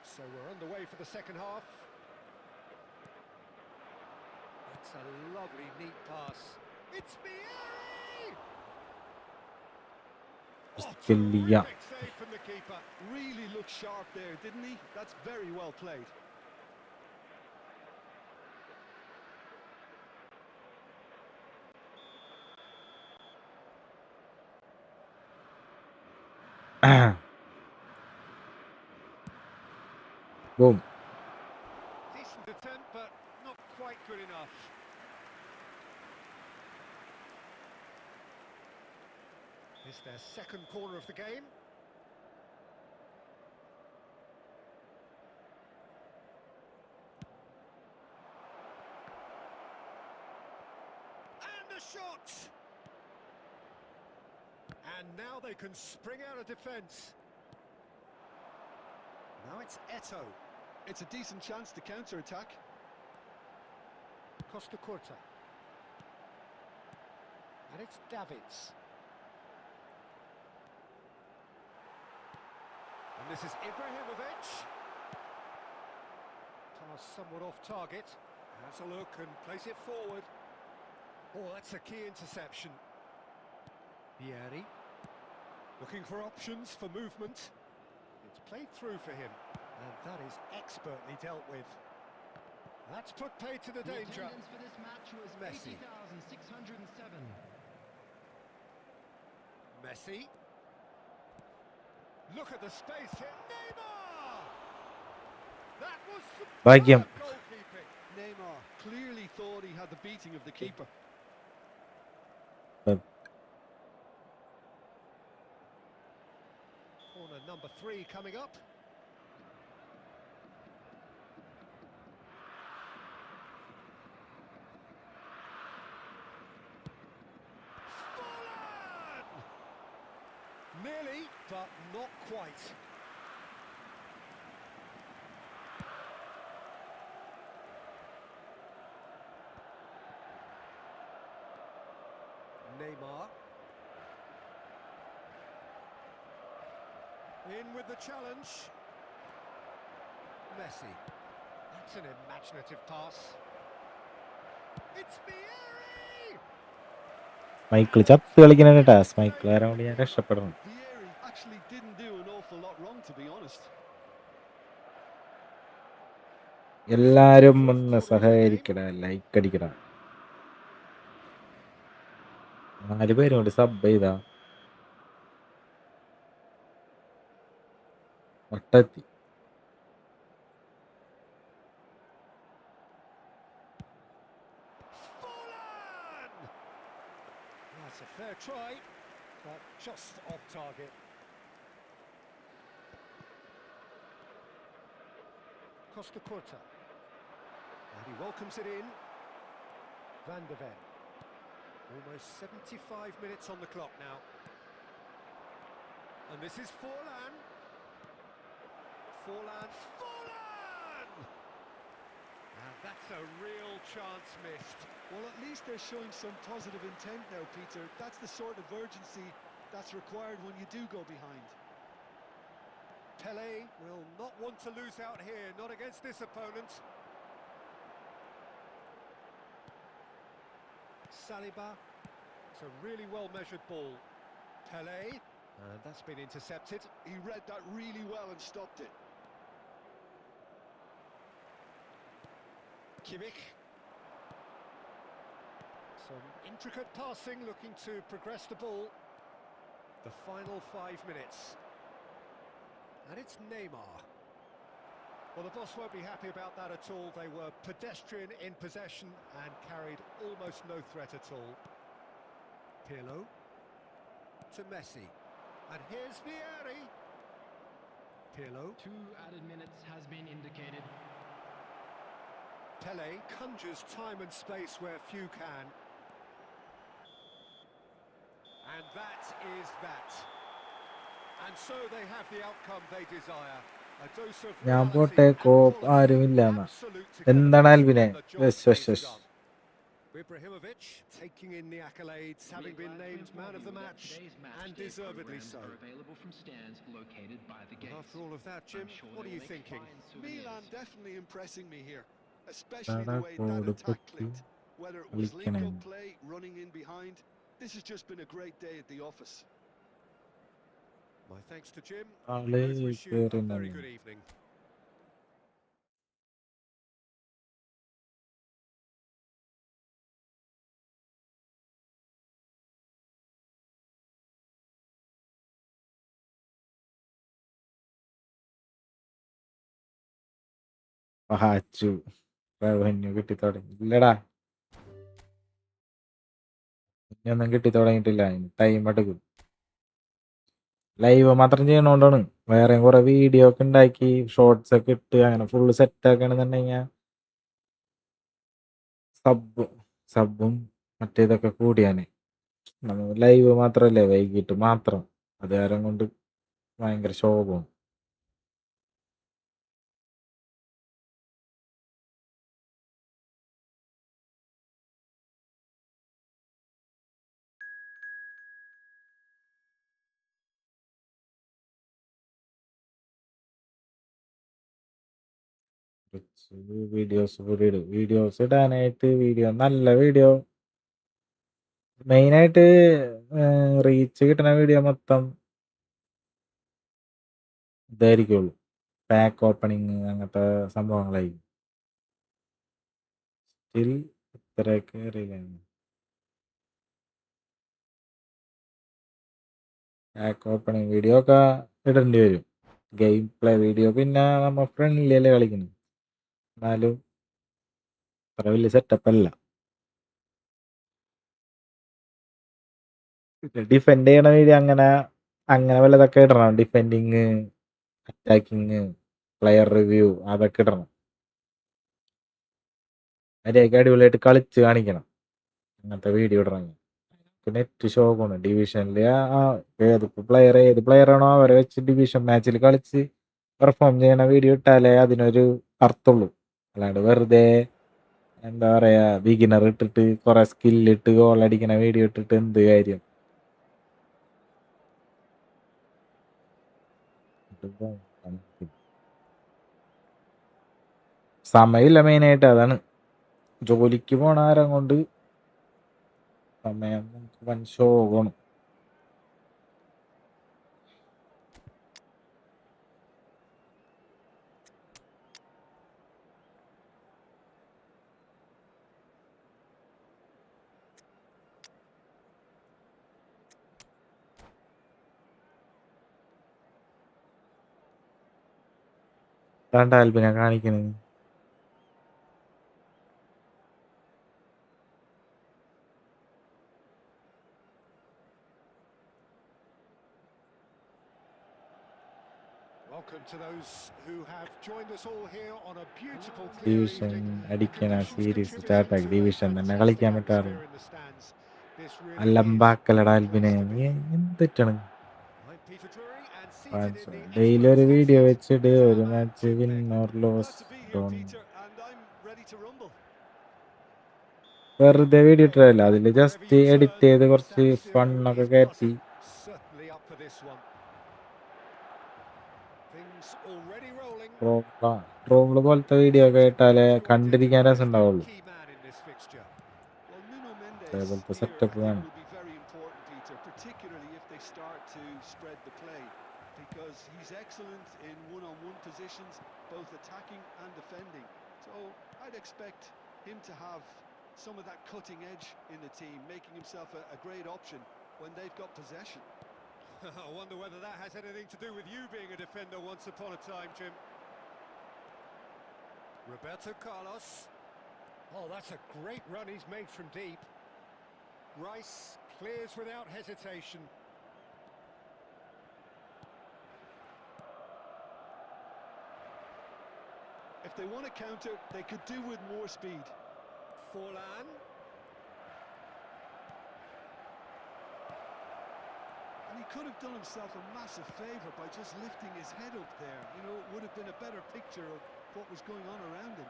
So we're underway for the second half. It's a lovely, neat pass. It's Vieri! Oh, Scalia. terrific save from the keeper. Really looked sharp there, didn't he? That's very well played. Boom. Decent attempt, but not quite good enough. It's their second corner of the game. And the shot! And now they can spring out of defence. Now it's Eto. It's a decent chance to counter-attack. Costa Curta. And it's Davids. And this is Ibrahimovic. Pass somewhat off target. Has a look and plays it forward. Oh, that's a key interception. Vieri. Looking for options for movement. It's played through for him. And that is expertly dealt with. That's put paid to the The danger. attendance for this match was Messi. 80,607. Messi. Look at the space here. Neymar! That was ഭാഗ്യം. superb goalkeeping. Neymar clearly thought he had the beating of the keeper. Corner number 3 coming up. Fallen! Nearly, but not quite. Neymar. In with the challenge. Messi. That's an imaginative pass. It's Vieri! Michael ചത്ത് കളിക്കണ കേട്ടാ. Michael ആരാണ്ട് ഞാൻ രക്ഷപ്പെടണം. Vieri actually didn't do an awful lot wrong, to be honest. എല്ലാരും ഒന്ന് സഹകരിക്കടാ, like അടിക്കടാ. 4 പേരും കൊണ്ട് സബ് ചെയ്താ വട്ടെത്തി. Fallen! That's a fair try, but just off target. Costa Curta. And he welcomes it in. Van de Ven. Almost 75 minutes on the clock now. And this is Forlan. Forlan. Forlan! And that's a real chance missed. Well, at least they're showing some positive intent now, Peter. That's the sort of urgency that's required when you do go behind. Pele will not want to lose out here, not against this opponent. Saliba. It's a really well-measured ball. Pele. And that's been intercepted. He read that really well and stopped it. Kimmich. Some intricate passing, looking to progress the ball. The final 5 minutes. And it's Neymar. Well, the boss won't be happy about that at all. They were pedestrian in possession and carried almost no threat at all. Pirlo to Messi. And here's Vieri. Pirlo. 2 added minutes has been indicated. Pele conjures time and space where few can. And that is that. And so they have the outcome they desire. A dose of ഞാൻ reality പോട്ടെ, and copper quality. ആരുമില്ലാന്ന. Absolute എന്താണ് togetherness ആൽബിനെ? when the job is done. Ibrahimovic taking in the accolades, having been named man of the match, and deservedly so. Are available from stands located by the But gates. after all of that, Jim, I'm sure what are they'll you make thinking? fine souvenirs. Milan definitely impressing me here, especially Tara the way that code attack puttu clicked. Whether it was കളിക്കണേ. link-up play, running in behind, this has just been a great day at the office. My thanks to Jim. ആള് We both wish you a very കേറുന്നു. good evening. പഹാച്ചു revenue കിട്ടി തുടങ്ങി. ഇല്ലടാ, ഇനിയൊന്നും കിട്ടി തുടങ്ങിയിട്ടില്ല. Time എടുക്കും. ലൈവ് മാത്രം ചെയ്യണോണ്ടാണ്. വേറെ കുറെ വീഡിയോ ഒക്കെ ഉണ്ടാക്കി ഷോർട്സ് ഒക്കെ ഇട്ട് അങ്ങനെ ഫുള്ള് സെറ്റ് ആക്കണെന്നുണ്ടെങ്കിൽ സബും മറ്റേതൊക്കെ കൂടിയാന്. നമ്മൾ ലൈവ് മാത്രല്ലേ വൈകിട്ട് മാത്രം, അത് കാരണം കൊണ്ട് ഭയങ്കര ശോഭം. വീഡിയോസ് ഇടാനായിട്ട് നല്ല വീഡിയോ മെയിനായിട്ട് റീച്ച് കിട്ടുന്ന വീഡിയോ മൊത്തം ഇതായിരിക്കുള്ളൂ. പാക്ക് ഓപ്പണിങ് അങ്ങനത്തെ സംഭവങ്ങളായി. സ്റ്റിൽ ഇത്രയൊക്കെ അറിയില്ല. പാക്ക് ഓപ്പണിങ് വീഡിയോ ഒക്കെ ഇടേണ്ടി വരും. ഗെയിം പ്ലേ വീഡിയോ പിന്നെ നമ്മൾ ഫ്രണ്ട്ലിയല്ലേ കളിക്കുന്നത്, എന്നാലും അത്ര വലിയ സെറ്റപ്പ് അല്ല. ഡിഫെൻഡ് ചെയ്യണ വീഡിയോ അങ്ങനെ അങ്ങനെ വല്ലതൊക്കെ ഇടണം. ഡിഫെൻഡിങ്, അറ്റാക്കിങ്, പ്ലെയർ റിവ്യൂ അതൊക്കെ ഇടണം. അതിലേക്ക് അടിപൊളിയായിട്ട് കളിച്ച് കാണിക്കണം. അങ്ങനത്തെ വീഡിയോ ഇടണം. നെറ്റ് ഷോക്കാണ് ഡിവിഷനിൽ. ഏത് പ്ലെയറാണോ അവരെ വെച്ച് ഡിവിഷൻ മാച്ചിൽ കളിച്ച് പെർഫോം ചെയ്യണ വീഡിയോ ഇട്ടാലേ അതിനൊരു അർത്ഥമുള്ളൂ. അല്ലാണ്ട് വെറുതെ എന്താ പറയാ ബിഗിനർ ഇട്ടിട്ട് കുറെ സ്കില്ലിട്ട് ഗോൾ അടിക്കണ വീഡിയോ ഇട്ടിട്ട് എന്ത് കാര്യം. സമയമില്ല മെയിനായിട്ട്, അതാണ്. ജോലിക്ക് പോണ ആരം കൊണ്ട് സമയം വൻ ശോകമാണ്. അതാണ്ട് ആൽബിനെ കാണിക്കുന്നത്. Welcome to those who have joined us all here on a beautiful clear division evening. The അടിക്കണ conditions series contributing സ്റ്റാർട്ടാക്കി. to a division തന്നെ fantastic കളിക്കാൻ പറ്റാറില്ല. atmosphere in the stands. This really is അലമ്പാക്കലടാ the ആൽബിനെ, place to നീ be. എന്തിട്ടാണ് I'm Peter Drury and seated in the daily experts ഒരു hot video seat വെച്ചിട്ട് is our ഒരു man match Jim win Beck. Or loss Glad to be here, ഡോൺ. Peter, and I'm ready to rumble. വെറുതെ video Well, ഇട്ടതല്ല, and അതിൽ wherever just you edit turn, ചെയ്ത് the കുറച്ച് San Siro ഫണ്ണൊക്കെ is കയറ്റി. buzzing. Certainly up for this one. Things already rolling. Troll പോലത്തെ video ഒക്കെ ഇട്ടാലേ Who's to കണ്ടിരിക്കാൻ identify രസം as the ഉണ്ടാവുള്ളൂ. key man in this fixture? Well, Nuno Mendes അതേപോലത്തെ here, I സെറ്റപ്പ് think, വേണം. will be very important, Peter, particularly if they start to spread the play, because he's excellent in one-on-one positions, both attacking and defending. So I'd expect him to have some of that cutting edge in the team, making himself a great option when they've got possession. I wonder whether that has anything to do with you being a defender once upon a time, Jim. Roberto Carlos. Oh, that's a great run he's made from deep. Rice clears without hesitation. If they want to counter, they could do with more speed. Forlan. And he could have done himself a massive favour by just lifting his head up there. You know, it would have been a better picture of what was going on around him.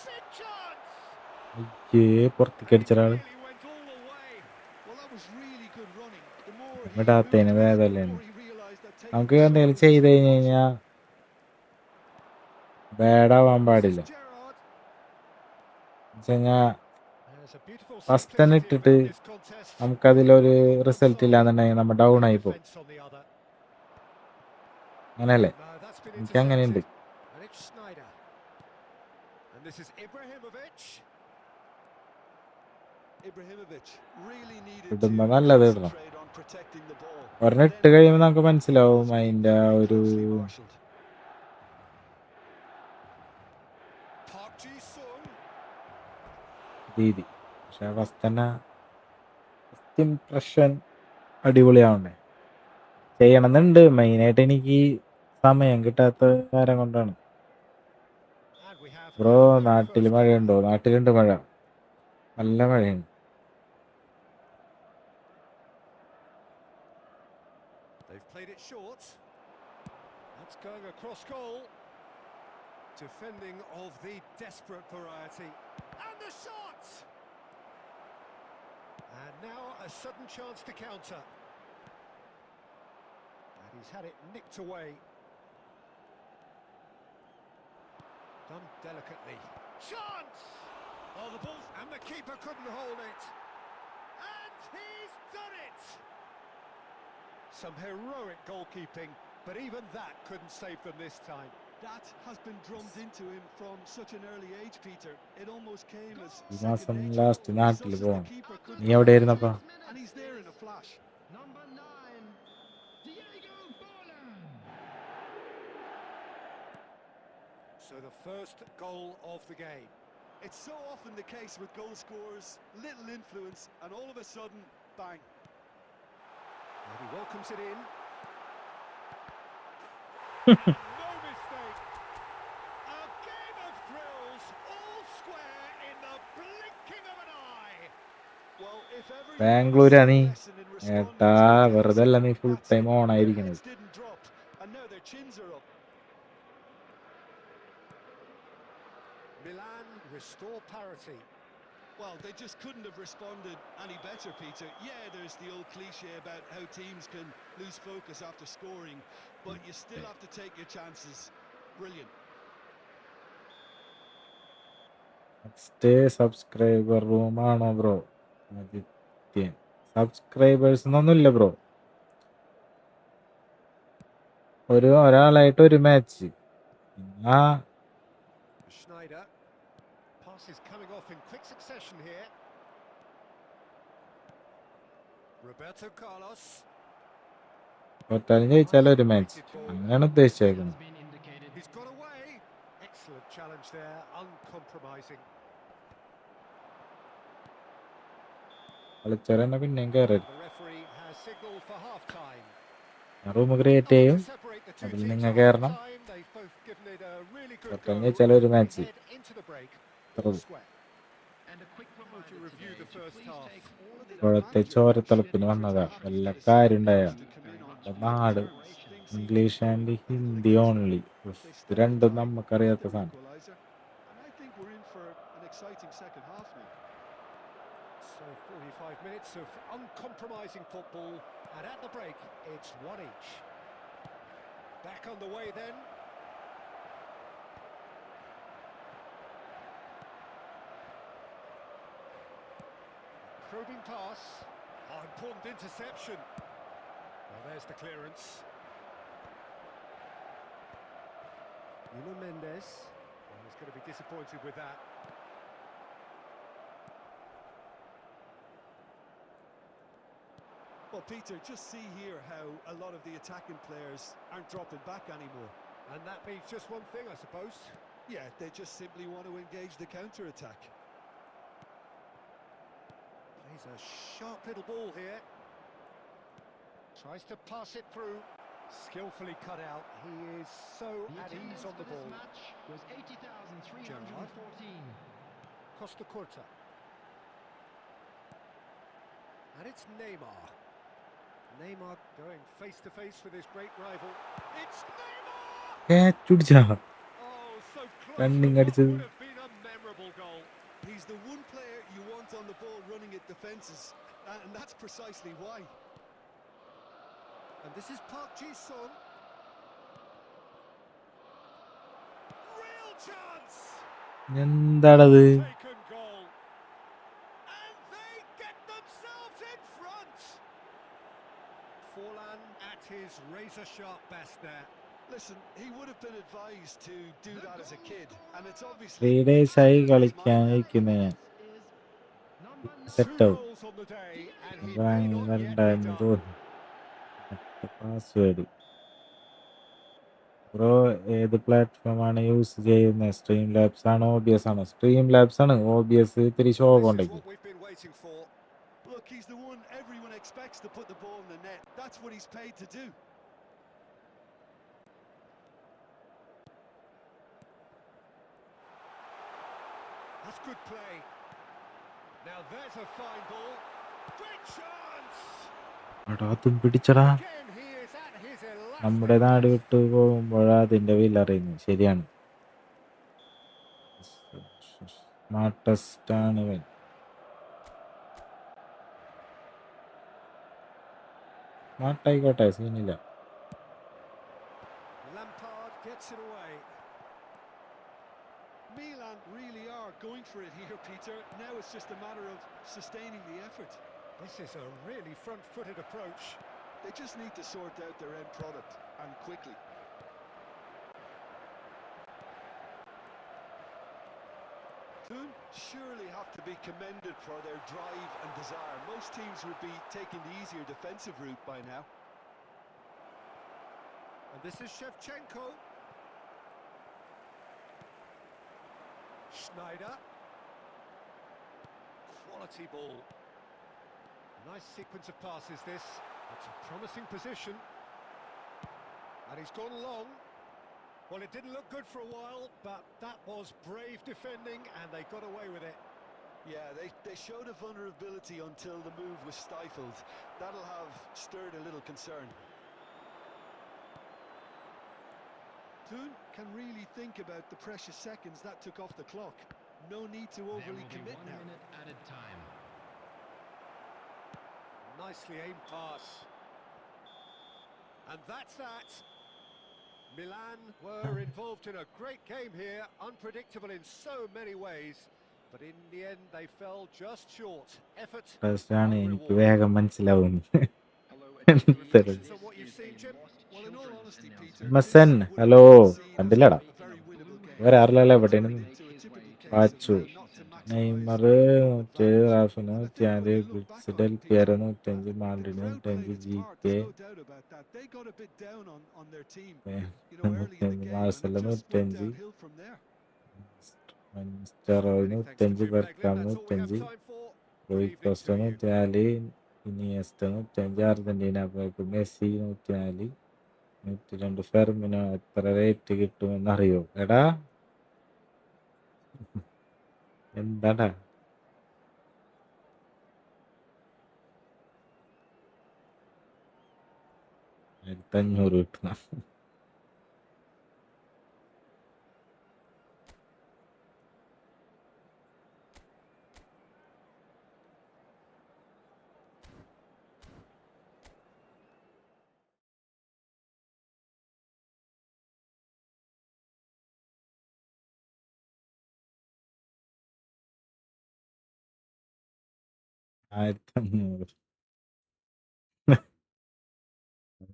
Sin chance! അയ്യേ, പുറത്തേക്ക് And it അടിച്ചൊരാള്. nearly went all the way. Well, that was really good running. The more he ഇടാത്തതിന് moved, ഭേദമല്ലേ. the more he realised that taking നമുക്ക് the shot എന്തെങ്കിലും was the ചെയ്ത് safe കഴിഞ്ഞ് option. കഴിഞ്ഞാൽ ബാഡാവാൻ This പാടില്ല. is Gerrard. വെച്ചുകഴിഞ്ഞാൽ There's a beautiful first തന്നെ simplicity ഇട്ടിട്ട് about this contest. നമുക്കതിലൊരു One on one result side, ഇല്ലാന്നുണ്ടെങ്കിൽ നമ്മൾ ഡൗൺ good ആയി പോകും. defence on the other. അങ്ങനെയല്ലേ? No, that's been എനിക്ക് അങ്ങനെയുണ്ട്. intercepted. And it's Schneider. And this is Ibrahimovic. Ibrahimovic really needed ഇടുമ്പോ to നല്ലത് ഇടണം. concentrate on protecting the ball. ഒരെണ്ണം Then ഇട്ട് the കഴിയുമ്പോൾ play നമുക്ക് മനസ്സിലാവും was being അതിൻ്റെ very ഒരു closely marshalled. Park Ji-sung. രീതി. പക്ഷെ ഫസ്റ്റ് തന്നെ ഫസ്റ്റ് ഇംപ്രഷൻ അടിപൊളിയാവണ്ടേ. ചെയ്യണമെന്നുണ്ട്. മെയിനായിട്ട് എനിക്ക് സമയം കിട്ടാത്ത കാര്യം കൊണ്ടാണ്. And we have bro, our very നാട്ടിൽ first goal. മഴയുണ്ടോ? നാട്ടിലുണ്ട് മഴ, നല്ല മഴയാണ്. They've played it short. That's going across goal. Defending of the desperate variety. And the shot! And now a sudden chance to counter. And he's had it nicked away. Done delicately. Chance! Oh, the ball, and the keeper couldn't hold it. And he's done it! Some heroic goalkeeping, but even that couldn't save them this time. That has been drummed into him from such an early age, Peter. It almost came as ഈ second മാസം nature. Last It's നാട്ടിൽ such that the പോകണം. keeper നീ couldn't എവിടെയായിരുന്നപ്പാ? and he's there in a flash. Number 9, Diego Forlan. So the first goal of the game. It's so often the case with goal scorers, little influence, and all of a sudden, bang. And he welcomes it in. No mistake. A game of thrills, all square in the blinking of an eye. Well, if ever you ബാംഗ്ലൂരാ നീ? lesson in responding ഏട്ടാ to a വെറുതെ അല്ല നീ full that's time it. On Their ആയിരിക്കണത്. heads didn't drop, and now their chins are up. Milan restore parity. Well, they just couldn't have responded any better, Peter. Yeah, there's the old cliche about how teams can lose focus after scoring, but you still have to take your chances. Brilliant. Next subscriber റൂമാണോ bro? Adithyan subscribers ഒന്നുമില്ല bro. ഒരാളായിട്ട് ഒരു match. Schneider. Passes coming off in quick succession here. Roberto Carlos. തോറ്റാലും ജയിച്ചാലും ഒരു match, അങ്ങനെയാണ് ഉദ്ദേശിച്ചേക്കുന്നത്. Been indicated. He's got away. Excellent challenge there, uncompromising. കളിച്ചാൽ തന്നെ പിന്നെയും കയറരുത്. The referee has signalled for half time. Room create ചെയ്യും, അതിൽ നിങ്ങൾ കയറണം. തോറ്റാലും ജയിച്ചാലും ഒരു match. And a quick To reminder review the today to first please half. take all of the ഇപ്പോഴത്തെ ചോരത്തിളപ്പിന് വന്നതാ, വല്ല കാര്യം ഉണ്ടായ. നാട് ഇംഗ്ലീഷ് ആൻഡ് ഹിന്ദി ഓൺലി, ഇത് രണ്ടും നമുക്കറിയാത്ത സാധനം. Equaliser, and I think we're in for an exciting second half now. So 45 minutes of uncompromising football, and at the break, it's one each. Back on the way then. Probing pass. Oh, important interception. Well, there's the clearance. Nuno Mendes. Well, he's going to be disappointed with that. Well, Peter, just see here how a lot of the attacking players aren't dropping back anymore. And that means just one thing, I suppose. Yeah, they just simply want to engage the counter-attack. Plays a sharp little ball here. Tries to pass it through. Skillfully cut out. He is so The at attendance ease on the for this ball. match was 80,314. Costa Curta. And it's Neymar. Neymar going face to face with his great rival. It's Neymar! ചുടിച്ചാ Oh, so close Running to what അടിച്ചത്. would have been a memorable goal. He's the one player you want on the ball running at defences, and that's precisely why. And this is Park Ji-sung. Real chance! എന്താണത്? Taken goal. And they get themselves in front. Forlan at his razor-sharp best there. Listen, he would have been advised to do that as a kid, and it's obviously 3 days ആയി കളിക്കാൻ അയക്കുന്നേ. Is number 9. Set Two ആവും. goals on the day, and he അപ്പൊ may not yet be ഉണ്ടായിരുന്നു done. തോന്നുന്നു. Password bro ഏത് പ്ലാറ്റ്ഫോമാണ് use ചെയ്യുന്നത്? Stream labs ആണോ OBS ആണോ? സ്ട്രീം ലാബ്സ് ആണ്. OBS ഇത്തിരി This ശോകം is ഉണ്ടെങ്കിൽ. what we've been waiting for. look, he's the one everyone expects to put the ball in the net. That's what he's paid to do. That's good play. Now there's a fine ball. Great chance! എടാ അതും പിടിച്ചടാ. Again, he is at his നമ്മുടെ elastic നാട് best. വിട്ടു പോകുമ്പോഴാ അതിന്റെ വില അറിയുന്നത്. ശരിയാണ്. Smartest ആണ് ഇവൻ. സ്മാർട്ടായിക്കോട്ടെ, സീനില്ല. Lampard gets it away. Milan really are going for it here, Peter. Now it's just a matter of sustaining the effort. This is a really front-footed approach. They just need to sort out their end product, and quickly. surely have to be commended for their drive and desire. Most teams would be taking the easier defensive route by now. And this is Shevchenko. Schneider. Quality ball. Nice sequence of passes this. It's a promising position. And he's gone long. Well, it didn't look good for a while, but that was brave defending and they got away with it. Yeah, they showed a vulnerability until the move was stifled. That'll have stirred a little concern. Toon can really think about the precious seconds that took off the clock. No need to There overly will be commit 1 now. minute added time. Nicely aimed pass. And that's that. Milan were involved in a great game here, unpredictable in so many ways, but in the end they fell just short. Effort പ്രശ്നമാണ് എനിക്ക് unrewarded. വേഗം മനസ്സിലാവും. Reflections on what you've seen, Jim? Well, in all honesty, Peter, മസൻ this would hello have been seen as കണ്ടില്ലടാ a very winnable game. ഒരാറിലല്ലേ പെട്ടേന് Turning into a typical case of watch trying not to maximise Neymar home advantage. റാഫിന് And I think when 100 you look back on ബ്രിക്സിഡൽ it, പിയർ Peter, 105 the മാൾഡിന് crowd 105 played its ജി part, കെ there's no doubt about that. They got a bit down on their team, early in the 105 game, and മാർസൽ it just went 105 downhill from there. സ്റ്റെറോയിന് Many thanks to 105 Jim Bergkamp Beglin. That's all we have 105 time for. Good റോയി evening Costa to you. 104 Iniesta 105 Argentina പോയപ്പോൾ Messi 104 102 Firmino എത്ര rate കിട്ടുമെന്നറിയോ എടാ എന്താടാ 1500 കിട്ടണം ആയിരത്തി അഞ്ഞൂറ്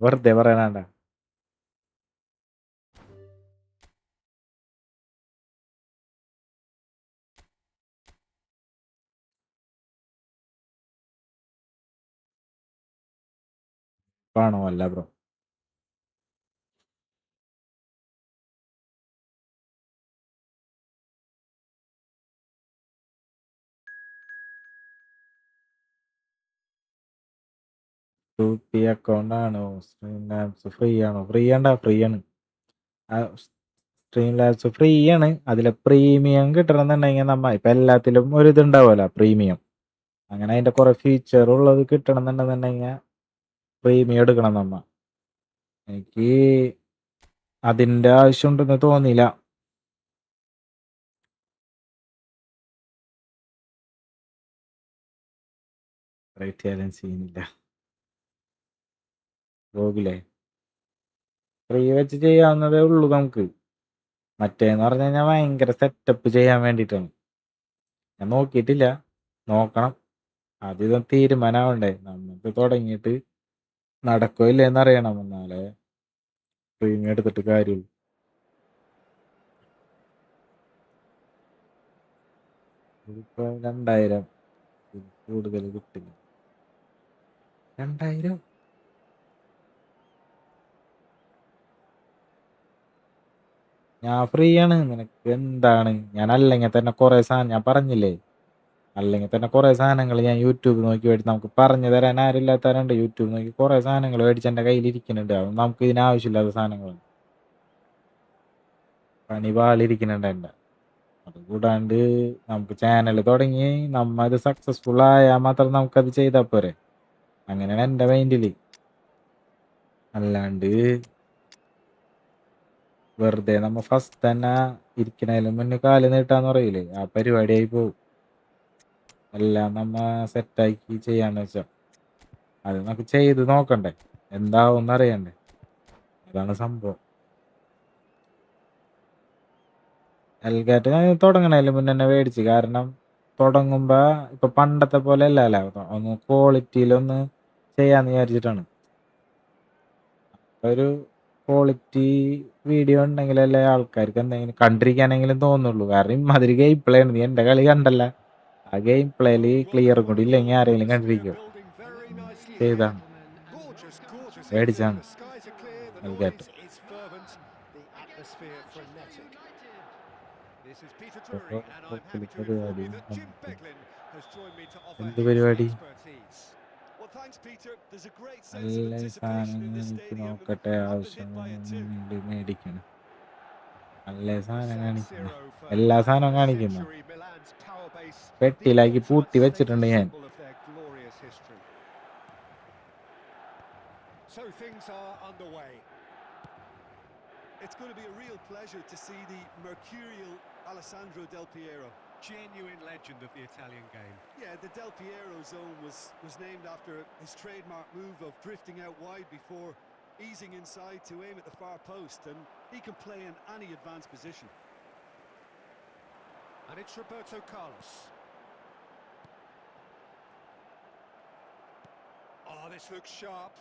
വെറുതെ പറയാനാണ്ട പണമല്ല ബ്രോ ടൂപ്പി അക്കൗണ്ട് ആണോ സ്ട്രീം ലാബ്സ് ഫ്രീ ആണോ ഫ്രീ ആണ് സ്ട്രീം ലാബ്സ് ഫ്രീ ആണ് അതിലെ പ്രീമിയം കിട്ടണമെന്നുണ്ടെങ്കിൽ നമ്മ ഇപ്പൊ എല്ലാത്തിലും ഒരു ഇതുണ്ടാവുമല്ലോ പ്രീമിയം അങ്ങനെ അതിന്റെ കുറെ ഫീച്ചർ ഉള്ളത് കിട്ടണമെന്നുണ്ടെന്നുണ്ടെങ്കിൽ പ്രീമിയം എടുക്കണം നമ്മ എനിക്ക് അതിന്റെ ആവശ്യമുണ്ടെന്ന് തോന്നിയില്ല റേറ്റ് ചെയ്യാൻ സീനില്ല ഗോകുലേ ഫ്രീ വെച്ച് ചെയ്യാവുന്നതേ ഉള്ളൂ നമുക്ക് മറ്റേന്ന് പറഞ്ഞു കഴിഞ്ഞാൽ ഭയങ്കര സെറ്റപ്പ് ചെയ്യാൻ വേണ്ടിയിട്ടാണ് ഞാൻ നോക്കിയിട്ടില്ല നോക്കണം ആദ്യം തീരുമാനമാവണ്ടേ നമുക്ക് തുടങ്ങിയിട്ട് നടക്കോ ഇല്ലേന്ന് അറിയണം എന്നാലേ പ്രീമിയം എടുത്തിട്ട് കാര്യമുള്ളൂ ഇതിപ്പോ 2000 കൂടുതൽ കിട്ടില്ല 2000 ഞാൻ ഫ്രീ ആണ് നിനക്ക് എന്താണ് ഞാൻ അല്ലെങ്കിൽ തന്നെ കുറെ സാധനം ഞാൻ പറഞ്ഞില്ലേ അല്ലെങ്കിൽ തന്നെ കുറെ സാധനങ്ങൾ ഞാൻ യൂട്യൂബ് നോക്കി മേടിച്ച് നമുക്ക് പറഞ്ഞു തരാൻ ആരില്ലാത്തവരുണ്ട് യൂട്യൂബ് നോക്കി കുറെ സാധനങ്ങൾ മേടിച്ച് എൻ്റെ കയ്യിൽ ഇരിക്കുന്നുണ്ട് അത് നമുക്ക് ഇതിനാവശ്യമില്ലാത്ത സാധനങ്ങൾ പണി പാളിരിക്കുന്നുണ്ട് എൻ്റെ അതുകൂടാണ്ട് നമുക്ക് ചാനൽ തുടങ്ങി നമ്മ ഇത് സക്സസ്ഫുൾ ആയാൽ മാത്രം നമുക്കത് ചെയ്താൽ പോരെ അങ്ങനെയാണ് എൻ്റെ മൈൻഡില് അല്ലാണ്ട് വെറുതെ നമ്മ ഫസ്റ്റ് തന്നെ ഇരിക്കണേലും മുന്നേ കാല് നീട്ടാന്ന് പറയില്ലേ ആ പരിപാടിയായി പോകും എല്ലാം നമ്മ സെറ്റാക്കി ചെയ്യാന്ന് വെച്ചാ അത് നമുക്ക് ചെയ്ത് നോക്കണ്ടേ എന്താവും അറിയണ്ടേ അതാണ് സംഭവം എൽഗാറ്റ് ഞാൻ തുടങ്ങണേലും മുന്നേ തന്നെ മേടിച്ച് കാരണം തുടങ്ങുമ്പോ ഇപ്പൊ പണ്ടത്തെ പോലെ അല്ലല്ലോ ഒന്ന് ക്വാളിറ്റിയിലൊന്ന് ചെയ്യാന്ന് വിചാരിച്ചിട്ടാണ് ഒരു ക്വാളിറ്റി വീഡിയോ ഉണ്ടെങ്കിലല്ലേ ആൾക്കാർക്ക് എന്തെങ്കിലും കണ്ടിരിക്കാനെങ്കിലും തോന്നുള്ളൂ. കാരണം ഇമ്മാതിരി ഗെയിം പ്ലേ ആണ്. നീ എൻ്റെ കളി കണ്ടല്ല. ആ ഗെയിം പ്ലേയില് ക്ലിയർ കൂടി ഇല്ലെങ്കിൽ ആരെങ്കിലും കണ്ടിരിക്കും. ചെയ്താണ് Gorgeous, gorgeous ending. മേടിച്ചാണ് The skies are clear, the അത് കേട്ടോ. noise is fervent, the atmosphere frenetic. This is Peter Drury, and I'm happy to inform പരിപാടി you that Jim Beglin has joined me to offer എന്ത് his പരിപാടി? expertise. Well, thanks, Peter. There's a great sense of നല്ല anticipation in സാധനങ്ങൾ this എനിക്ക് stadium, and നോക്കട്ടെ. I've been hit by it too. ആവശ്യങ്ങൾ മേടിക്കണം. നല്ല സാധനം San കാണിക്കുന്നു. Siro for എല്ലാ half സാധനവും a കാണിക്കുന്നു. century, Milan's power base, the പെട്ടിയിലാക്കി ultimate പൂട്ടി status വെച്ചിട്ടുണ്ട് ഞാൻ. symbol of their glorious history. So things are underway. It's going to be a real pleasure to see the mercurial Alessandro Del Piero. Genuine legend of the Italian game. Yeah, the Del Piero zone was named after his trademark move of drifting out wide before easing inside to aim at the far post, and he can play in any advanced position. And it's Roberto Carlos. Oh, this looks sharp.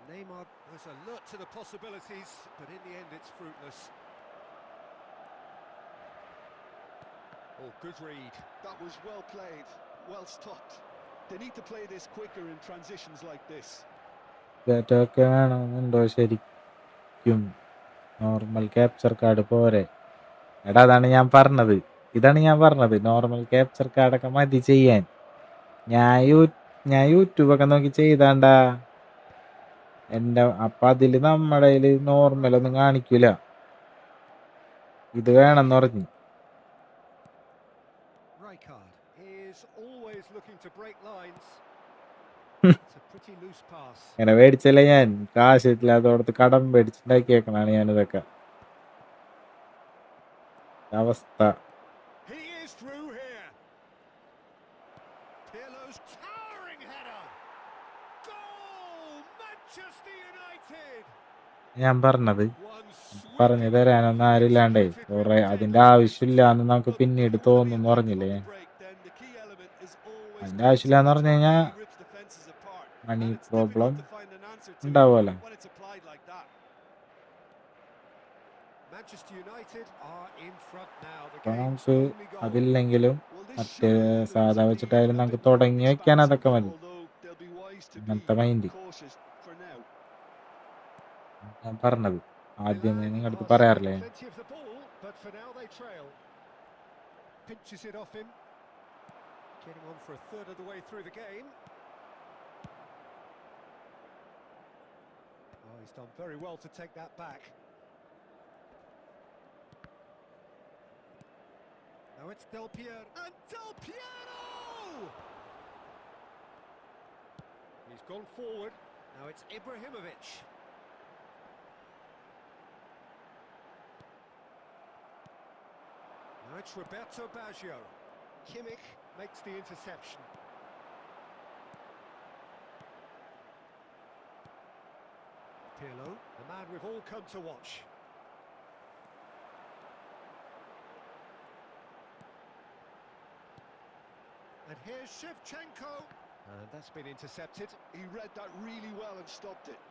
Neymar was alert to the possibilities, but in the end it's fruitless. Oh, good read. That was well played, well stopped. They need to play this quicker in transitions like this. ഇതൊക്കെ വേണമെന്നുണ്ടോ ശരിക്കും? Normal capture card പോരെ? എടാ ഇതാണ് ഞാൻ പറഞ്ഞത്. Normal capture കാർഡൊക്കെ മതി ചെയ്യാൻ. ഞാൻ യൂട്യൂബൊക്കെ നോക്കി ചെയ്താണ്ടാ. അപ്പം അതില് നമ്മുടെ നോർമലൊന്നും കാണിക്കൂല. ഇത് വേണമെന്ന് പറഞ്ഞു. Rijkaard is always looking to break lines. It's a pretty loose pass. ഇങ്ങനെ മേടിച്ചല്ലേ ഞാൻ. കാശില്ലാത്തോടത്ത് കടം മേടിച്ചുണ്ടാക്കിയേക്കണാണ് ഞാനിതൊക്കെ. അവസ്ഥ. He is through here. Pirlo's towering header. Goal! Manchester United. ഞാൻ പറഞ്ഞത് One പറഞ്ഞു sweeping തരാനൊന്നും ആരില്ലാണ്ടേ. United കുറെ അതിന്റെ representatives. ആവശ്യമില്ല എന്ന് നമുക്ക് Look, പിന്നീട് if you want to be തോന്നുന്നു effective പറഞ്ഞില്ലേ. on the break, then the key element is always അതിന്റെ creativity. ആവശ്യമില്ല എന്ന് That's പറഞ്ഞു what കഴിഞ്ഞാൽ really rips defenses apart, മണി and it's problem difficult to find an answer to it ഉണ്ടാവുമല്ലോ. when it's applied like that. Manchester United are in front now. The അപ്പൊ game's നമുക്ക് only goal. അതില്ലെങ്കിലും Well, this മറ്റേ should prove സാധാ to be വെച്ചിട്ടായാലും a നമുക്ക് bit more തുടങ്ങി വെക്കാൻ expansive, അതൊക്കെ മതി. although they'll be wise to be അങ്ങനത്തെ മൈൻഡ് cautious for now. ഞാൻ പറഞ്ഞത് ആദ്യമേ Milan നിങ്ങളുടെ അടുത്ത് are still പറയാറില്ലേ. plenty of the ball, but for now they trail. Pinches it off him. Getting on for a third of the way through the game. Oh, he's done very well to take that back. Now it's Del Piero. And Del Piero! He's gone forward. Now it's Ibrahimovic. Now it's Roberto Baggio. Kimmich makes the interception. Pirlo, the man we've all come to watch. And here's Shevchenko. And that's been intercepted. He read that really well and stopped it.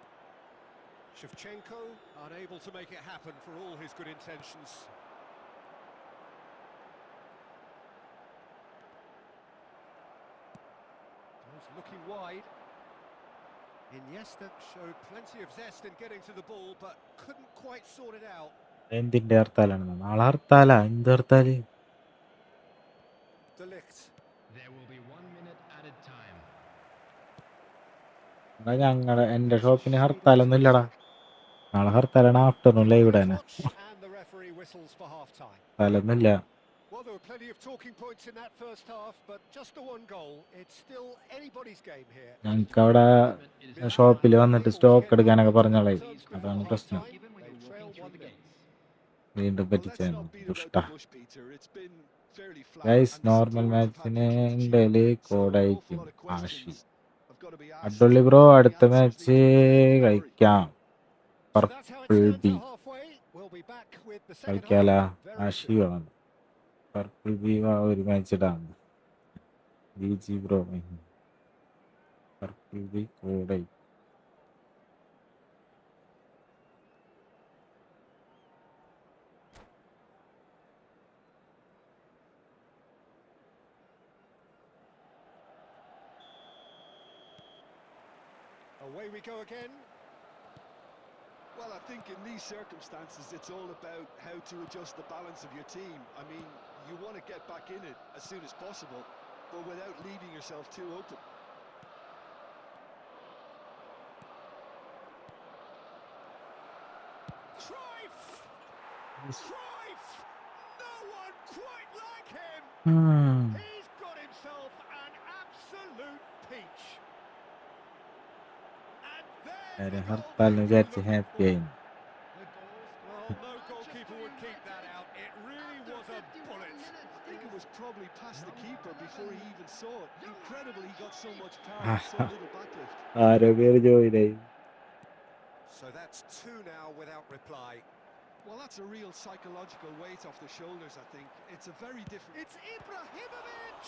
Shevchenko unable to make it happen for all his good intentions. He's looking wide. Iniesta showed plenty of zest in getting to the ball, but couldn't quite sort it out. എന്തിന്റെ ഹർത്താലാണ്? നാളെ ഹർത്താലാ? എന്ത് hartal? De Ligt. There will be 1 minute added time. എന്റെ ഷോപ്പിന് ഹർത്താലൊന്നും ഇല്ലടാ. നാളെ ഹർത്താലാണ്. Afternoon live ഇടാനാ. And the referee whistles for half-time. ഹർത്താലൊന്നുമില്ല. Well, there were plenty of talking points in that first half, but just the one goal. It's still anybody's game here. ഞങ്ങൾക്ക് അവിടെ ഷോപ്പിൽ വന്നിട്ട് സ്റ്റോക്ക് എടുക്കാനൊക്കെ പറഞ്ഞോളേ. അതാണ് പ്രശ്നം. They trail 1-0. വീണ്ടും Well, let's പറ്റിച്ചാണ്. not beat ദുഷ്ട. about the bush, Peter. It's been fairly flat, guys and the normal support have had മാച്ചിന് little to chew ഇന്ത്യയില് on. So an awful കോഡയക്കും. lot of ആഷി. questions have got to be asked, അഡ്ഡുള്ളി bro and the അടുത്ത answers മാച്ച് need to be made. Don't worry. കഴിക്കാം. So that's how it purple stands B at halfway. We'll be back with the second കളിക്കാല. half very ആഷി soon. വേണം. Purple B ഒരു match ഇടാം. G bro purple B കോഡൈ. Away we go again. Well, I think in these circumstances, it's all about how to adjust the balance of your team. I mean, you want to get back in it as soon as possible, but without leaving yourself too open. Cruyff! Cruyff! No one quite like him! He's got himself an absolute peach. And there's the goal ഹർത്താലിന് keeper വിചാരിച്ച് looking happy for. ആയിരുന്നു. Well, no goalkeeper would keep that out. It really was a bullet. I think it was probably past the keeper before he even saw it. Incredible he got so much power with so little backlift. ആരോഗ്യ ജോയിനായി. So that's two now without reply. Well, that's a real psychological weight off the shoulders, I think. It's a very different... It's Ibrahimovic!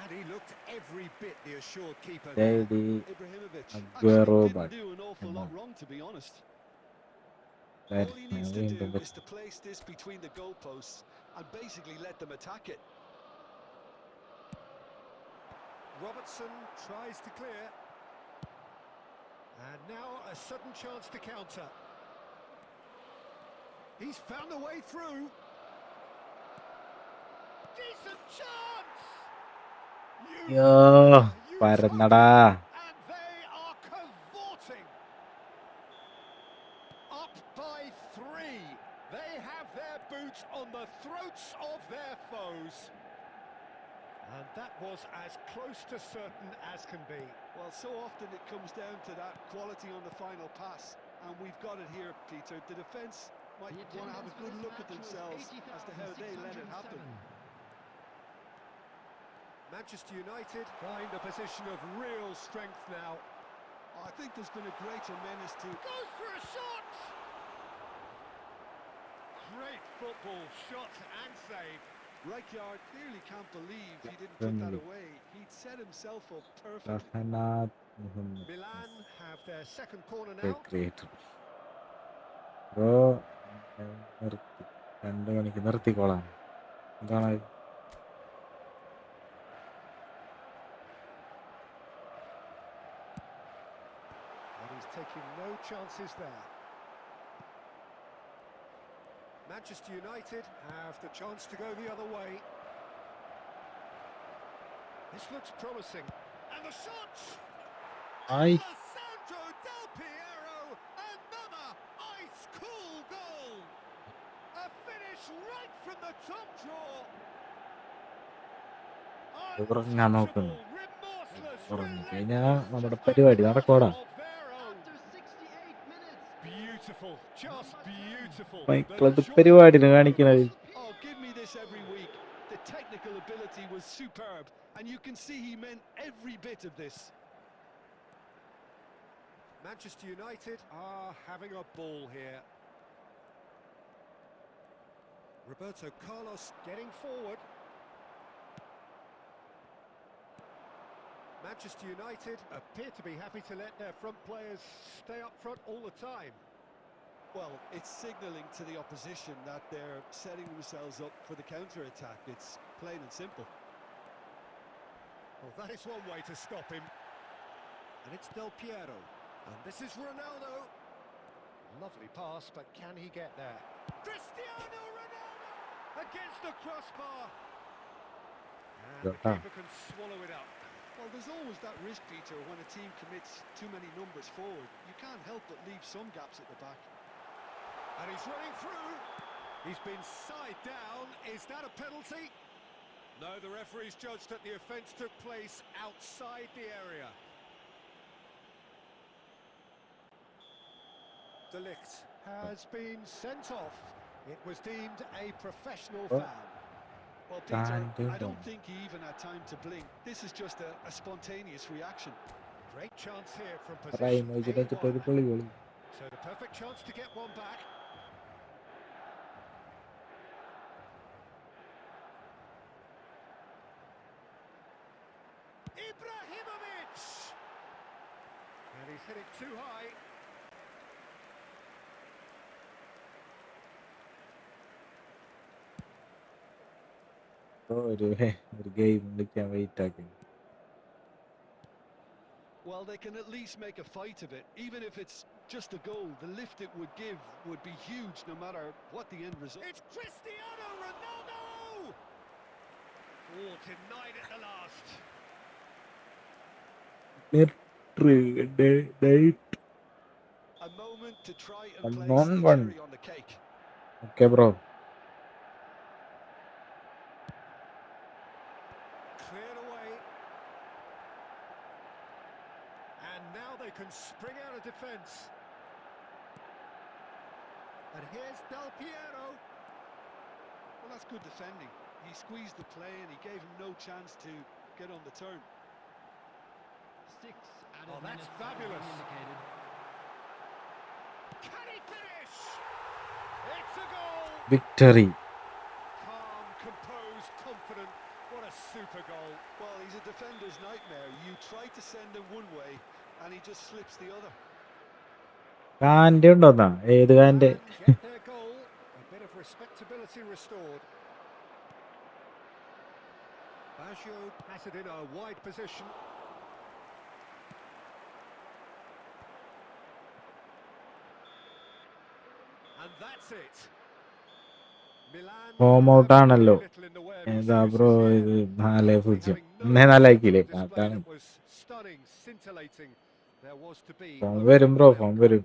And he looked every bit the assured keeper there. D Ibrahimovic Aguero actually but didn't do an awful lot wrong, to be honest. All he needs to വീണ്ടും do is to place this between the goalposts and basically let them attack it. Robertson tries to clear. And now a sudden chance to counter. He's found a way through. Decent chance! യോ പരന്നടാ. And they are cavorting. Up by 3. They have their boots on the throats of their foes. And that was as close to certain as can be. Well, so often it comes down to that quality on the final pass, and we've got it here, Peter. The defence might want to have a good look at themselves as to how they let it happen. Manchester United find a position of real strength now. I think there's been a greater menace to... Goes for a shot! Great football, shot and save. Rijkaard clearly can't believe he didn't put that away. He'd set himself up perfect. Rahanath Muhammad Milan have their second corner now. Creator. Bro നിർത്തി 2 മണിക്ക് നിർത്തിക്കോളാം. എന്താണ് And he's taking no chances there. Manchester United have the chance to go the other way. This looks promising. And the shot! Aye. Alessandro Del Piero, another ice-cool goal! A finish right from the top draw. ഉറങ്ങാൻ നോക്കുന്നു. Remorseless, ഉറങ്ങിക്കഴിഞ്ഞാൽ നമ്മുടെ പരിപാടി നടക്കോടാ. Beautiful, just beautiful. മൈക്കിളത് പരിപാടിന് കാണിക്കണത്. Oh, give me this every week. The technical ability was superb, and you can see he meant every bit of this. Manchester United are having a ball here. Roberto Carlos getting forward. Manchester United appear to be happy to let their front players stay up front all the time. Well, it's signalling to the opposition that they're setting themselves up for the counter-attack. It's plain and simple. Well, that is one way to stop him. And it's Del Piero. And this is Ronaldo. Lovely pass, but can he get there? Cristiano Ronaldo against the crossbar. And the keeper can swallow it up. Well, there's always that risk, Peter, when a team commits too many numbers forward. You can't help but leave some gaps at the back. And he's running through. He's been side down. Is that a penalty? No, the referee's judged that the offence took place outside the area. De Ligt has been sent off. It was deemed a professional foul. Well, Peter, I don't think he even had time to blink. This is just a spontaneous reaction. Great chance here from position A1. So the perfect chance to get one back. Ibrahimovic! And he's hit it too high. ഒരു game കളിക്കാൻ wait ആക്കി. Well, they can at least make a fight of it. Even if it's just a goal, the lift it would give would be huge no matter what the end result. It's Cristiano Ronaldo! Oh, denied at the last. A moment to try and place Unknown the one. cherry on the cake. Okay, bro. Cleared away. And now they can spring out of defence. And here's Del Piero. Well, that's good defending. He squeezed the play and he gave him no chance to get on the turn. 6 added Oh, that's minutes have fabulous. been indicated. Can he finish? It's a goal! Victory. Calm, composed, confident. What a super goal. Well, he's a defender's nightmare. You try to send him one way and he just slips the other. കാൻ്റെ ഉണ്ടോന്നാ ഏത് കാൻ്റെ And get their goal. A bit of respectability restored. Baggio has it in a wide position. And that's it. Milan form have out ആണല്ലോ very little in the way of ഏതാ bro excuses ഇത് here. 4-0 Having no ഒന്നേ doubt നാലാക്കിയില്ലേ the display അതാണ് that was stunning, scintillating. There was to be form only വരും bro one form outcome. വരും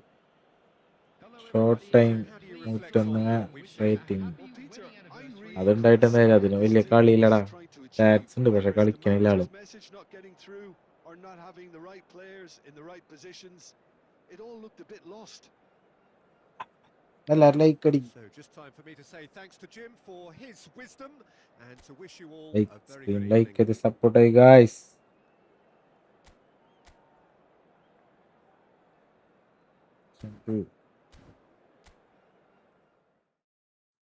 Hello short everybody, time and How do you please reflect on 101 what we've seen? Rating Well, Peter, I'm really അതുണ്ടായിട്ട് impressed എന്തായാലും by അതിന് what വലിയ this team കളിയില്ലടാ is trying to achieve. Stats ഉണ്ട് പക്ഷെ Whether it's the കളിക്കണില്ല ആള് manager's message not getting through or not having the right players in the right positions, it all looked a bit lost. എല്ലാവരും like അടി So just time for me to say thanks to Jim for his wisdom and to wish you all like a very screen good like evening. ചെയ്ത് support ആയി guys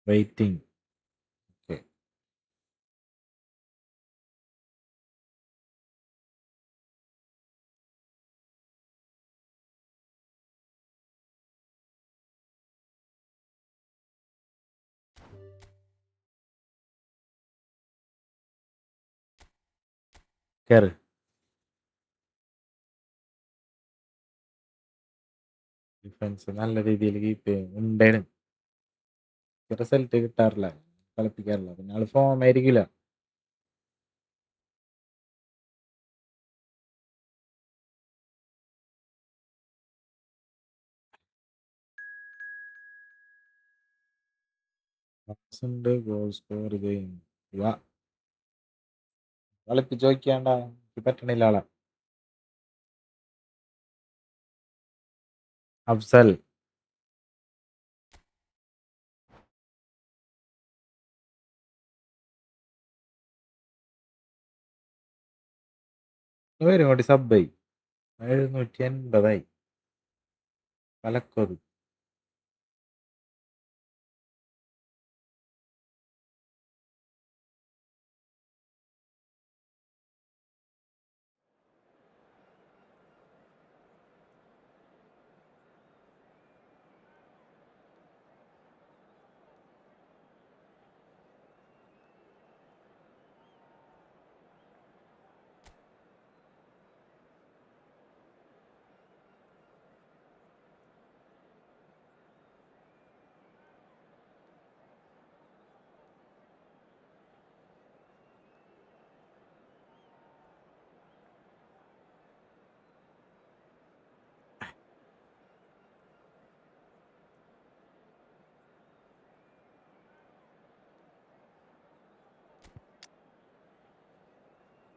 waiting okay കേറ് defence നല്ല രീതിയിൽ keep ചെയ്യും ഉണ്ടാണ് result കിട്ടാറില്ല കളിപ്പിക്കാറില്ല പിന്നെ ആള് form ആയിരിക്കില്ല ഉണ്ട് ഗോൾ സ്കോർ ചെയ്യും വാ കളിപ്പിച്ച് നോക്കിയാണ്ട പറ്റണില്ല ആളെ അഫ്സൽ വരും കൂടി സബ്ബായി 780 പലക്കൊതു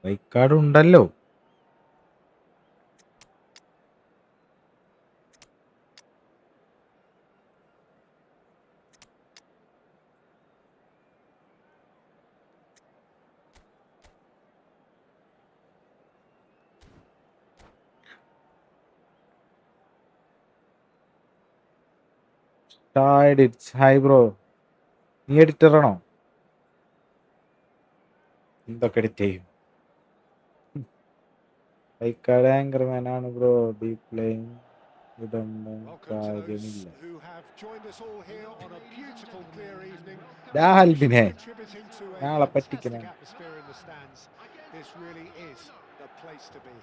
റൈക്കാർഡ് ഉണ്ടല്ലോ ഹായ് ബ്രോ നീ എഡിറ്ററാണോ എന്തൊക്കെ എഡിറ്റ് ചെയ്യും റൈക്കാർഡ് ആങ്കർമാൻ ആണ് ബ്രോ ഡീപ് പ്ലേയിങ് ഇതൊന്നും Welcome to those കാര്യമില്ല who have joined us all here on a beautiful, clear evening. ഹൽബിനെ Contributing to a നാളെ fantastic പറ്റിക്കണം atmosphere in the stands. This really is the place to be.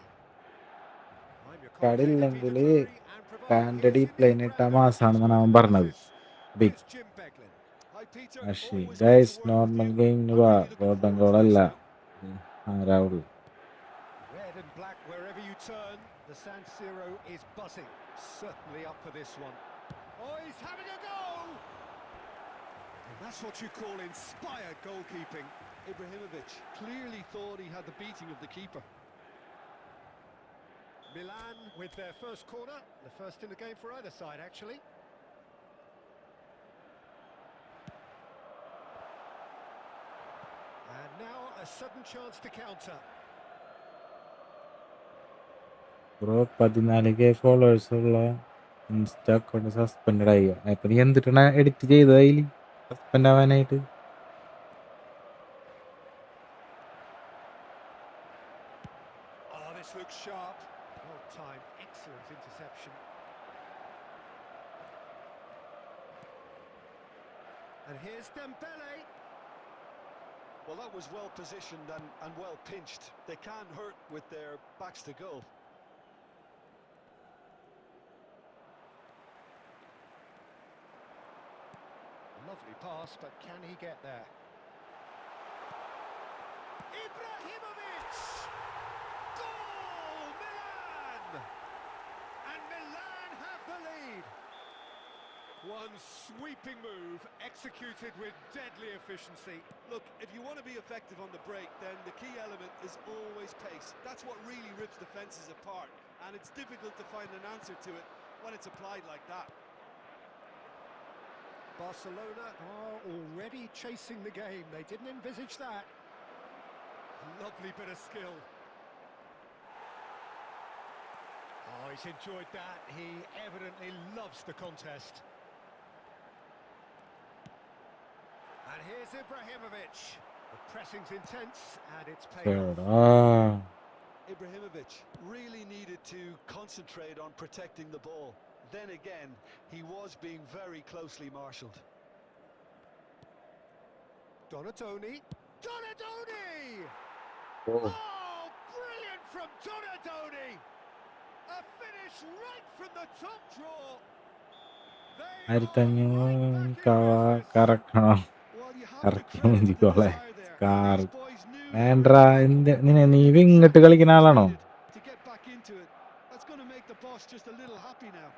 I'm your commentator, Peter കടില്ലെങ്കിൽ Drury, and providing പാൻ്റെ his deep line immediate ഇട്ടാൽ ground reference മാസാണെന്നാണ് for അവൻ പറഞ്ഞത്. analysis. Big Here's Jim Beglin. Hi, Peter. പക്ഷേ Always good guys to work with normal you. ഗെയിമിന് I'm വാ, really looking golden forward to ഗോളല്ല this now. ആരാവുള്ളൂ. Red and black wherever you turn, the San Siro is buzzing. Certainly up for this one. Oh, he's having a go! And that's what you call inspired goalkeeping. Ibrahimovic clearly thought he had the beating of the keeper. Milan with their first corner, the first in the game for either side, actually. And now a sudden chance to counter. Bro 14K followers ഉള്ള insta account suspend ആയി. അപ്പൊ നീ എന്തിട്ടാണ് edit ചെയ്തത് അതിൽ suspend ആവാനായിട്ട്? Oh, this looks sharp. Well timed, excellent interception. And here's Dembele. Well, that was well positioned and well pinched. They can't hurt with their backs to goal. Lovely pass, but can he get there? Ibrahimovic! Goal! Milan! And Milan have the lead. One sweeping move, executed with deadly efficiency. Look, if you want to be effective on the break, then the key element is always pace. That's what really rips defences apart, and it's difficult to find an answer to it when it's applied like that. Barcelona are already chasing the game. They didn't envisage that. Lovely bit of skill. Oh, he's enjoyed that. He evidently loves the contest. And here's Ibrahimovic. The pressing's intense and it's paid off. എടാ, Ibrahimovic really needed to concentrate on protecting the ball. Then again, he was being very closely marshalled. Donadoni. Donadoni! ഓ, Oh, brilliant from Donadoni! A finish right from the top draw. They are 1500 right back in business. കറക്കണം. Well, you have to കറക്കി credit the മതിക്കോളെ. desire there. Car These boys knew they were വേണ്ടാ. നീ ഇങ്ങോട്ട് കളിക്കുന്ന ആളാണോ? to get back into it. That's going to make the boss just a little happy now.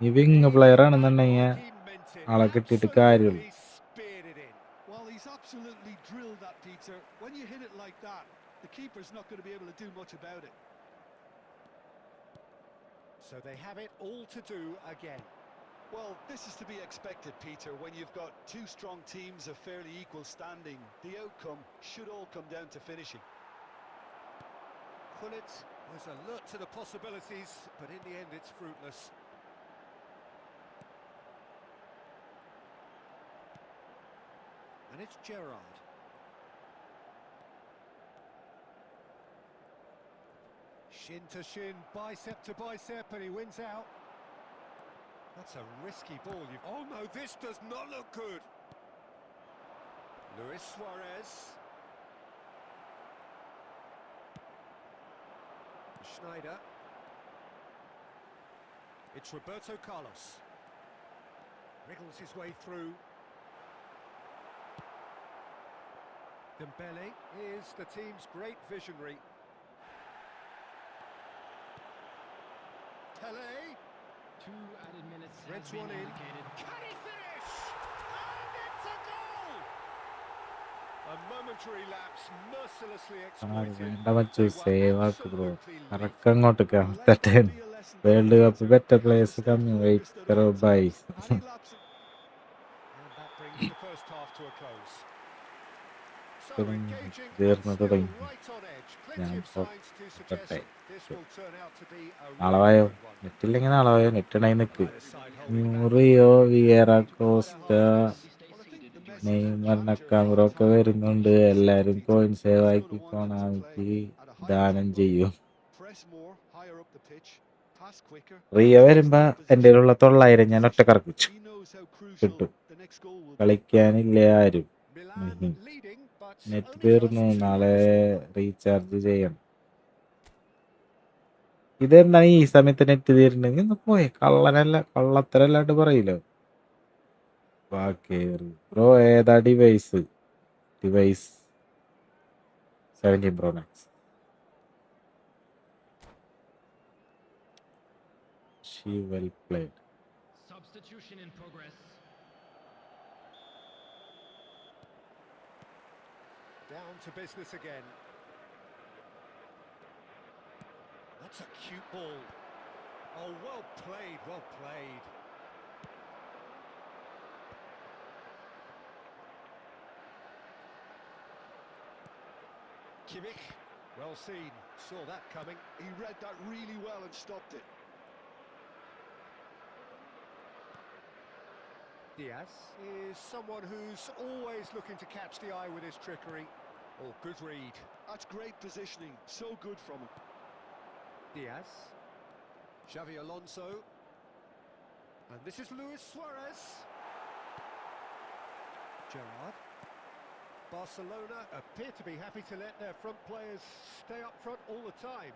നീ wing player Aimed ആണെന്നുണ്ടെങ്കിൽ like he meant it. ആളെ കിട്ടിയിട്ട് കാര്യമുള്ളൂ. Absolutely speared it in. Well, he's absolutely drilled that, Peter. When you hit it like that, the keeper's not going to be able to do much about it. So they have it all to do again. Well, this is to be expected, Peter. When you've got two strong teams of fairly equal standing, the outcome should all come down to finishing. Gullit was alert to the possibilities, but in the end it's fruitless. And it's Gerrard. Shin to shin, bicep to bicep, and he wins out. That's a risky ball. Oh no, this does not look good. Luis Suarez. Schneider. It's Roberto Carlos. Wriggles his way through. Dembele is the team's great visionary. Tele. 2 added minutes has Threads been one in. indicated. Can he finish? And it's a goal! A momentary lapse mercilessly exploited. വേണ്ട വച്ചു They were save ആക്ക് bro. absolutely lethal. കറക്കം അങ്ങോട്ട് Well, let കറക്റ്റൻ. that be a lesson for world you, cup Peter. Better You have to players stay coming wait focused at കറോ all ബൈസ്. times. Any lapse And that brings the first half to a close. So തുടങ്ങി, engaging and തീർന്നു still തുടങ്ങി. right on edge. ഞാൻ Plenty of signs to suggest പൊട്ടെ. this will turn out to be a നാളെ really വായോ. good one. നെറ്റില്ലെങ്കിൽ നാളെ വായോ. നെറ്റിടായി നിൽക്ക്. Either side holding back. മ്യൂറിയോ, Vieira, Costa, Well, I think the message of Neymar, challenger Nakamura ഒക്കെ anytime വരുന്നുണ്ട്. competition is എല്ലാരും Peter. പോയിന്റ് സേവ് He's ആക്കി going to want them to കോണാമിക്ക് play at a higher ദാനം tempo, ചെയ്യും. press more, higher up the pitch, pass quicker. Riya വരുമ്പോ എൻ്റെ ഉള്ള 900 ഞാൻ ഒറ്റ കറക്കിച്ചു He knows how crucial കിട്ടും. the next goal will be. കളിക്കാനില്ല ആരും. Milan leading, but net only തീർന്നു. just 2 നാളെ minutes more. റീചാർജ് ചെയ്യണം. ഇതെന്താണ് ഈ സമയത്ത് നെറ്റ് തീരുന്നെങ്കിൽ ഒന്ന് പോയെ കള്ളത്തരല്ലാണ്ട് പറയില്ലോ. ബ്രോ ഏതാ device 17 Pro Max. She well played. Substitution in progress. Down to business again. That's a cute ball. Oh, well played, well played. Kimmich, well seen, saw that coming. He read that really well and stopped it. Diaz is someone who's always looking to catch the eye with his trickery. Oh, good read. That's great positioning, so good from him. Diaz. Xavi Alonso. And this is Luis Suarez. Gerrard. Barcelona appear to be happy to let their front players stay up front all the time.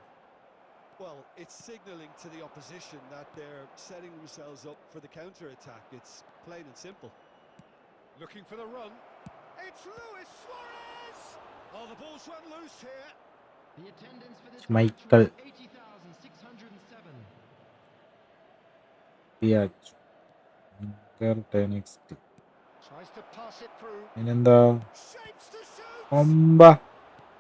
Well, it's signalling to the opposition that they're setting themselves up for the counter-attack. It's plain and simple. Looking for the run. It's Luis Suarez! Oh, the ball's run loose here. The attendance for this Michael. match was 80,607. Diaz. Next. Tries to pass it through. ഇനെന്താ Shapes to shoot! ഒമ്പ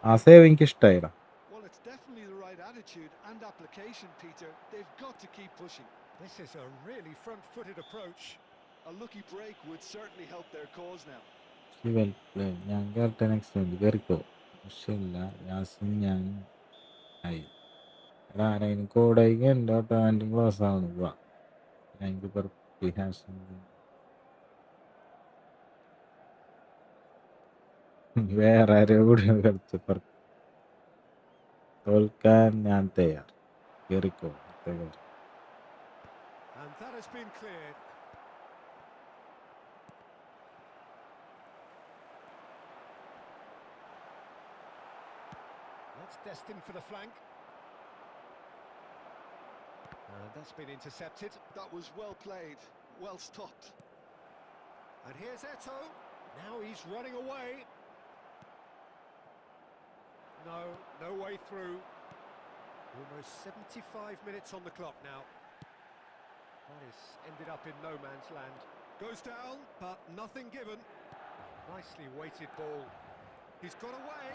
ആ save എനിക്ക് ഇഷ്ടായിടാ. Well, it's definitely the right attitude and application, Peter. They've got to keep pushing. This is a really front-footed approach. A lucky break would certainly help their cause now. ഞാൻ കേറട്ടെ next വേണ്ടി കയറിക്കോ. ആവശ്യമില്ല യാസിൻ ഞാൻ ആയി എടാ ആരെങ്കിലും കോഡായിക്ക് എൻ്റെ ഓട്ടോമാറ്റിക് ക്ലോസ് ആണ്. വാ താങ്ക് യു വേറെ ആരോ കൂടി കളിച്ചു തോൽക്കാൻ ഞാൻ തയ്യാർ. കയറിക്കോ. And that has been cleared. That's destined for the flank. And that's been intercepted. That was well played, well stopped. And here's Eto. Now he's running away. No way through. Almost 75 minutes on the clock now. That has ended up in no man's land. Goes down, but nothing given. Nicely weighted ball. He's got away.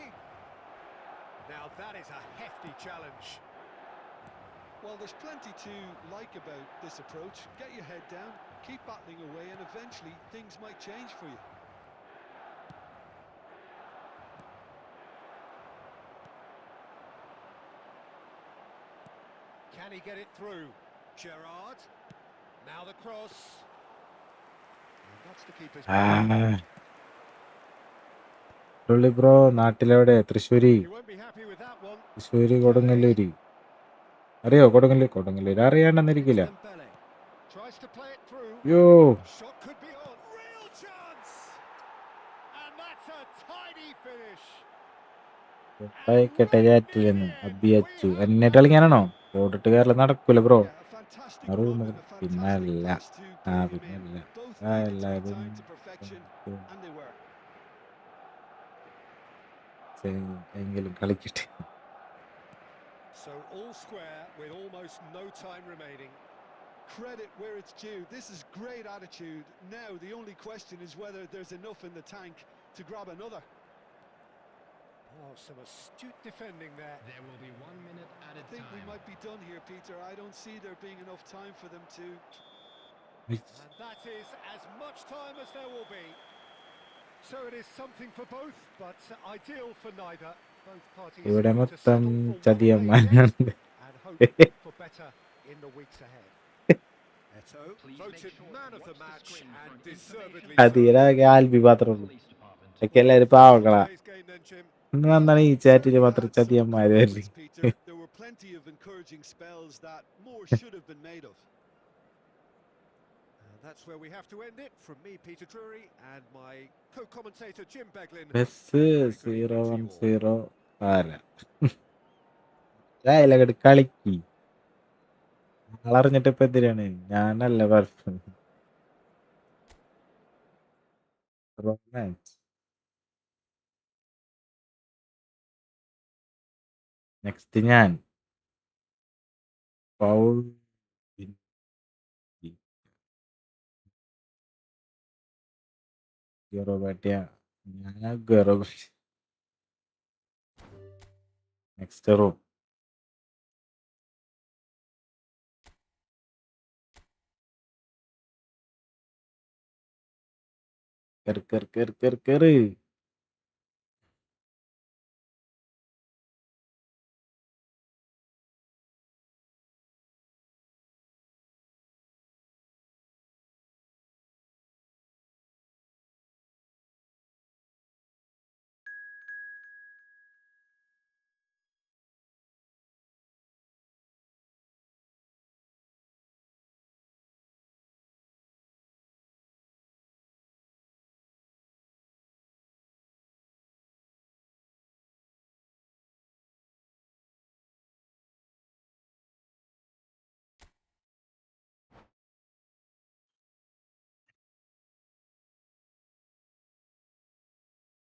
Now that is a hefty challenge. Well, there's plenty to like about this approach. Get your head down, keep battling away, and eventually things might change for you. Can he get it through? Gerrard. Now the cross. And that's the keeper's bro നാട്ടിലെവിടെ? Thrissur. He won't be happy with that one. Thrissur Kodungallur. അറിയോ? Kodungallur അറിയാണ്ടെന്നിരിക്കില്ല. Tries to play it through. യോ Shot could be on. Real chance. And that's a tidy finish. കേട്ടെ ചാറ്റിലെന്ന് അഭിയച്ചു എന്നിട്ട് കളിക്കാനാണോ? ഓടിട്ട് കയറല് നടക്കൂല bro. Yeah, a fantastic run and a fantastic പിന്നല്ല pass to bring him in. പിന്നല്ല Both needed to എല്ലാരും be timed to perfection, and they were. എങ്കിലും കളിക്കട്ടെ. So all square with almost no time remaining. Credit where it's due. This is great attitude. Now the only question is whether there's enough in the tank to grab another. Oh, some astute defending there. There will be 1 minute I added think we time. might be done here, Peter. I don't see there being enough time for them to... And that is as much time as there will be. So it is something for both, but ideal for neither. Both parties ഇവിടെ looking to മൊത്തം settle for what they ചതിയന്മാരുണ്ട്. get and hoping for better in the weeks ahead. Eto Please make voted sure man to of the watch the match screen for and an deservedly information so. അതിലാകെ Albi മാത്രമേ ഉള്ളൂ. Police department. ഒക്കെ എല്ലാവരും പാവങ്ങളാ. Today's game then, Jim. ഇന്ന് വന്നാണ് ഈ ചാറ്റില് Certainly മാത്രം had some ചതിയന്മാര് good വരല്. moments, Peter. There were plenty of encouraging spells that more should have been made of. And that's where we have to end it. From me, Peter Drury, and my co-commentator Jim Beglin. Bus 0-1-0 ആല കളിക്കി ആളറിഞ്ഞിട്ട് ഇപ്പൊ എന്തിനാണ്? ഞാനല്ല romance. Next ഞാൻ Paul ഗൊറോബാറ്റിയ. ഞാൻ ഗൊറോബാറ്റി. Next room. കേറ്.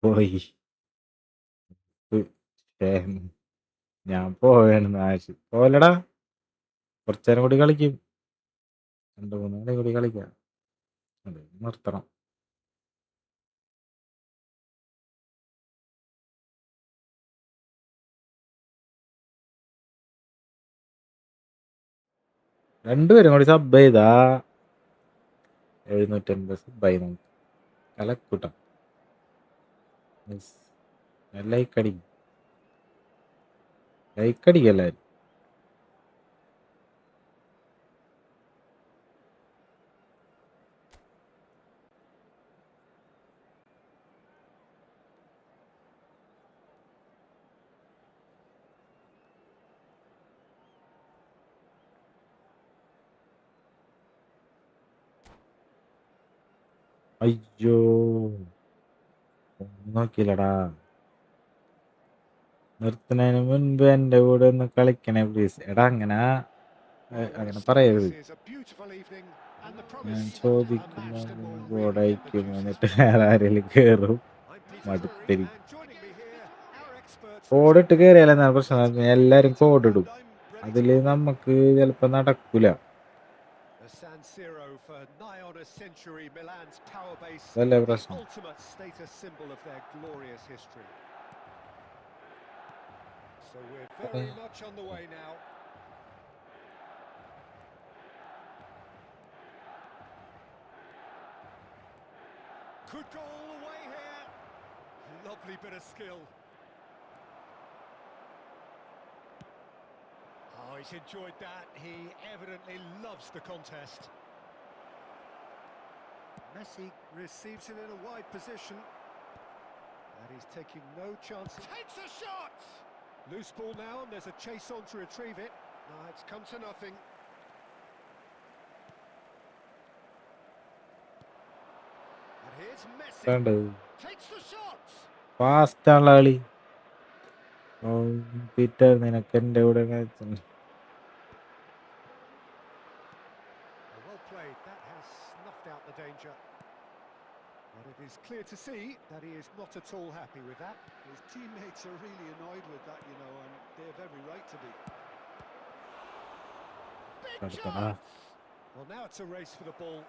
പോയി. ഞാൻ പോവേണെന്ന് ആശി പോലടാ. കുറച്ചേരം കൂടി കളിക്കും. 2-3 കളി കൂടി കളിക്കാം. അത് നിർത്തണം. രണ്ടുപേരും കൂടി സബ് ചെയ്താ 750 സബായി നമുക്ക്. കലക്കൂട്ടം. ലൈക്കടിക്കല്ലാരും. അയ്യോ നോക്കിയില്ലടാ. നിർത്തുന്നതിന് മുൻപ് എന്റെ കൂടെ ഒന്ന് കളിക്കണേ പ്ലീസ്. എടാ അങ്ങനെ പറയരുത്. ഞാൻ ചോദിക്കുമ്പോ ബോർഡ് അയക്കും, എന്നിട്ട് വേറെ ആരെങ്കിലും കേറും. മടുത്തിരി കോഡിട്ട് കയറിയാലെന്നാണ് പ്രശ്നം. എല്ലാരും കോഡിടും. അതില് നമുക്ക് ചിലപ്പോ നടക്കൂല. അതല്ലേ പ്രശ്നം. So we're very much on the way now. Could go all the way here. Lovely bit of skill. Oh, he's enjoyed that. He evidently loves the contest. Messi receives it in a wide position. And he's taking no chances. Takes a shot! Loose ball now, and there's a chase on to retrieve it. No, it's come to nothing. And here's Messi. Takes the shot! Fast ആണല്ലോ കളി. Peter നിനക്ക് എന്റെ കൂടെ Well played. That has snuffed out the danger. But it is clear to see that he is not at all happy with that. His teammates are really annoyed with that, you know, and they have every right to be. Big chance! Well, now it's a race for the ball.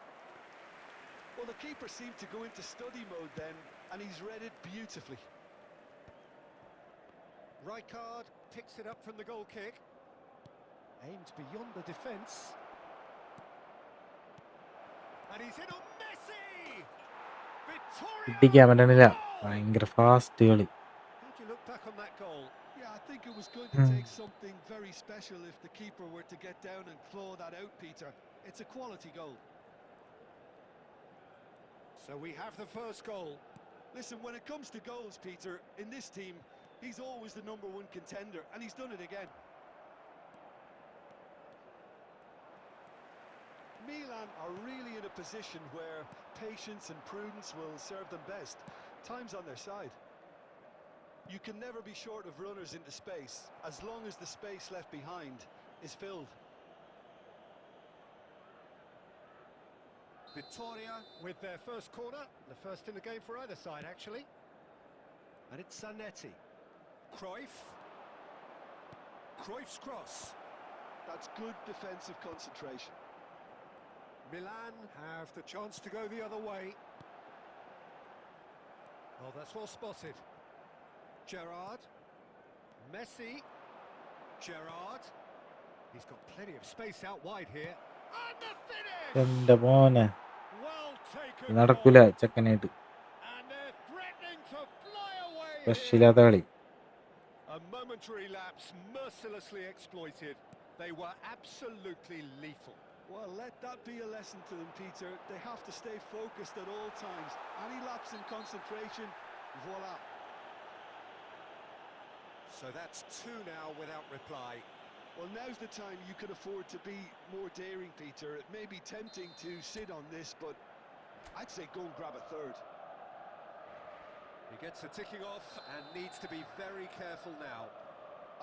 Well, the keeper seemed to go into study mode then, and he's read it beautifully. Rijkaard picks it up from the goal kick. Aimed beyond the defence. And he's in on Messi! പിടിക്കാൻ പറ്റണില്ല. ഭയങ്കര fast കളി. How do you look back on that goal? Yeah, I think it was going to take something very special if the keeper were to get down and claw that out, Peter. It's a quality goal. So we have the first goal. Listen, when it comes to goals, Peter, in this team, he's always the #1 contender, and he's done it again. Milan are really in a position where patience and prudence will serve them best. Time's on their side. You can never be short of runners into space, as long as the space left behind is filled. Victoria with their first corner, the first in the game for either side, actually. And it's Zanetti. Cruyff's cross. That's good defensive concentration. Milan have the chance to go the other way. Oh, that's well spotted. Gerrard. Messi. Gerrard. He's got plenty of space out wide here. And the finish! എന്റെ മോനെ Well taken. നടക്കൂല ചെക്കനായിട്ട്. And they're threatening to fly away here. രക്ഷയില്ലാത്ത കളി. A momentary lapse mercilessly exploited. They were absolutely lethal. Well, let that be a lesson to them, Peter. They have to stay focused at all times. Any lapse in concentration, voila. So that's two now without reply. Well, now's the time you can afford to be more daring, Peter. It may be tempting to sit on this, but I'd say go and grab a third. He gets the ticking off and needs to be very careful now.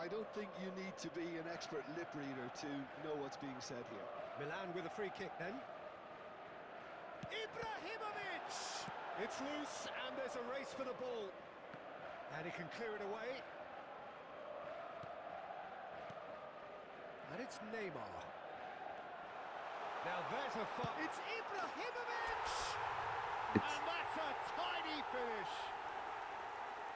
I don't think you need to be an expert lip reader to know what's being said here. Milan with a free kick then. Ibrahimovic! It's loose and there's a race for the ball. And he can clear it away. And it's Neymar. Now there's a it's Ibrahimovic! And that's a tiny finish.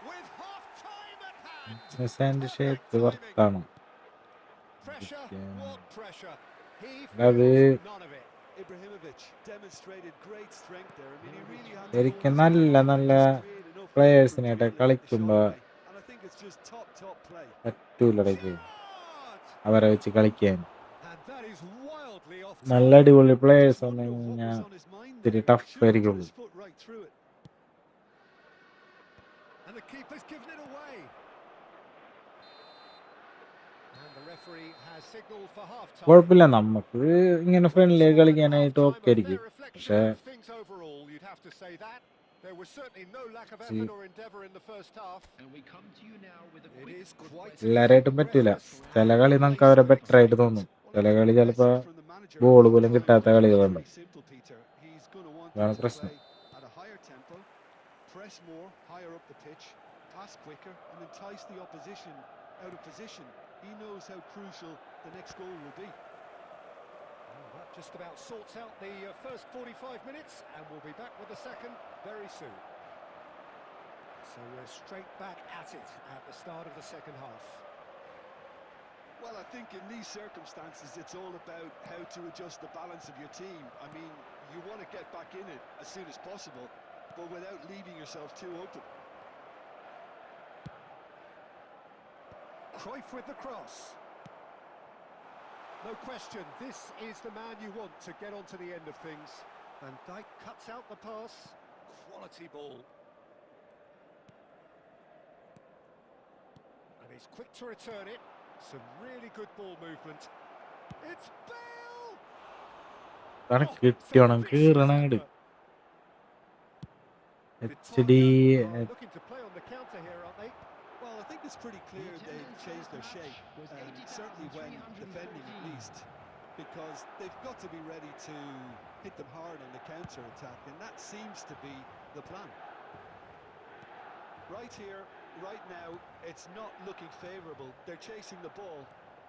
With half-time at hand. മെസ്സിന്റെ shape വർത്താണ്. Pressure, what pressure? He അത് feels none of it. Ibrahimovic demonstrated great strength there. I mean, he really had to ശരിക്കും hold his നല്ല ground നല്ല and create enough പ്ലേയേഴ്സിനായിട്ട് room to let the shot കളിക്കുമ്പോ away. And I think it's just top play. പറ്റൂലടക്ക് Gerrard! അവരെ വെച്ച് കളിക്കാൻ. And that is wildly off നല്ല target. അടിപൊളി players Just വന്നു wonder what കഴിഞ്ഞാൽ was on his mind ഇത്തിരി there. Tough Should have put ആയിരിക്കുള്ളൂ. his foot right through it. And the keeper's given it away. And the referee has signaled for half-time. കുഴപ്പമില്ല, നമുക്ക് ഇങ്ങനെ friendly കളിക്കാനായിട്ട് Half-time, ഒക്കെ a ആയിരിക്കും. fair reflection പക്ഷെ of things overall, you'd have to say that. There was certainly no lack of See. effort or endeavour in the first half. And we come to you now with a It quick is quite എല്ലാരായിട്ടും പറ്റൂല. ചില കളി നമുക്ക് അവരെ better ആയിട്ട് തോന്നും. Well, ചില I think കളി the ചിലപ്പോ message from the manager ball at പോലും half-time കിട്ടാത്ത was കളികളുണ്ട്. very simple, Peter. He's going to want them അതാണ് to പ്രശ്നം. play at a higher tempo, press more, higher up the pitch, pass quicker, and entice the opposition out of position. He knows how crucial the next goal will be. Well, that just about sorts out the first 45 minutes, and we'll be back with the second very soon. So we're straight back at it at the start of the second half. Well, I think in these circumstances, it's all about how to adjust the balance of your team. I mean, you want to get back in it as soon as possible, but without leaving yourself too open. Cruyff with the cross. No question, this is the man you want to get onto the end of things. Van Dijk cuts out the pass. Quality ball. And he's quick to return it. Some really good ball movement. It's Bale! കാരണം കിട്ടിയോണം കീറണാട് HD Looking to play on the counter here, aren't they? Well, I think it's pretty clear they've changed their shape, certainly when defending at least, because they've got to be ready to hit them hard on the counter-attack, and that seems to be the plan. Right here, right now, it's not looking favourable. They're chasing the ball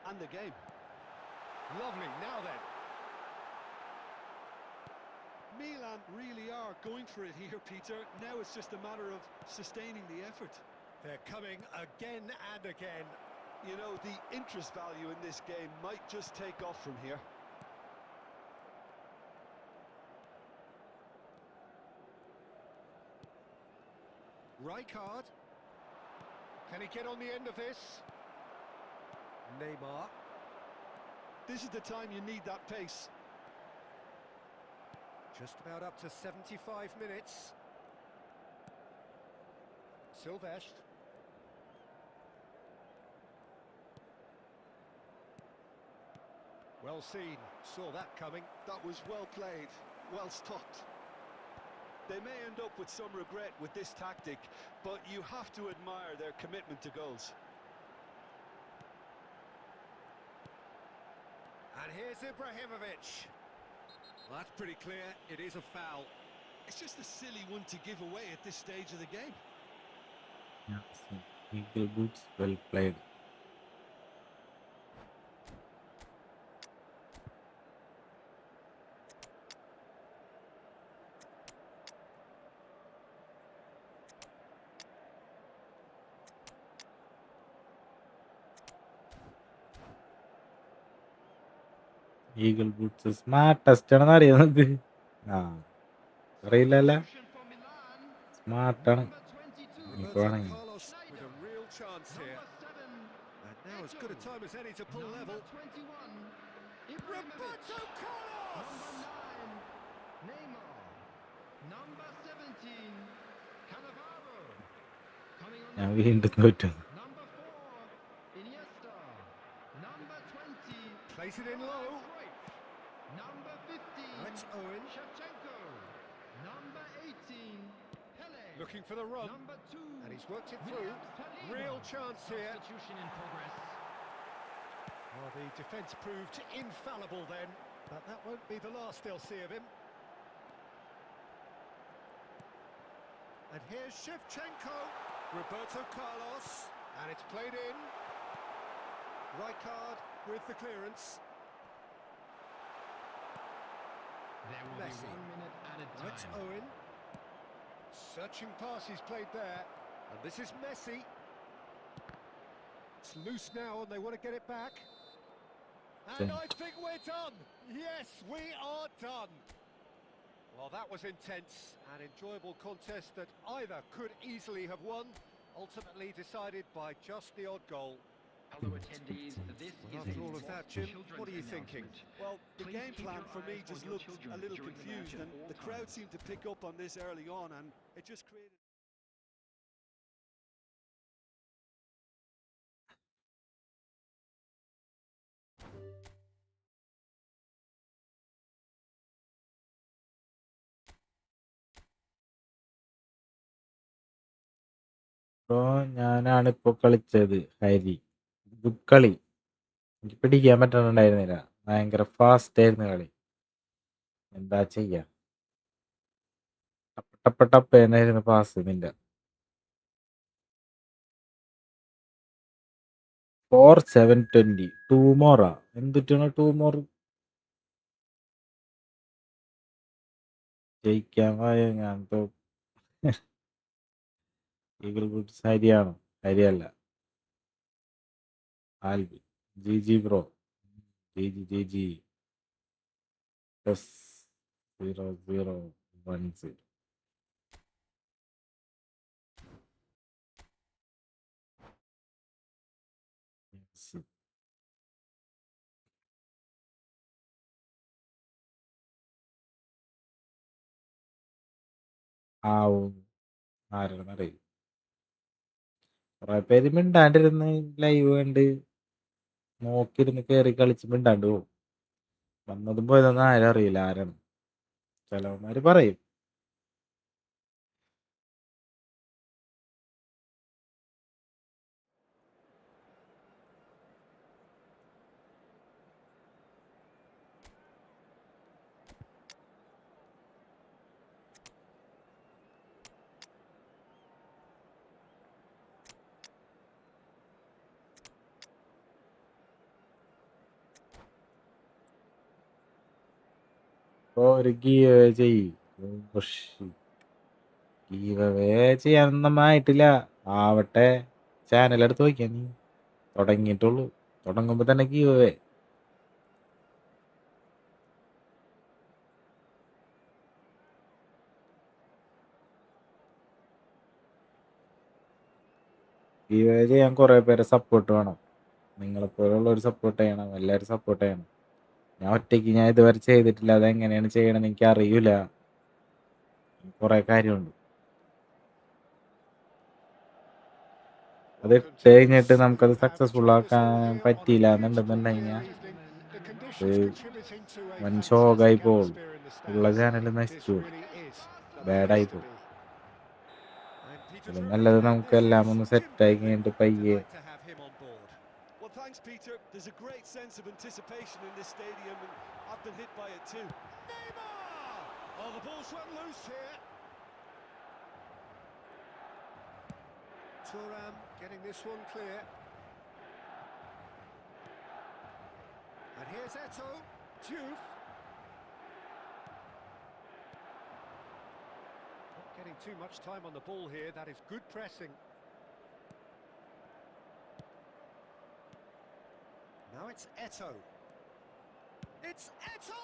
and the game. Lovely, now then. Milan really are going for it here, Peter. Now it's just a matter of sustaining the effort. They're coming again and again. You know, the interest value in this game might just take off from here. Rijkaard. Can he get on the end of this? Neymar. This is the time you need that pace. Just about up to 75 minutes. Silvestre. Well seen, saw that coming. That was well played, well stopped. They may end up with some regret with this tactic, but you have to admire their commitment to goals. And here's Ibrahimovic. Well, that's pretty clear. It is a foul. It's just a silly one to give away at this stage of the game. Yes. Eagle boots, well played. Eagle boots smartest ആണെന്ന് അറിയുന്നത്. ആ അറിയില്ലല്ല, Substitution for Milan. സ്മാർട്ടാണ്. Number 22. എനിക്ക് Roberto വേണമെങ്കിൽ Carlos with a real chance here. Number 7. And now as good a time as any to pull Number level. 21. Ibrahimovic. Roberto Carlos! Number 9. Neymar. Number 17. Cannavaro. Coming on ഞാൻ the വീണ്ടും field. തോറ്റു. Number 4. Iniesta. Number 20. Plays it in low. Cruyff. Number 15. Now it's Owen. Shevchenko. Number 18. Pele. Looking for the run. Number 2. And he's worked it through. Real chance here. Substitution in progress. Well, the defence proved infallible then. But that won't be the last they'll see of him. And here's Shevchenko. Roberto Carlos. And it's played in. Rijkaard with the clearance. There will Messi. be 1 minute added Now it's time. Owen. Searching pass he's played there. And this is Messi. It's loose now and they want to get it back. And I think we're done. Yes, we are done. Well, that was intense and enjoyable contest that either could easily have won, ultimately decided by just the odd goal. Hello attendees, this Well, is after all of that, Jim, children's what are you thinking? announcement. Well, the Please game keep plan your for me eyes just on your looked children a little during the match confused, at and all the crowd times. seemed to pick up on this early on, and it just created. Bro ഞാനാണ് ഇപ്പൊ കളിച്ചത് Hari. Good കളി. എനിക്ക് പിടിക്കാൻ പറ്റണുണ്ടായിരുന്നില്ല, ഭയങ്കര fast ആയിരുന്നു കളി. എന്താ ചെയ്യാ, ടപ്പേന്നായിരുന്നു പാസ്. നിന്റെ 4720 ടൂ മോറാ, എന്തുട്ടാണ് ടൂ മോർ? ജയിക്കാൻ പോയ ഞാൻ ഈഗിൾ ബൂട്ട്സ് ഹരിയാണോ? ഹരിയല്ല, Albi. G G bro, G G G G. Plus 0010. Yes. ആവും, ആരാണെന്നറിയും. കുറെ പേര് മിണ്ടാണ്ടിരുന്ന് ലൈവ് കണ്ട് നോക്കിയിരുന്ന് കേറി കളിച്ച് മിണ്ടാണ്ട് പോവും. വന്നതും പോയതൊന്നും ആരും അറിയില്ല ആരാണ്. ചിലവന്മാര് പറയും. ഇപ്പൊ ഒരു ഗീവ് ഗീവേ ചെയ്യാനൊന്നും ആയിട്ടില്ല. ആവട്ടെ, ചാനൽ എടുത്ത് നോക്കിയാ നീ. തുടങ്ങിയിട്ടുള്ളൂ, തുടങ്ങുമ്പോ തന്നെ ഗീവേ. ഗീവേ ചെയ്യാൻ കുറെ പേരെ സപ്പോർട്ട് വേണം. നിങ്ങളെപ്പോലുള്ള ഒരു സപ്പോർട്ട് ചെയ്യണം, എല്ലാവരും സപ്പോർട്ട് ചെയ്യണം. ഞാൻ ഒറ്റയ്ക്ക് ഞാൻ ഇതുവരെ ചെയ്തിട്ടില്ല, അതെങ്ങനെയാണ് ചെയ്യണമെന്ന് എനിക്ക് അറിയൂല. കുറെ കാര്യമുണ്ട്. അത് Welcome ഇട്ട് to കഴിഞ്ഞിട്ട് this. നമുക്കത് You have successful joined us ആക്കാൻ all here on a പറ്റിയില്ല beautiful എന്നുണ്ടെന്നുണ്ടെങ്കിൽ clear evening. The അത് conditions contributing to a വൻ fantastic ഷോക്കായി പോകും. atmosphere in the ഉള്ള stands. ചാനൽ This നശിച്ചു, really is the place ബാഡായി to പോകും. be. And Peter അതിലും Drury's നല്ലത് back നമുക്ക് there എല്ലാം is ഒന്ന് Jim സെറ്റായി Beglin. കഴിഞ്ഞിട്ട് പയ്യെ. Delight to have him on board. Well, thanks, Peter. There's a great sense of anticipation in this stadium, and I've been hit by it too. Neymar! Oh, the ball's run loose here. Thuram getting this one clear. And here's Eto. Diouf. Not getting too much time on the ball here. That is good pressing. Now it's Eto. It's Eto!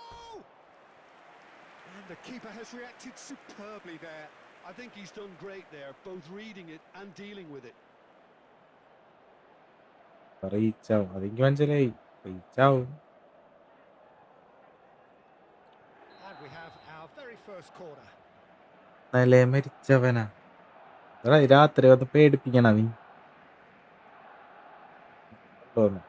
And the keeper has reacted superbly there. I think he's done great there, both reading it and dealing with it. റീച്ചാവും, അതെനിക്ക് മനസ്സിലായി. റീച്ചാവും. And we have our very first corner. ഇന്നലെ മരിച്ചവനാ. എടാ, ഈ രാത്രി വന്ന് പേടിപ്പിക്കണ നീ. തോന്നുന്നു.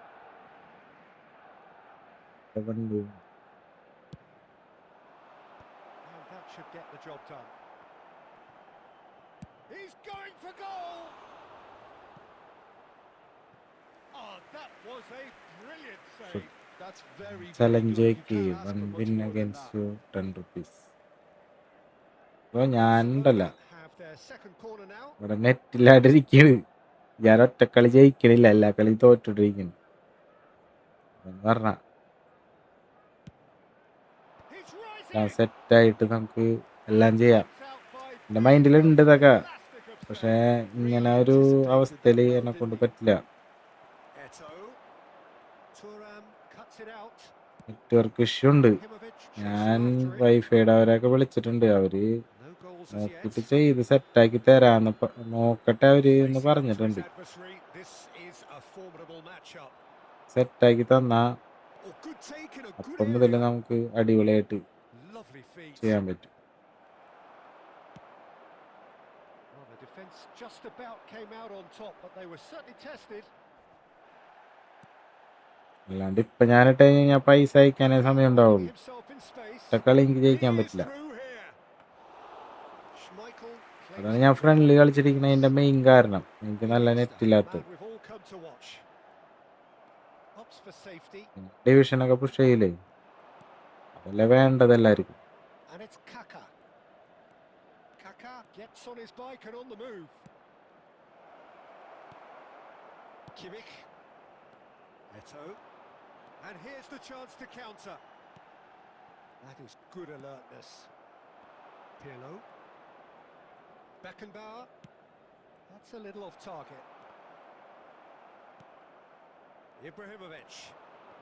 And that should get the job done. He's going for goal! Oh, that was a brilliant save. That's very, very Challenge good. You key, can't ask for 1 much win more than against that. you, 10 rupees. അപ്പോൾ ഞാനുണ്ടല്ല, Have their second corner now. ഇവിടെ നെറ്റില്ലാണ്ടിരിക്കണ്. ഞാൻ ഒറ്റക്കളി ജയിക്കണില്ല, എല്ലാ കളി തോറ്റിട്ടിരിക്കുന്നു. പറഞ്ഞ He's rising. സെറ്റായിട്ട് നമുക്ക് എല്ലാം ചെയ്യാം. Out by എൻ്റെ മൈൻഡിലുണ്ട് ഇതൊക്കെ, fantastic of പക്ഷേ save. ഇങ്ങനെ ഒരു അവസ്ഥയിൽ എന്നെ കൊണ്ട് പറ്റില്ല. Eto. Thuram cuts it out. Network issue ഉണ്ട്. Ibrahimovic ഞാൻ chasing after it. വൈഫൈയുടെ അവരൊക്കെ വിളിച്ചിട്ടുണ്ട്. അവര് No goals as നോക്കിയിട്ട് yet. ചെയ്ത് സെറ്റാക്കി തരാന്ന് നോക്കട്ടെ അവര് എന്ന് Facing up to his പറഞ്ഞിട്ടുണ്ട്. adversary, this is a formidable matchup. സെറ്റാക്കി തന്നാ Oh, good take in a good അപ്പം മുതൽ area. നമുക്ക് അടിപൊളിയായിട്ട് Lovely feet. ചെയ്യാൻ പറ്റും. Well, the defence just about came out on top, but they were certainly tested. അല്ലാണ്ട് ഇപ്പൊ ഞാനിട്ട് കഴിഞ്ഞാൽ പൈസ അയക്കാനേ സമയം ഉണ്ടാവുള്ളൂ. Himself in space. ഒറ്റ കളി എനിക്ക് He ജയിക്കാൻ is പറ്റില്ല. through here. Schmeichel claims അതാണ് ഞാൻ the ഫ്രണ്ട്ലി lead. കളിച്ചിരിക്കുന്നതിന്റെ മെയിൻ കാരണം. എനിക്ക് നല്ല Iniesta, നെറ്റ് the ഇല്ലാത്തത്. man we've all come to watch. Opts for safety, ഡിവിഷനൊക്കെ പുഷ് ചെയ്യില്ലേ, അതല്ലേ വേണ്ടത് എല്ലാവർക്കും. and it's Kaka. Kaka gets on his bike and on the move. Kimmich. Eto. And here's the chance to counter. That is good alertness. Pirlo. Beckenbauer. That's a little off target. Ibrahimovic.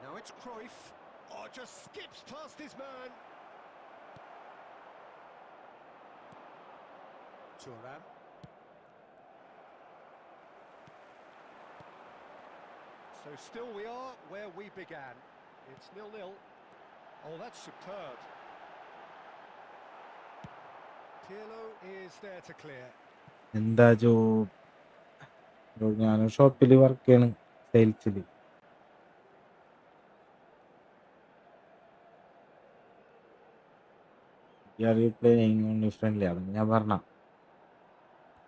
Now it's Cruyff. Oh, just skips past his man. Thuram. So still we are where we began. It's 0-0. Oh, that's superb. Pirlo is there to clear. എന്താ ഞാൻ ഷോപ്പിൽ work ചെയ്യണ്, സെയിൽസിൽ. Playing only friendly ആണ് ഞാൻ പറഞ്ഞ,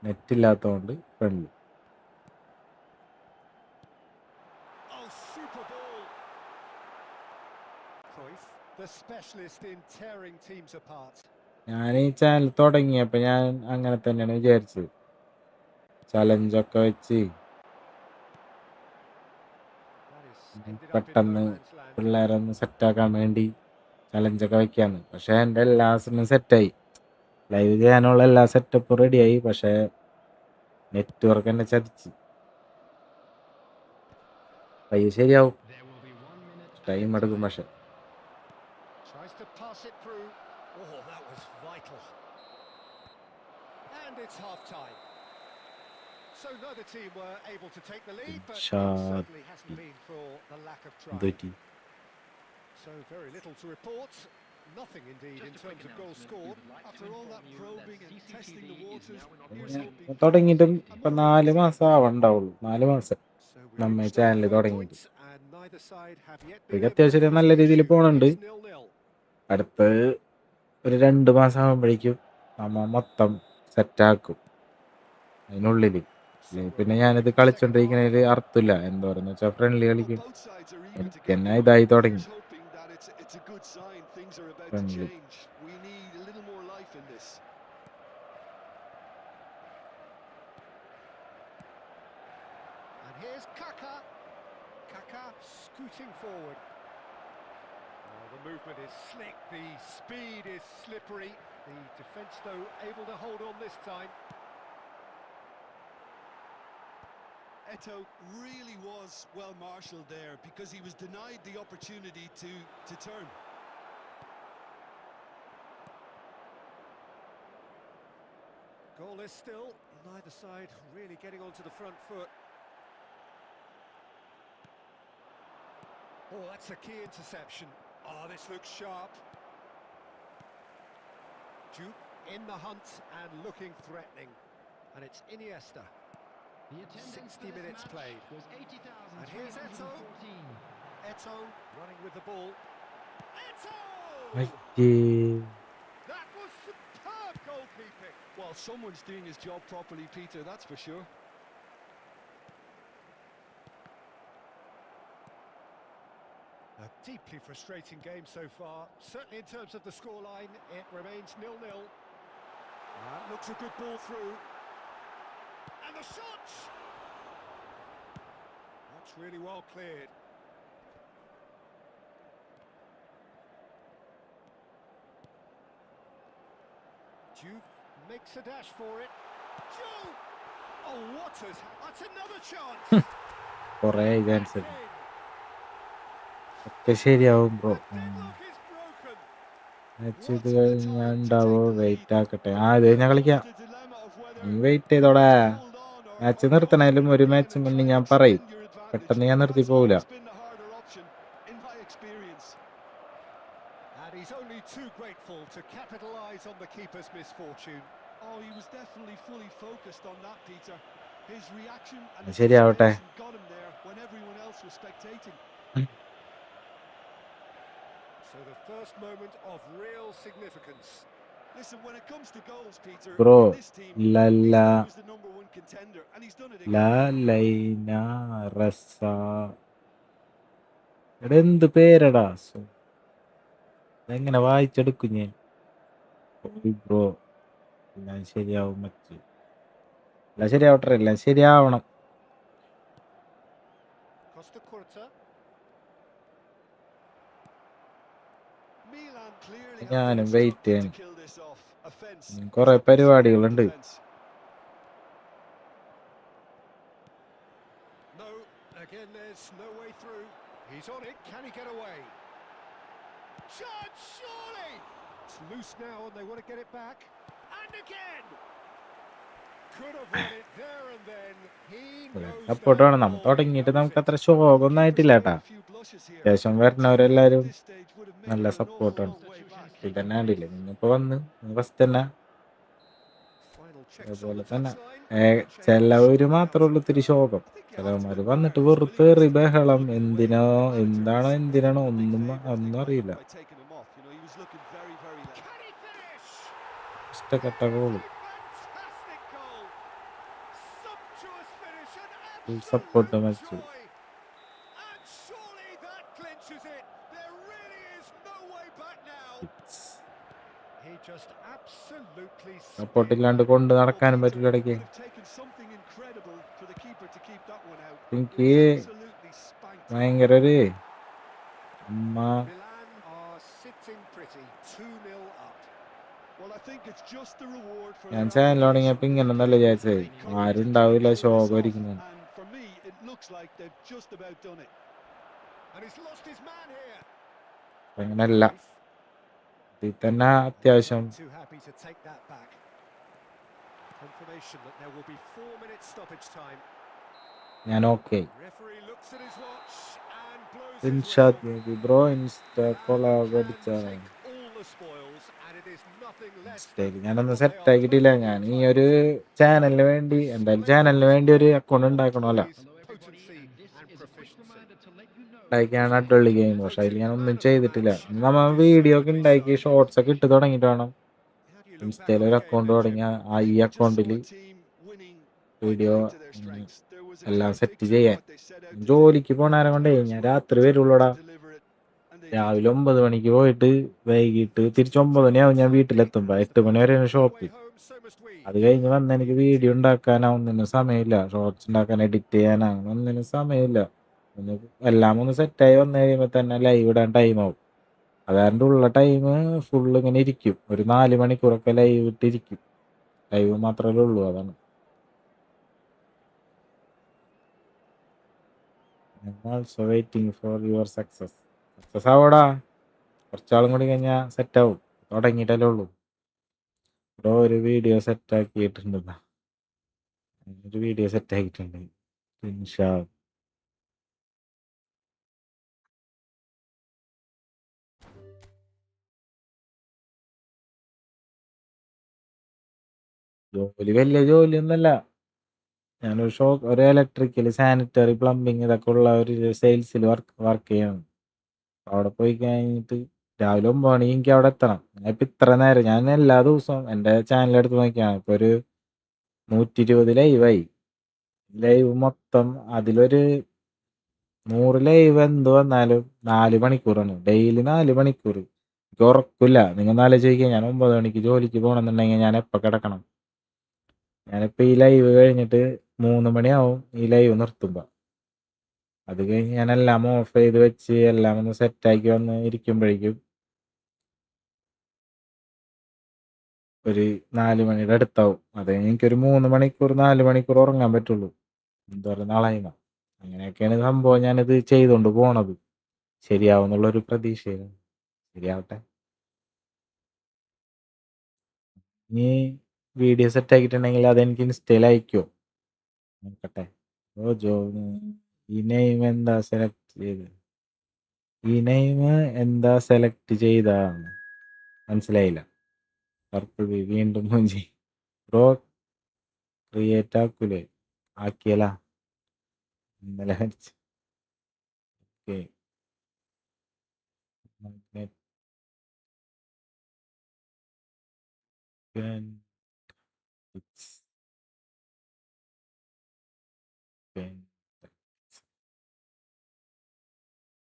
net ഇല്ലാത്തതുകൊണ്ട് friendly. Oh, super ball. Cruyff, the specialist in tearing teams apart. ഞാൻ ഈ ചാനൽ തുടങ്ങിയപ്പോൾ ഞാൻ അങ്ങനെ തന്നെയാണ് വിചാരിച്ചത്. ചലഞ്ചൊക്കെ വെച്ച് That is ended up in പെട്ടെന്ന് no man's land. പിള്ളേരൊന്ന് സെറ്റാക്കാൻ വേണ്ടി ചലഞ്ചൊക്കെ വെക്കാന്ന്. പക്ഷേ എൻ്റെ എല്ലാ സെറ്റായി, ലൈവ് ചെയ്യാനുള്ള എല്ലാ സെറ്റപ്പും റെഡിയായി. പക്ഷേ നെറ്റ്വർക്ക് എന്നെ ചതിച്ച്. പയ്യെ ശരിയാവും, There will be 1 minute time added എടുക്കും. time. പക്ഷെ Tries to pass it through. Oh, that was vital. And it's half-time. So neither team were able to take the lead, but it certainly hasn't been for the lack of try. So very little to report. Nothing indeed in Just a quick terms of goals announcement. scored. We would like to After all that inform you probing that and testing the CCTV is waters, now in here's operation. hoping തുടങ്ങിയിട്ടും for ഇപ്പം a 4 more മാസം ആവണ്ടാവുള്ളൂ. 4 മാസം So we നമ്മ reached channel halfway തുടങ്ങിയിട്ട്. point, and neither side have yet been ഇതൊക്കെ able to അത്യാവശ്യം force നല്ല the രീതിയിൽ issue. പോകുന്നുണ്ട്. It's 0-0. അടുത്ത് ഒരു 2 മാസം ആകുമ്പോഴേക്കും നമ്മ മൊത്തം സെറ്റാക്കും അതിനുള്ളിൽ. So we're പിന്നെ underway ഞാനിത് for the second half. കളിച്ചോണ്ടിരിക്കുന്നതിൽ അർത്ഥമില്ല. എന്തോരെന്ന് വെച്ചാൽ ഫ്രണ്ട്ലി Well, കളിക്കും. both sides are eager to എനിക്ക് get തന്നെ going. ഇതായി തുടങ്ങി. Here's hoping that it's a good sign things are about Friendly. change. We need a little more life in this. And here's Kaka. Kaka scooting forward. Oh, the movement is slick, the speed is slippery. The defence, though, able to hold on this time. Eto really was well marshalled there because he was denied the opportunity to turn. Goalless still, neither side really getting onto the front foot. Oh, that's a key interception. Oh, this looks sharp. Juke in the hunt and looking threatening. And it's Iniesta. The attendance 60 minutes played. was And here's Eto. 80,314. Eto running with the ball. Eto! അയ്യേ. That was superb goalkeeping. Well, someone's doing his job properly, Peter, that's for sure. A deeply frustrating game so far. Certainly in terms of the scoreline, it remains 0-0. That looks a good ball through. And the shot! That's really well cleared. Juve makes a dash for it. Juve! Oh, that's another chance! കുറേ chance That's in. ഒക്കെ ശരിയാവും bro. The deadlock is broken. Match ഇത് കഴിഞ്ഞാൽ ഉണ്ടാവോ? Wait ആക്കട്ടെ. ഇത് കഴിഞ്ഞാൽ കളിക്കാം. The dilemma of whether നീ വെയിറ്റ് ചെയ്തോടാ. to hold on or match go നിർത്തണേലും for ഒരു it again മാച്ച് and മുന്നേ try ഞാൻ and പറയും. extend your advantage. പെട്ടെന്ന് ഞാൻ നിർത്തി That's പോവില്ല. always been the harder option in my experience. And he's only too grateful to capitalise on the keeper's misfortune. Oh, he was definitely fully focused on that, Peter. His reaction and ശരിയാവട്ടെ. anticipation got him there when everyone else was spectating. So the first moment of real significance. Listen, when it comes to goals, Peter, Bro, in this team, he's lala. always the number one contender, and he's done it again. ലാ ലൈന റസ. എടാ എന്ത് പേരടാ? എങ്ങനെ വായിച്ചെടുക്കും ഞാൻ? Bro എല്ലാം ശരിയാവും. Much എല്ലാം ശരിയാവട്ടെ. എല്ലാം ശരിയാവണം. Costa Curta. Milan clearly ഞാനും have been wait instructed to ചെയ്യണം. kill this off. Offense. കുറെ പരിപാടികളുണ്ട്. No, again there's no way through. He's on it, can he get away? Chance, surely! It's loose now and they want to get it back. And again! Could have won it there and then. He knows support വേണം. നമ്മൾ തുടങ്ങിയിട്ട് നമുക്ക് അത്ര ശോകമൊന്നും ആയിട്ടില്ല കേട്ടാ. അത്യാവശ്യം വരുന്നവരെല്ലാവരും നല്ല സപ്പോർട്ടാണ്. ഇതിൽ തന്നെ കണ്ടില്ലേ, നിങ്ങളിപ്പോൾ വന്ന് ഫസ്റ്റ് തന്നെ. അതുപോലെ തന്നെ ചിലവര് മാത്രമേ ഉള്ളൂ ഇത്തിരി ശോകം. ചിലവന്മാർ വന്നിട്ട് വെറുത്തേറി ബഹളം. എന്തിനാണോ ഒന്നും അറിയില്ല. ഇഷ്ടപ്പെട്ട ഗോള്. ഫുൾ സപ്പോർട്ട് വെച്ചു. സപ്പോർട്ടില്ലാണ്ട് കൊണ്ട് നടക്കാനും പറ്റില്ല ഇടയ്ക്ക്. എനിക്ക് ഭയങ്കര ഒരു ഞാൻ ചാനൽ തുടങ്ങിയപ്പോ ഇങ്ങനെ നല്ല വിചാരിച്ചത് ആരും ഉണ്ടാവില്ല ശോകം ഇരിക്കുന്നത്. അങ്ങനല്ല. ഇതിൽ തന്നെ അത്യാവശ്യം ഞാൻ ഓക്കെ. ബ്രോ ഇൻസ്റ്റാ കൊളാബ് അടിച്ച ഞാനൊന്ന് സെറ്റ് ആക്കിയിട്ടില്ല. ഞാൻ ഈ ഒരു ചാനലിന് വേണ്ടി എന്തായാലും ഒരു അക്കൗണ്ട് ഉണ്ടാക്കണമല്ലോ. ഉണ്ടാക്കിയാണ് അടിപൊളി ഗെയിം. പക്ഷെ അതിൽ ഞാൻ ഒന്നും ചെയ്തിട്ടില്ല. നമ്മൾ വീഡിയോ ഒക്കെ ഉണ്ടാക്കി ഷോർട്സ് ഒക്കെ ഇട്ട് തുടങ്ങിയിട്ട് വേണം ഇൻസ്റ്റയിൽ ഒരു അക്കൗണ്ട് തുടങ്ങി ഈ അക്കൗണ്ടിൽ വീഡിയോ എല്ലാം സെറ്റ് ചെയ്യാൻ. ജോലിക്ക് പോണാരം കൊണ്ടേ ഞാൻ രാത്രി വരുള്ളൂടാ. രാവിലെ 9 മണിക്ക് പോയിട്ട് വൈകിട്ട് തിരിച്ച് 9 മണിയാവും ഞാൻ വീട്ടിലെത്തുമ്പോൾ. 8 മണി വരെയാണ് ഷോപ്പ്. അത് കഴിഞ്ഞ് വന്ന് എനിക്ക് വീഡിയോ ഉണ്ടാക്കാനോ ഒന്നിനും സമയമില്ല. ഷോർട്സ് ഉണ്ടാക്കാൻ, എഡിറ്റ് ചെയ്യാനോ ഒന്നിനും സമയമില്ല. ഒന്ന് എല്ലാം ഒന്ന് സെറ്റായി വന്നു കഴിയുമ്പോൾ തന്നെ ലൈവ് ഇടാൻ ടൈമാവും. അത് കാരണം ഉള്ള ടൈം ഫുള്ള് ഇങ്ങനെ ഇരിക്കും. ഒരു 4 മണിക്കൂറൊക്കെ ലൈവ് ഇട്ടിരിക്കും. ലൈവ് മാത്രമേ ഉള്ളൂ. അതാണ്. Also waiting for your success. Success ആവോടാ. കുറച്ചാളും കൂടി കഴിഞ്ഞാൽ സെറ്റാവും. തുടങ്ങിയിട്ടല്ലേ ഉള്ളൂ. ബ്രോ ഒരു വീഡിയോ സെറ്റാക്കിയിട്ടുണ്ട്. ഒരു വീഡിയോ സെറ്റാക്കിയിട്ടുണ്ട്. ഇൻഷാ ജോലി വലിയ ജോലിയൊന്നുമല്ല. ഞാനൊരു ഒരു ഇലക്ട്രിക്കൽ, സാനിറ്ററി, പ്ലംബിങ് ഇതൊക്കെ ഉള്ള ഒരു സെയിൽസിൽ വർക്ക് ചെയ്യണം. അവിടെ പോയി കഴിഞ്ഞിട്ട് രാവിലെ 9 മണിക്ക് എനിക്ക് അവിടെ എത്തണം. ഇപ്പം ഇത്ര നേരം ഞാൻ എല്ലാ ദിവസവും എൻ്റെ ചാനലെടുത്ത് നോക്കിയാണ് ഇപ്പോൾ ഒരു 120 ലൈവായി. ലൈവ് മൊത്തം അതിലൊരു 100 ലൈവ് എന്ത് വന്നാലും 4 മണിക്കൂറാണ്. ഡെയിലി 4 മണിക്കൂർ. എനിക്ക് ഉറക്കില്ല. നിങ്ങൾ ആലോചിക്കുക, ഞാൻ 9 മണിക്ക് ജോലിക്ക് പോകണമെന്നുണ്ടെങ്കിൽ ഞാൻ എപ്പോൾ കിടക്കണം? ഞാനിപ്പോൾ ഈ ലൈവ് കഴിഞ്ഞിട്ട് 3 മണിയാവും ഈ ലൈവ് നിർത്തുമ്പോൾ. അത് കഴിഞ്ഞ് ഞാൻ എല്ലാം ഓഫ് ചെയ്ത് വെച്ച് എല്ലാം ഒന്ന് സെറ്റാക്കി വന്ന് ഇരിക്കുമ്പോഴേക്കും ഒരു 4 മണിയുടെ അടുത്താവും. അത് കഴിഞ്ഞ് എനിക്കൊരു 3 മണിക്കൂർ 4 മണിക്കൂർ ഉറങ്ങാൻ പറ്റുള്ളൂ. എന്തോരം നാളായിന്ന. അങ്ങനെയൊക്കെയാണ് സംഭവം. ഞാനിത് ചെയ്തുകൊണ്ട് പോണത്. ശരിയാവുന്നുള്ളൊരു പ്രതീക്ഷയാണ്. ശരിയാവട്ടെ. നീ വീഡിയോ സെറ്റ് ആക്കിയിട്ടുണ്ടെങ്കിൽ അതെനിക്ക് ഇൻസ്റ്റയിൽ അയക്കുമോ? നോക്കട്ടെ. ഓ ജോ, ഈ നെയിം എന്താ സെലക്ട് ചെയ്ത്? ഈ നെയിം എന്താ സെലക്ട് ചെയ്ത? മനസ്സിലായില്ല. പർപ്പിൾ ബി വീണ്ടും മൂഞ്ചി. Bro create ആക്കൂലേ? ആക്കിയല്ല ഇന്നലെ. Okay.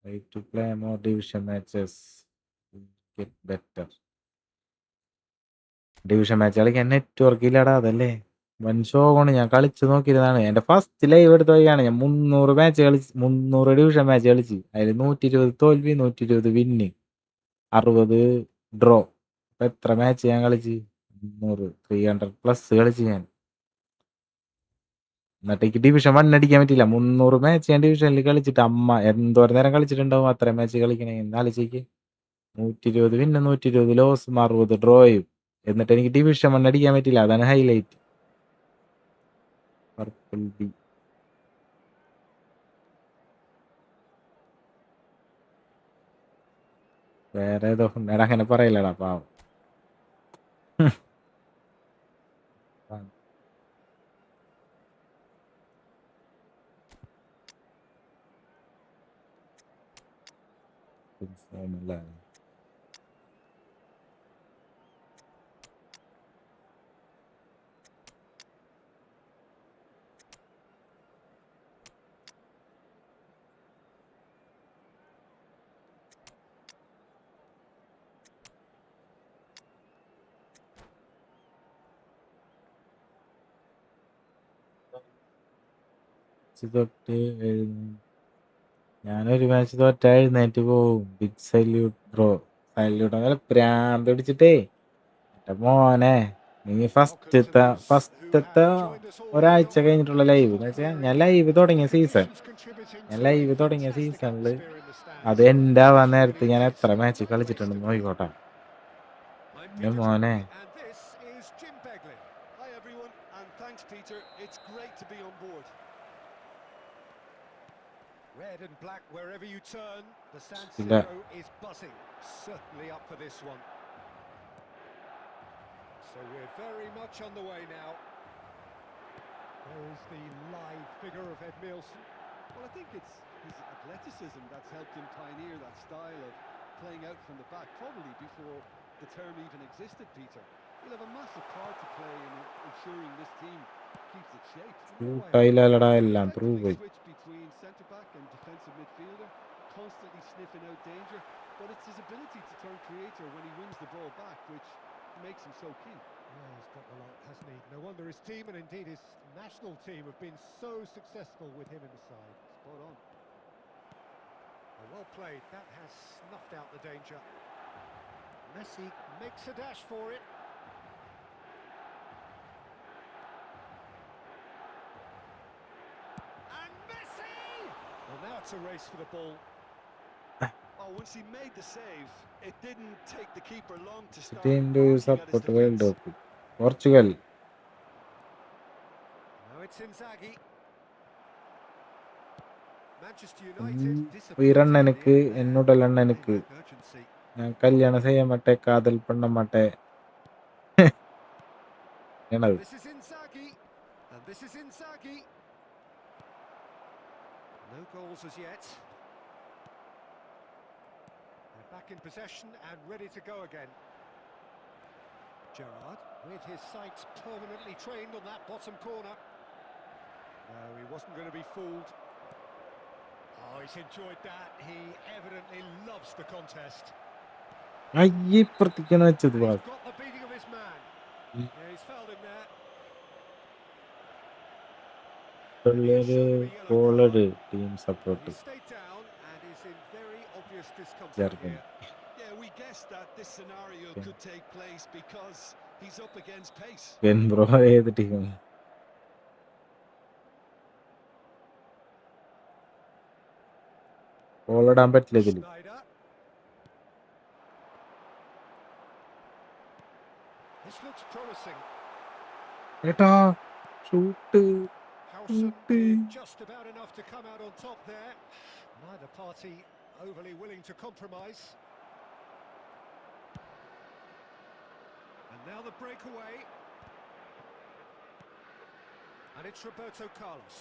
Try to play more division matches. Get better. Division match കളിക്കാൻ നെറ്റ്വർക്ക് ഇല്ലടാ. അതല്ലേ വൻ ഷോകാണ്. ഞാൻ കളിച്ച് നോക്കിയതാണ്. എൻ്റെ ഫസ്റ്റ് ലൈവ് എടുത്ത് പോയാണ് ഞാൻ. 300 മാച്ച് കളിച്ച്, 300 ഡിവിഷൻ മാച്ച് കളിച്ച്. അതിൽ 120 തോൽവി, 120 വിന്ന്, 60 ഡ്രോ. അപ്പം എത്ര മാച്ച് ഞാൻ കളിച്ച്? 300+ കളിച്ച് ഞാൻ. എന്നിട്ട് എനിക്ക് ഡിവിഷൻ 1 അടിക്കാൻ പറ്റില്ല. 300 മാച്ച് ഞാൻ ഡിവിഷനിൽ കളിച്ചിട്ട് എന്തോരം നേരം കളിച്ചിട്ടുണ്ടാവും അത്രയും മാച്ച് കളിക്കണേ. എന്നാലോചിക്ക്. 120 വിന്ന്, 120 ലോസും, 60 ഡ്രോയും. എന്നിട്ട് എനിക്ക് ഡിവിഷൻ 1 അടിക്കാൻ പറ്റില്ല. അതാണ് ഹൈലൈറ്റ്. Purple B. വേറെ ഏതോ എടാ അങ്ങനെ പറയില്ലടാ പാവം. തൊട്ട് ഞാനൊരു മാച്ച് തോറ്റ എഴുന്നേറ്റ് പോവും. Big salute bro. സല്യൂട്ട് അങ്ങനെ പ്രാന്ത് പിടിച്ചിട്ടേ. എന്റെ മോനെ, നീ ഫസ്റ്റത്തെ ഒരാഴ്ച കഴിഞ്ഞിട്ടുള്ള ലൈവ് എന്ന് വെച്ചാൽ ഞാൻ ലൈവ് തുടങ്ങിയ സീസണില് അത് എൻ്റെ ആവാൻ നേരത്ത് ഞാൻ എത്ര മാച്ച് കളിച്ചിട്ടുണ്ടെന്ന് നോക്കിക്കോട്ടെ എന്റെ മോനെ. Hi everyone, and thanks Peter. It's great to be on board. Red and black wherever you turn, the San ഇല്ല. Siro is buzzing. Certainly up for this one. So we're very much on the way now. There is the live figure of Ed Milson. Well, I think it's his athleticism that's helped him pioneer that style of playing out from the back, probably before the term even existed, Peter. He'll have a massive part to play in ensuring this team keeps its shape. ഷൂട്ടായില്ലടാ, എല്ലാം through Effectively പോയി. switch between centre back and defensive midfielder, constantly sniffing out danger, but it's his ability to turn creator when he wins the ball back, which makes him so key. Yeah, he's got the lot, hasn't he? No wonder his team and indeed his national team have been so successful with him in the side. Spot on. Oh, well played. That has snuffed out the danger. Messi makes a dash for it. And Messi! Well, now it's a race for the ball. Oh, once he made the save, it didn't take the keeper long to start team to barking at his support world defence. Cup Portugal. Now it's Inzaghi. Manchester ഈ United disappointed run in the എനിക്ക് end there. എന്നോടല്ല They എനിക്ക് lack urgency. ഞാൻ കല്യാണം ചെയ്യാൻ മാട്ടെ കാതൽ പെണ്ണ മാട്ടെ എന്നത്. This is Inzaghi. And this is Inzaghi. No goals as yet. They're back in possession and ready to go again. Gerrard, with his sights permanently trained on that bottom corner. No, he wasn't going to be fooled. Oh, he's enjoyed that. He evidently loves the contest. അയ്യേ ഇപ്പുറത്തേക്കാണ് വെച്ചത്. And he's got the beating of his man. Yeah, he's fouled him there. കോളഡ് team He support stayed down and is in very obvious discomfort Germany. here. Yeah, we guessed that this scenario Okay. could take place because he's up against pace. Bro ഏത് team? കോളിടാൻ പറ്റില്ല ഇതില്. Schneider. This looks promising. ഏട്ടാ shoot Howson Okay. did just about enough to come out on top there. Neither party overly willing to compromise. And now the breakaway. And it's Roberto Carlos.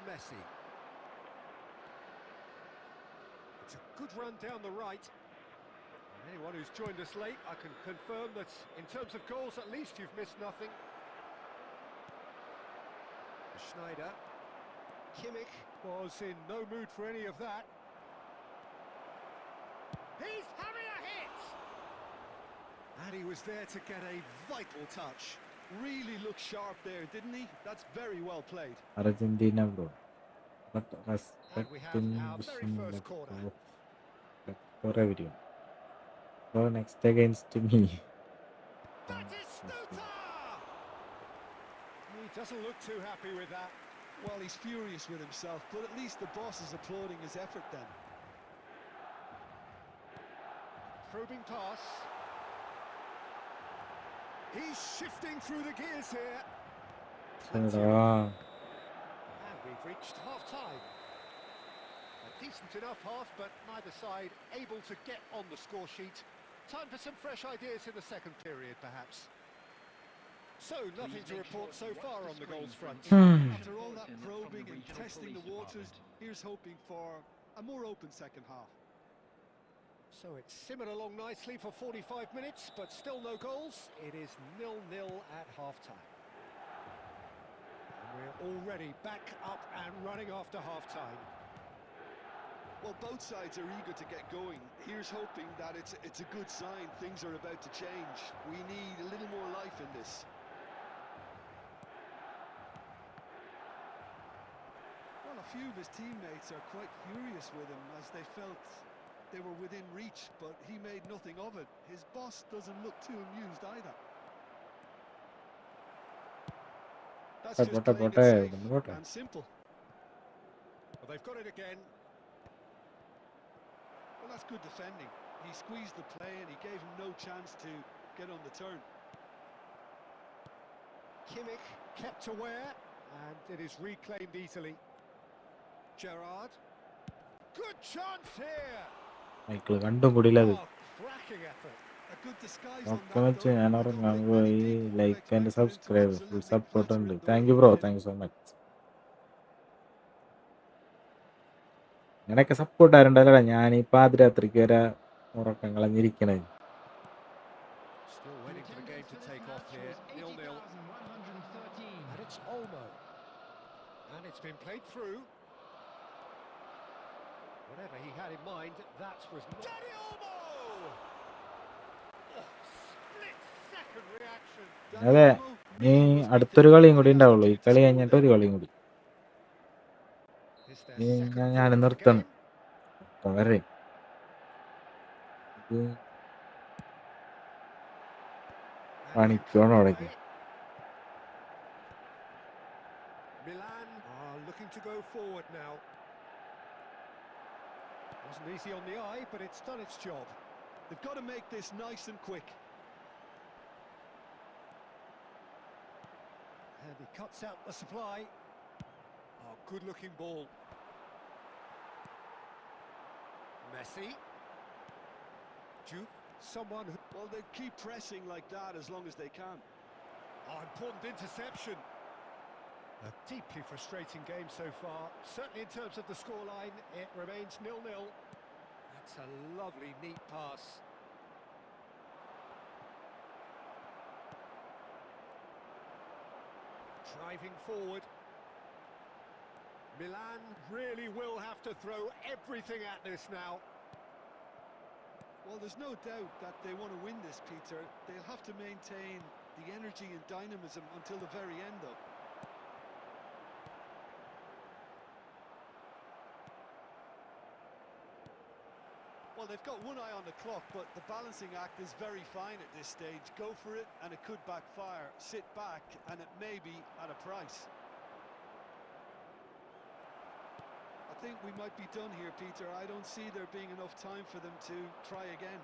Messi. It's a good run down the right. And anyone who's joined us late, I can confirm that in terms of goals, at least you've missed nothing. Schneider. Kimmich was in no mood for any of that. He's having a hit! And he was there to get a vital touch. Really looked sharp there, didn't he? That's very well played. Argentina bro. But And we have respecting our very wishing first luck corner. for everyone. So next against me. Batistuta! He doesn't look too happy with that. Well, he's furious with himself, but at least the boss is applauding his effort then. Probing pass. He's shifting through the gears here. എടാ And we've reached half-time. A decent enough half, but neither side able to get on the score sheet. Time for some fresh ideas in the second period, perhaps. So, nothing to report so far on the goals front. After all that probing and testing the waters, here's hoping for a more open second half. So it's simmered along nicely for 45 minutes, but still no goals. It is 0-0 at half-time. And we're already back up and running after half-time. Well, both sides are eager to get going. Here's hoping that it's a good sign. Things are about to change. We need a little more life in this. Well, a few of his teammates are quite furious with him as they felt they were within reach, but he made nothing of it. His boss doesn't look too amused either. That's just playing it safe and simple. Well, they've got it again. Well, that's good defending. He squeezed the play and he gave him no chance to get on the turn. Kimmich kept aware, and it is reclaimed easily. Gerrard. Good chance here! Michael കണ്ടും കൂടിയില്ല അത്. Oh, cracking effort. A good disguise on ഒക്കെ that വെച്ച് though. ഞാൻ I don't ഉറങ്ങാൻ think പോയി. many people would like and expect him to subscribe full absolutely support flatter ഉണ്ട്. it the thank way you he bro, did. Thank you so much. ഇങ്ങനെയൊക്കെ support ആരുണ്ടല്ലോടാ. ഞാൻ ഈ പാതിരാത്രിക്ക് വരെ ഉറക്കം കളഞ്ഞിരിക്കണേ. Still The waiting for the game attendance to for this take off match here. was 0-0. 80,113. And it's Olmo. And it's been played through. Whatever he had in mind, that was not... Dani Olmo! Oh, split-second reaction. അതെ, ഇനി അടുത്തൊരു കളിയും കൂടി ഉണ്ടാവുള്ളൂ. ഈ കളി കഴിഞ്ഞിട്ട് ഒരു കളിയും കൂടി. Is their ഇനി second ഞാൻ goal of the നിർത്തണം. game. വരെ പണിക്കോണം അവിടേക്ക്. Milan are looking to go forward now. Wasn't easy on the eye, but it's done its job. They've got to make this nice and quick. And he cuts out the supply. Oh, good-looking ball. Messi. Juve, someone who... Well, they keep pressing like that as long as they can. Oh, important interception. A deeply frustrating game so far. Certainly in terms of the scoreline, it remains 0-0. That's a lovely, neat pass. Driving forward. Milan really will have to throw everything at this now. Well, there's no doubt that they want to win this, Peter. They'll have to maintain the energy and dynamism until the very end, though. Well, they've got one eye on the clock, but the balancing act is very fine at this stage. Go for it, and it could backfire. Sit back, and it may be at a price. I think we might be done here, Peter. I don't see there being enough time for them to try again.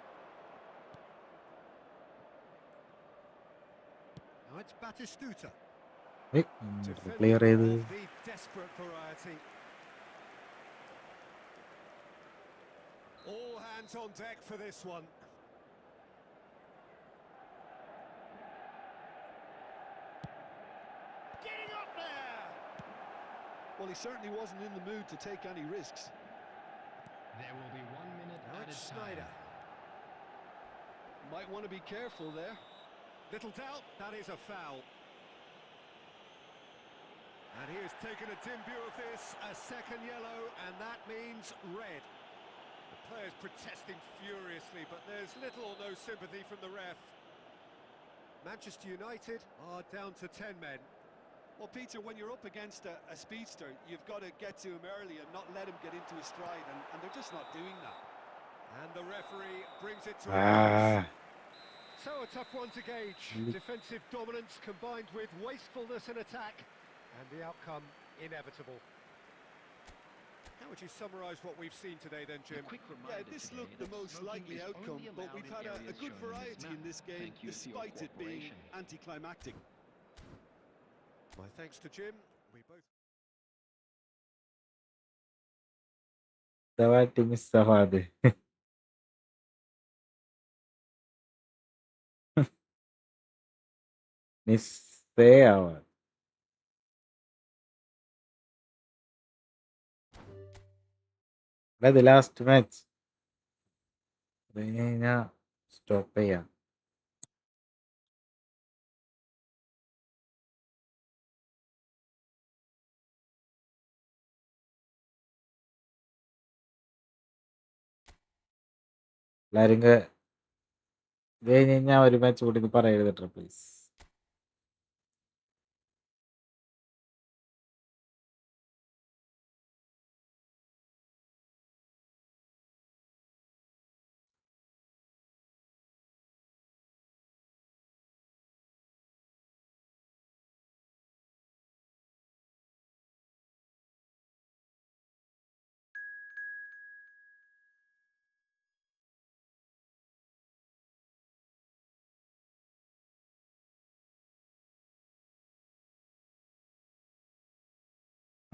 Now it's Batistuta. Clear ചെയ്ത്. Of the desperate variety. All hands on deck for this one. Getting up there! Well, he certainly wasn't in the mood to take any risks. There will be 1 minute Now added it's time. Snyder. Might want to be careful there. Little doubt, that is a foul. And he has taken a dim view of this, a second yellow, and that means red. The players protesting furiously, but there's little or no sympathy from the ref. Manchester United are down to 10 men. Well, Peter, when you're up against a speedster, you've got to get to him early and not let him get into his stride, and they're just not doing that. And the referee brings it to a close. ആ So a tough one to gauge. Defensive dominance combined with wastefulness in attack, and the outcome inevitable. How would you summarise what we've seen today then, A Jim? quick Yeah, reminder this today looked the that most smoking likely is outcome, only but allowed we've in had a areas good shown in this variety in map. this game, Thank you for your despite it being cooperation. anticlimactic. My thanks to Jim. We both... വാട്ടി മിസ്സാവാതെ. മിസ്സേ ആവാതെ. ഇത് last match അത് കഴിഞ്ഞ് കഴിഞ്ഞാൽ stop ചെയ്യാം. എല്ലാരും ഇത് കഴിഞ്ഞ് കഴിഞ്ഞാൽ ഒരു മാച്ച് കൂടി പറയരുതട്ടോ പ്ലീസ്.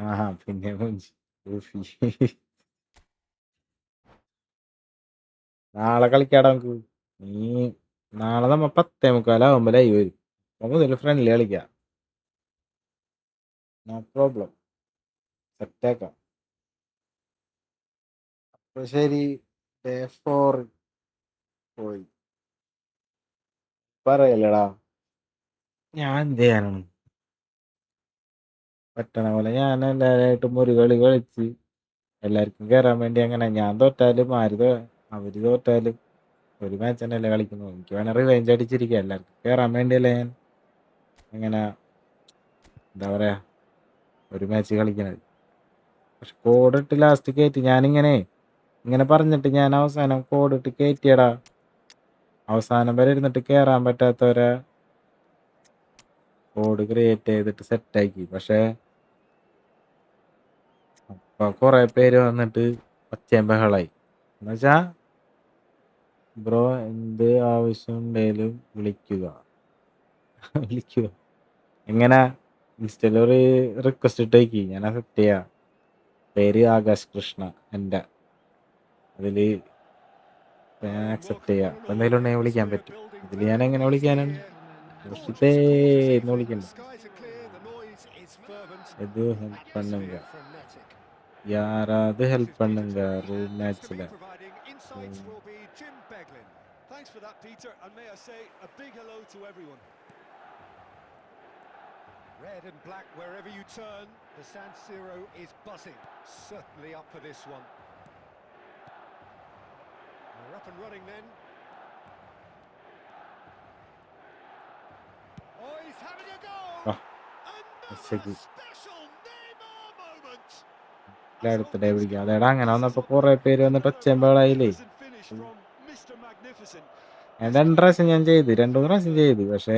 ആഹാ പിന്നെ മൂഞ്ചി. ഊഫി. നാളെ കളിക്കാടാ നമുക്ക്. നീ നാളെ നമ്മ 10:45 ലൈവ് വരും. അപ്പൊ മുതൽ ഫ്രണ്ട്ലി കളിക്കാം. No problem. സെറ്റാക്കാം. അപ്പൊ ശരി. ഡേ 4 പോയി പറയല്ലടാ. ഞാൻ എന്ത് ചെയ്യാനാണ്? പറ്റണ പോലെ ഞാൻ എല്ലാവരായിട്ടും ഒരു കളി കളിച്ച് എല്ലാവർക്കും കയറാൻ വേണ്ടി അങ്ങനെ ഞാൻ തോറ്റാലും അവര് തോറ്റാലും ഒരു മാച്ച് തന്നെയല്ലേ കളിക്കുന്നത്. എനിക്ക് വേണേൽ റിവെഞ്ച് അടിച്ചിരിക്കുക. എല്ലാവർക്കും കയറാൻ വേണ്ടിയല്ലേ ഞാൻ അങ്ങനെ എന്താ പറയാ ഒരു മാച്ച് കളിക്കണത്. പക്ഷെ കോഡിട്ട് ലാസ്റ്റ് കയറ്റി ഇങ്ങനെ പറഞ്ഞിട്ട് ഞാൻ അവസാനം കോഡിട്ട് കയറ്റിയടാ. അവസാനം വരെ ഇരുന്നിട്ട് കയറാൻ പറ്റാത്തവരെ കോഡ് ക്രിയേറ്റ് ചെയ്തിട്ട് സെറ്റാക്കി. പക്ഷെ അപ്പൊ കുറെ പേര് വന്നിട്ട് ഒച്ചയും ബഹളായി. എന്നുവെച്ചാ ബ്രോ എന്ത് ആവശ്യം ഉണ്ടെങ്കിലും വിളിക്കുക. എങ്ങനെ ഇൻസ്റ്റയിൽ ഒരു റിക്വസ്റ്റ് ഇട്ടേക്ക്, ഞാൻ അക്സെപ്റ്റ് ചെയ്യാം. പേര് ആകാശ് കൃഷ്ണ എൻ്റെ അതില് ഞാൻ അക്സെപ്റ്റ് ചെയ്യാം. അപ്പൊ എന്തെങ്കിലും ഉണ്ടെങ്കിൽ വിളിക്കാൻ പറ്റും. ഇതിൽ ഞാൻ എങ്ങനെ വിളിക്കാനാണ്? മുർഷിദേ എന്ന് വിളിക്കണ്ട. ഇത് ഹെൽപ്പ് பண்ணுங்க யாராவது ஹெல்ப் பண்ணுங்க ரூம் மேட்ச்ல. Thanks for that, Peter, and may I say a big hello to everyone. Red and black wherever you turn, the San Siro is buzzing. Certainly up for this one. We're up and running then. Oh, he's having a go! Another special Neymar moment! അടുത്തിടെ വിളിക്കാം. അതെടാ അങ്ങനെ വന്നപ്പോ കുറെ പേര് വന്നിട്ട് ഒച്ചയമ്പളായില്ലേ. ഞാൻ 2 പ്രാവശ്യം ഞാൻ ചെയ്ത്, 2-3 പ്രാവശ്യം ചെയ്ത്. പക്ഷെ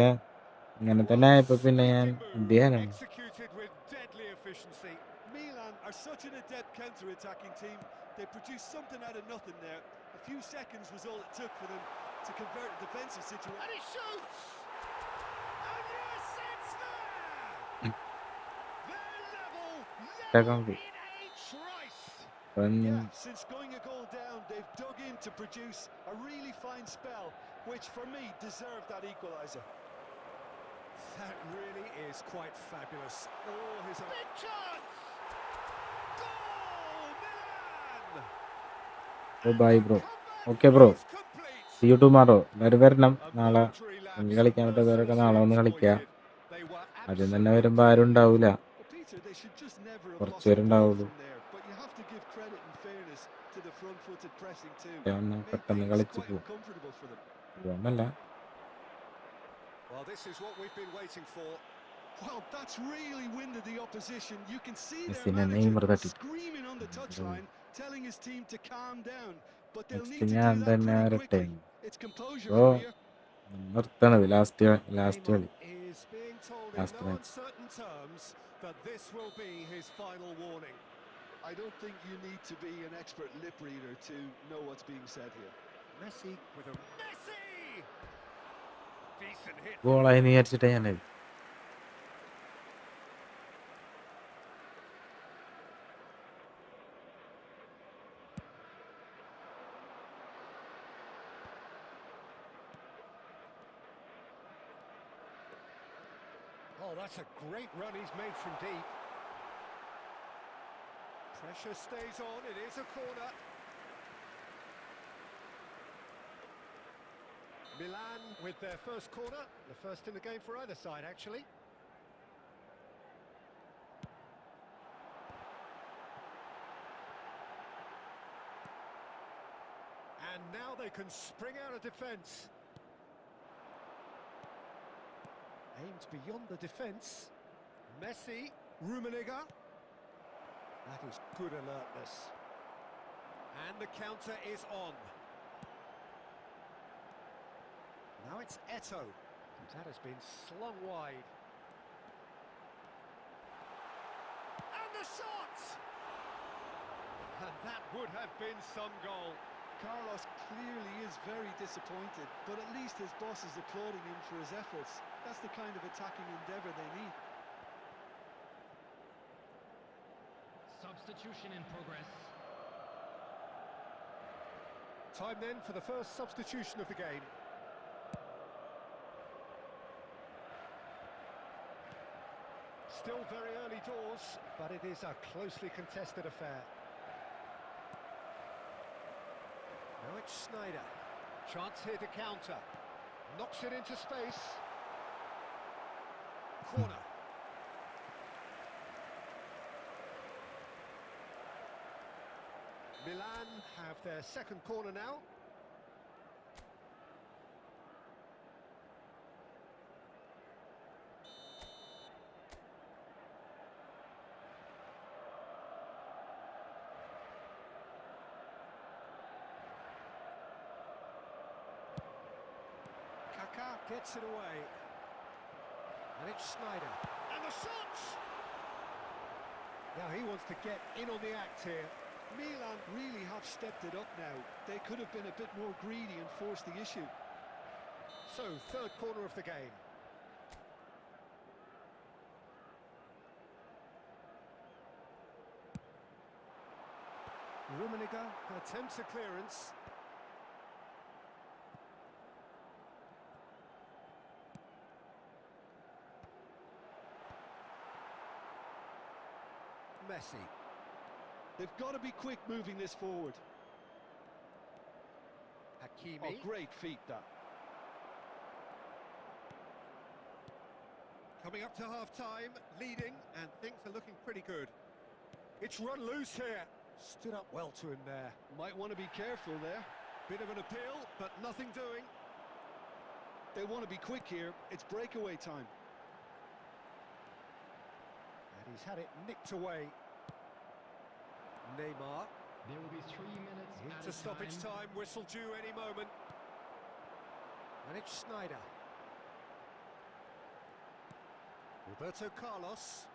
ഇങ്ങനെ തന്നെ ആയപ്പോ പിന്നെ ഞാൻ എന്ത് ചെയ്യാനാണ്? Milan are such an adept counter-attacking team. They produced something out of nothing there. A few seconds was all it took for them to convert a defensive situation. And he shoots! And yes, it's there! They're level in a trice! Yeah, since going a goal down, they've dug in to produce a really fine spell, which for me deserved that equaliser. That really is quite fabulous. Oh, his big chance! Goal, Milan! ഓ bye bro. Okay bro, see you tomorrow. എല്ലാവരും വരണം നാളെ. എനിക്ക് കളിക്കാൻ പറ്റാത്തവരൊക്കെ നാളെ വന്ന് കളിക്കാം. ആദ്യം തന്നെ വരുമ്പോൾ ആരും ഉണ്ടാവൂല, കുറച്ച് പേരുണ്ടാവുള്ളൂ. ഒന്ന് പെട്ടെന്ന് കളിച്ചു പോവും. അതുകൊണ്ടല്ല Well, this is what we've been waiting for. Well, that's really winded the opposition. You can see their മെസ്സിനെ manager നെയ്മർ തട്ടിട്ട്. screaming on the touchline, telling his team to calm down. But they'll need next to ഞാൻ do that തന്നെ pretty വരട്ടെ. quickly. It's composure ഓ from here. നിർത്തണത് last കളി, Neymar is being told in last no match. uncertain terms that this will be his final warning. I don't think you need to be an expert lip reader to know what's being said here. Messi with a Messi! Decent hit. ഗോളായി വിചാരിച്ചിട്ടേ ഞാനത്. Oh, that's a great run he's made from deep. Pressure stays on, it is a corner. Milan with their first corner, the first in the game for either side, actually. And now they can spring out of defence. Aimed beyond the defence. Messi, Rummenigge. That is good alertness. And the counter is on. Now it's Eto. That has been slung wide. And the shot! And that would have been some goal. Carlos clearly is very disappointed, but at least his boss is applauding him for his efforts. That's the kind of attacking endeavour they need. Substitution in progress. Time then for the first substitution of the game. Still very early doors, but it is a closely contested affair. Now it's Sneijder. Chance here to counter. Knocks it into space. Corner. Milan have their second corner now. Kaká gets it away. And it's Snyder. And the shot! Now he wants to get in on the act here. Milan really have stepped it up now. They could have been a bit more greedy and forced the issue. So, third corner of the game. Rummenigge attempts a clearance. Messi. They've got to be quick moving this forward. Hakimi. Oh, great feat that. Coming up to half-time, leading, and things are looking pretty good. It's run loose here. Stood up well to him there. Might want to be careful there. Bit of an appeal, but nothing doing. They want to be quick here. It's breakaway time. And he's had it nicked away. Neymar. There will be 3 minutes Into added stoppage time, whistle due any moment. And it's Snyder. Roberto Carlos.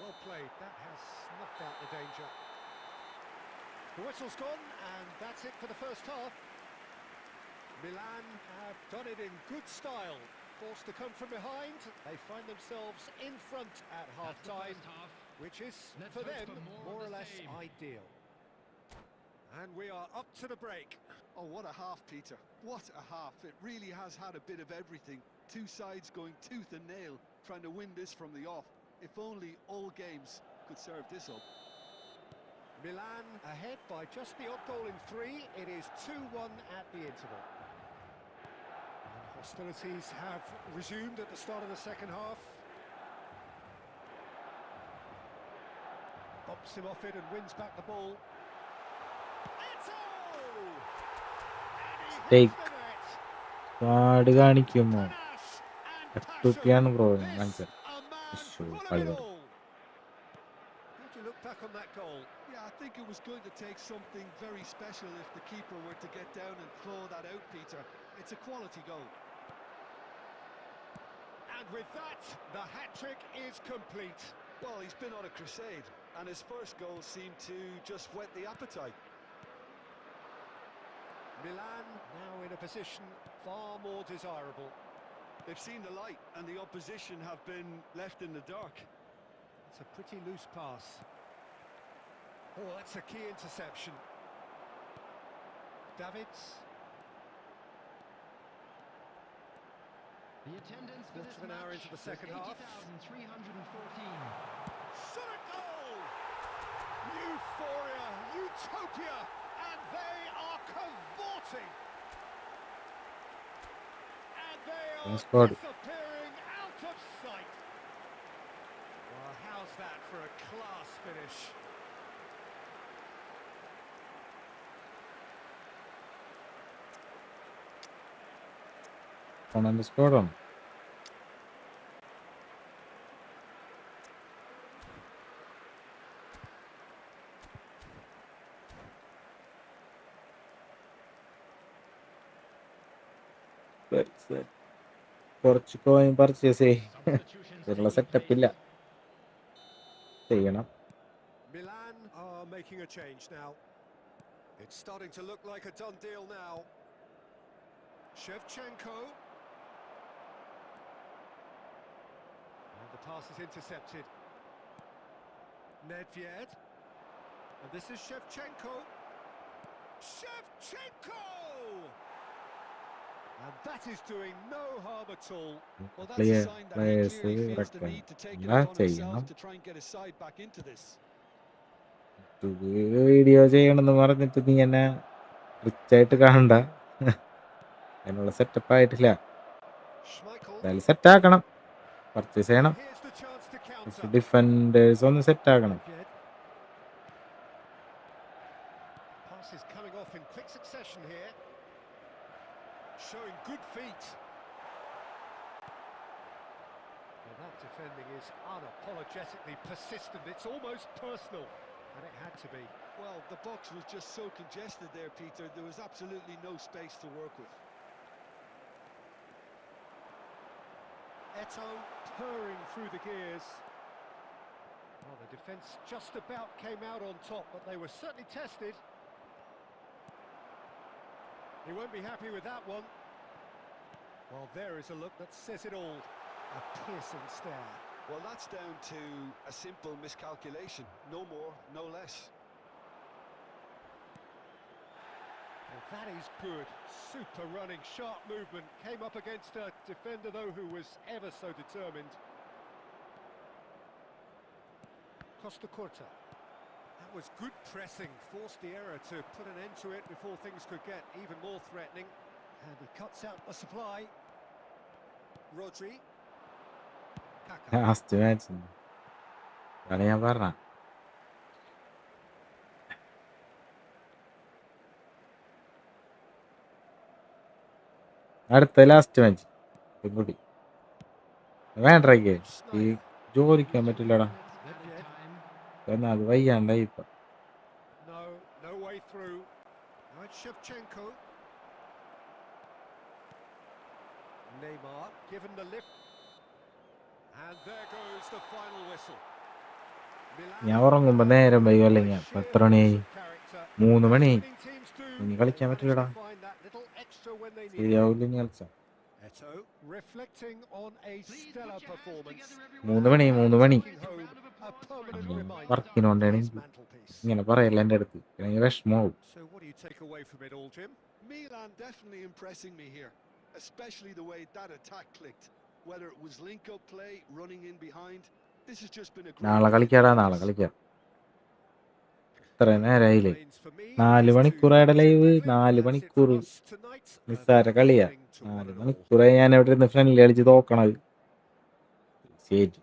Well played, that has snuffed out the danger. The whistle's gone, and that's it for the first half. Milan have done it in good style. Forced to come from behind, they find themselves in front at half-time, which is, Let's for hope them, for more more of or the less same. ideal. And we are up to the break. Oh, what a half, Peter. What a half. It really has had a bit of everything. Two sides going tooth and nail, trying to win this from the off. If only all games could serve this up. Milan ahead by just the odd goal in 3. It is 2-1 at the interval. And hostilities have resumed at the start of the second half. Bumps him off it and wins back the ball. Ito! And he Take. hits the net. Card കാണിക്കുമോ? Panache and F2P ആണ് passion. Bro This കാണിച്ചത്. a man Issue, full of കളി it തുടങ്ങി. all. How do you look back on that goal? Yeah, I think it was going to take something very special if the keeper were to get down and claw that out, Peter. It's a quality goal. And with that, the hat-trick is complete. Well, he's been on a crusade, and his first goal seemed to just whet the appetite. Milan now in a position far more desirable. They've seen the light, and the opposition have been left in the dark. It's a pretty loose pass. Oh, that's a key interception. Davids. The attendance for Quarter this of an hour match into the was second half. 80,314. Shot a goal! Euphoria, utopia, and they are cavorting. And they are Nice squad. disappearing out of sight. Well, how's that for a class finish? Fernando scored on. കുറച്ച് coin purchase Substitutions ഇതിനുള്ള taking setup ഇല്ല, place. ചെയ്യണം. Milan are making a change now. It's starting to look like a done deal now. Shevchenko. And the pass is intercepted. Nedved. And this is Shevchenko. Shevchenko! And that is doing no harm at all. Well, that's Clear a sign that he players clearly feels the ഇറക്കണം. need to take it എന്താ upon ചെയ്യണം? himself to try and get his side back into this. Video ചെയ്യണമെന്ന് പറഞ്ഞിട്ട് നീ എന്നെ rich ആയിട്ട് കാണണ്ട. അതിനുള്ള സെറ്റപ്പ് ആയിട്ടില്ല. Schmeichel. എന്തായാലും സെറ്റാക്കണം. പർച്ചേസ് ചെയ്യണം. Here's the chance to കുറച്ച് counter. ഡിഫൻഡേഴ്സ് ഒന്ന് സെറ്റ് ആക്കണം. Passes coming off in quick succession here. Showing good feet. Well, that defending is unapologetically persistent. It's almost personal, and it had to be. Well, the box was just so congested there, Peter. There was absolutely no space to work with. Eto purring through the gears. Well, the defence just about came out on top, but they were certainly tested. He won't be happy with that one. Well, there is a look that says it all. A piercing stare. Well, that's down to a simple miscalculation. No more, no less. Well, that is good. Super running, sharp movement. Came up against a defender, though, who was ever so determined. Costa Curta. That was good pressing. Forced the error to put an end to it before things could get even more threatening. And he cuts out the supply. Rodri. Kaka. Last match അതാണ് ഞാൻ പറഞ്ഞ. അടുത്ത last match കൂടി വേണ്ടേ ഈ ജോലിക്കാൻ പറ്റില്ലടാ. കാരണം അത് വയ്യാണ്ടായി ഇപ്പൊ. No way through. Now it's Shevchenko. Neymar given the lift. And there goes the final whistle. ഞാൻ ഉറങ്ങുമ്പോ നേരം വൈകും. അല്ലെങ്കിൽ 10 മണിയായി, 3 മണി. ഇനി കളിക്കാൻ പറ്റില്ലടാ. ശരിയാവില്ല ഇനി കളിച്ച. 3 മണി വർക്കിനോണ്ടാണ് ഇങ്ങനെ പറയല്ല എൻ്റെ അടുത്ത്. എനിക്ക് വിഷമാവും. Milan definitely impressing me here, especially the way that attack clicked. Whether it was link-up play, running in behind, this has just been a great. നാളെ കളിക്കാടാ, നാളെ കളിക്കാം. ഇത്ര നേരമായില്ലേ? 4 മണിക്കൂറായുടെ ലൈവ്. 4 മണിക്കൂർ നിസ്സാര കളിയാ. 4 മണിക്കൂറായി ഞാൻ എവിടെ ഇരുന്ന് ഫ്രണ്ട്ലി കളിച്ച് തോക്കണത്. ശരി,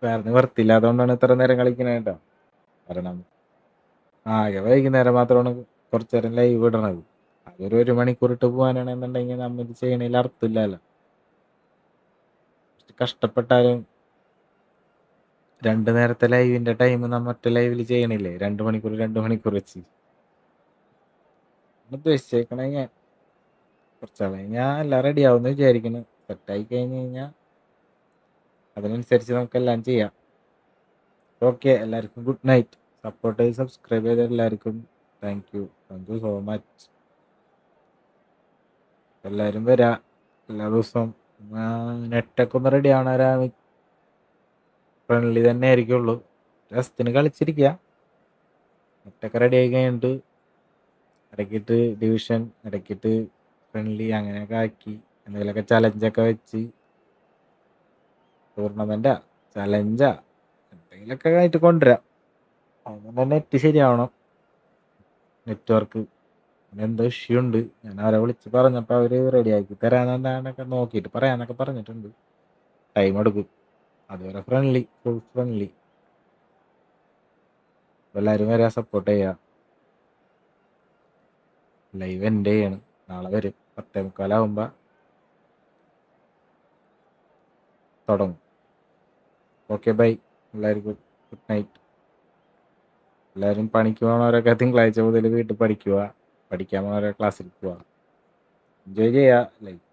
വേറെ നിവർത്തില്ല. അതുകൊണ്ടാണ് ഇത്ര നേരം കളിക്കണത് കേട്ടോ. കാരണം ആകെ വൈകുന്നേരം മാത്രമാണ് കുറച്ചു നേരം ലൈവ് ഇടണത്. അതൊരു 1 മണിക്കൂർ ഇട്ട് പോകാനാണെന്നുണ്ടെങ്കിൽ നമ്മൾ ഇത് ചെയ്യണതിൽ അർത്ഥമില്ലല്ലോ. കഷ്ടപ്പെട്ടാലും 2 നേരത്തെ ലൈവിന്റെ ടൈം നമ്മ ഒറ്റ ലൈവിൽ ചെയ്യണില്ലേ? 2 മണിക്കൂർ 2 മണിക്കൂർ വെച്ച് ഉദ്ദേശിച്ചേക്കണേ. ഞാൻ കുറച്ചാളെ ഞാൻ എല്ലാം റെഡി ആവുമെന്ന് വിചാരിക്കുന്നു. സെറ്റായി കഴിഞ്ഞ് കഴിഞ്ഞാൽ അതിനനുസരിച്ച് നമുക്കെല്ലാം ചെയ്യാം. ഓക്കെ, എല്ലാവർക്കും ഗുഡ് നൈറ്റ്. സപ്പോർട്ട് ചെയ്ത് സബ്സ്ക്രൈബ് ചെയ്ത എല്ലാവർക്കും താങ്ക് യു സോ മച്ച്. എല്ലാവരും വരാ എല്ലാ ദിവസവും. നെറ്റൊക്കെ ഒന്ന് റെഡി ആവണവരാണ് ഫ്രണ്ട്ലി തന്നെ ആയിരിക്കുള്ളൂ. രസത്തിന് കളിച്ചിരിക്കുക. നെറ്റൊക്കെ റെഡി ആയി കഴിഞ്ഞിട്ട് ഇടയ്ക്കിട്ട് ഡിവിഷൻ, ഇടയ്ക്കിട്ട് ഫ്രണ്ട്ലി, അങ്ങനെയൊക്കെ ആക്കി എന്തെങ്കിലുമൊക്കെ ചലഞ്ചൊക്കെ വെച്ച് ടൂർണമെൻറ്റാ ചലഞ്ചാ എന്തെങ്കിലുമൊക്കെ ആയിട്ട് കൊണ്ടുവരാം. അങ്ങനെ നെറ്റ് ശരിയാവണം. നെറ്റ്വർക്ക് എന്തോ ഇഷ്യൂ ഉണ്ട്. ഞാൻ അവരെ വിളിച്ച് പറഞ്ഞപ്പോൾ അവർ റെഡിയാക്കി തരാമെന്നൊക്കെ നോക്കിയിട്ട് പറയാമെന്നൊക്കെ പറഞ്ഞിട്ടുണ്ട്. ടൈം എടുക്കും. അതുവരെ ഫ്രണ്ട്ലി, ഫുൾ ഫ്രണ്ട്ലി. എല്ലാവരും വരാൻ സപ്പോർട്ട് ചെയ്യുക. ലൈവ് എൻ്റെ ചെയ്യാണ്. നാളെ വരും 10:45 തുടങ്ങും. Okay, bye. എല്ലാവർക്കും ഗുഡ് നൈറ്റ്. എല്ലാവരും പണിക്ക് പോകണവരൊക്കെ തിങ്കളാഴ്ച മുതൽ വീട്ടിൽ പഠിക്കുക. പഠിക്കാൻ പോകണവരെ ക്ലാസ്സിൽ പോവുക. എൻജോയ് ചെയ്യുക ലൈഫ്.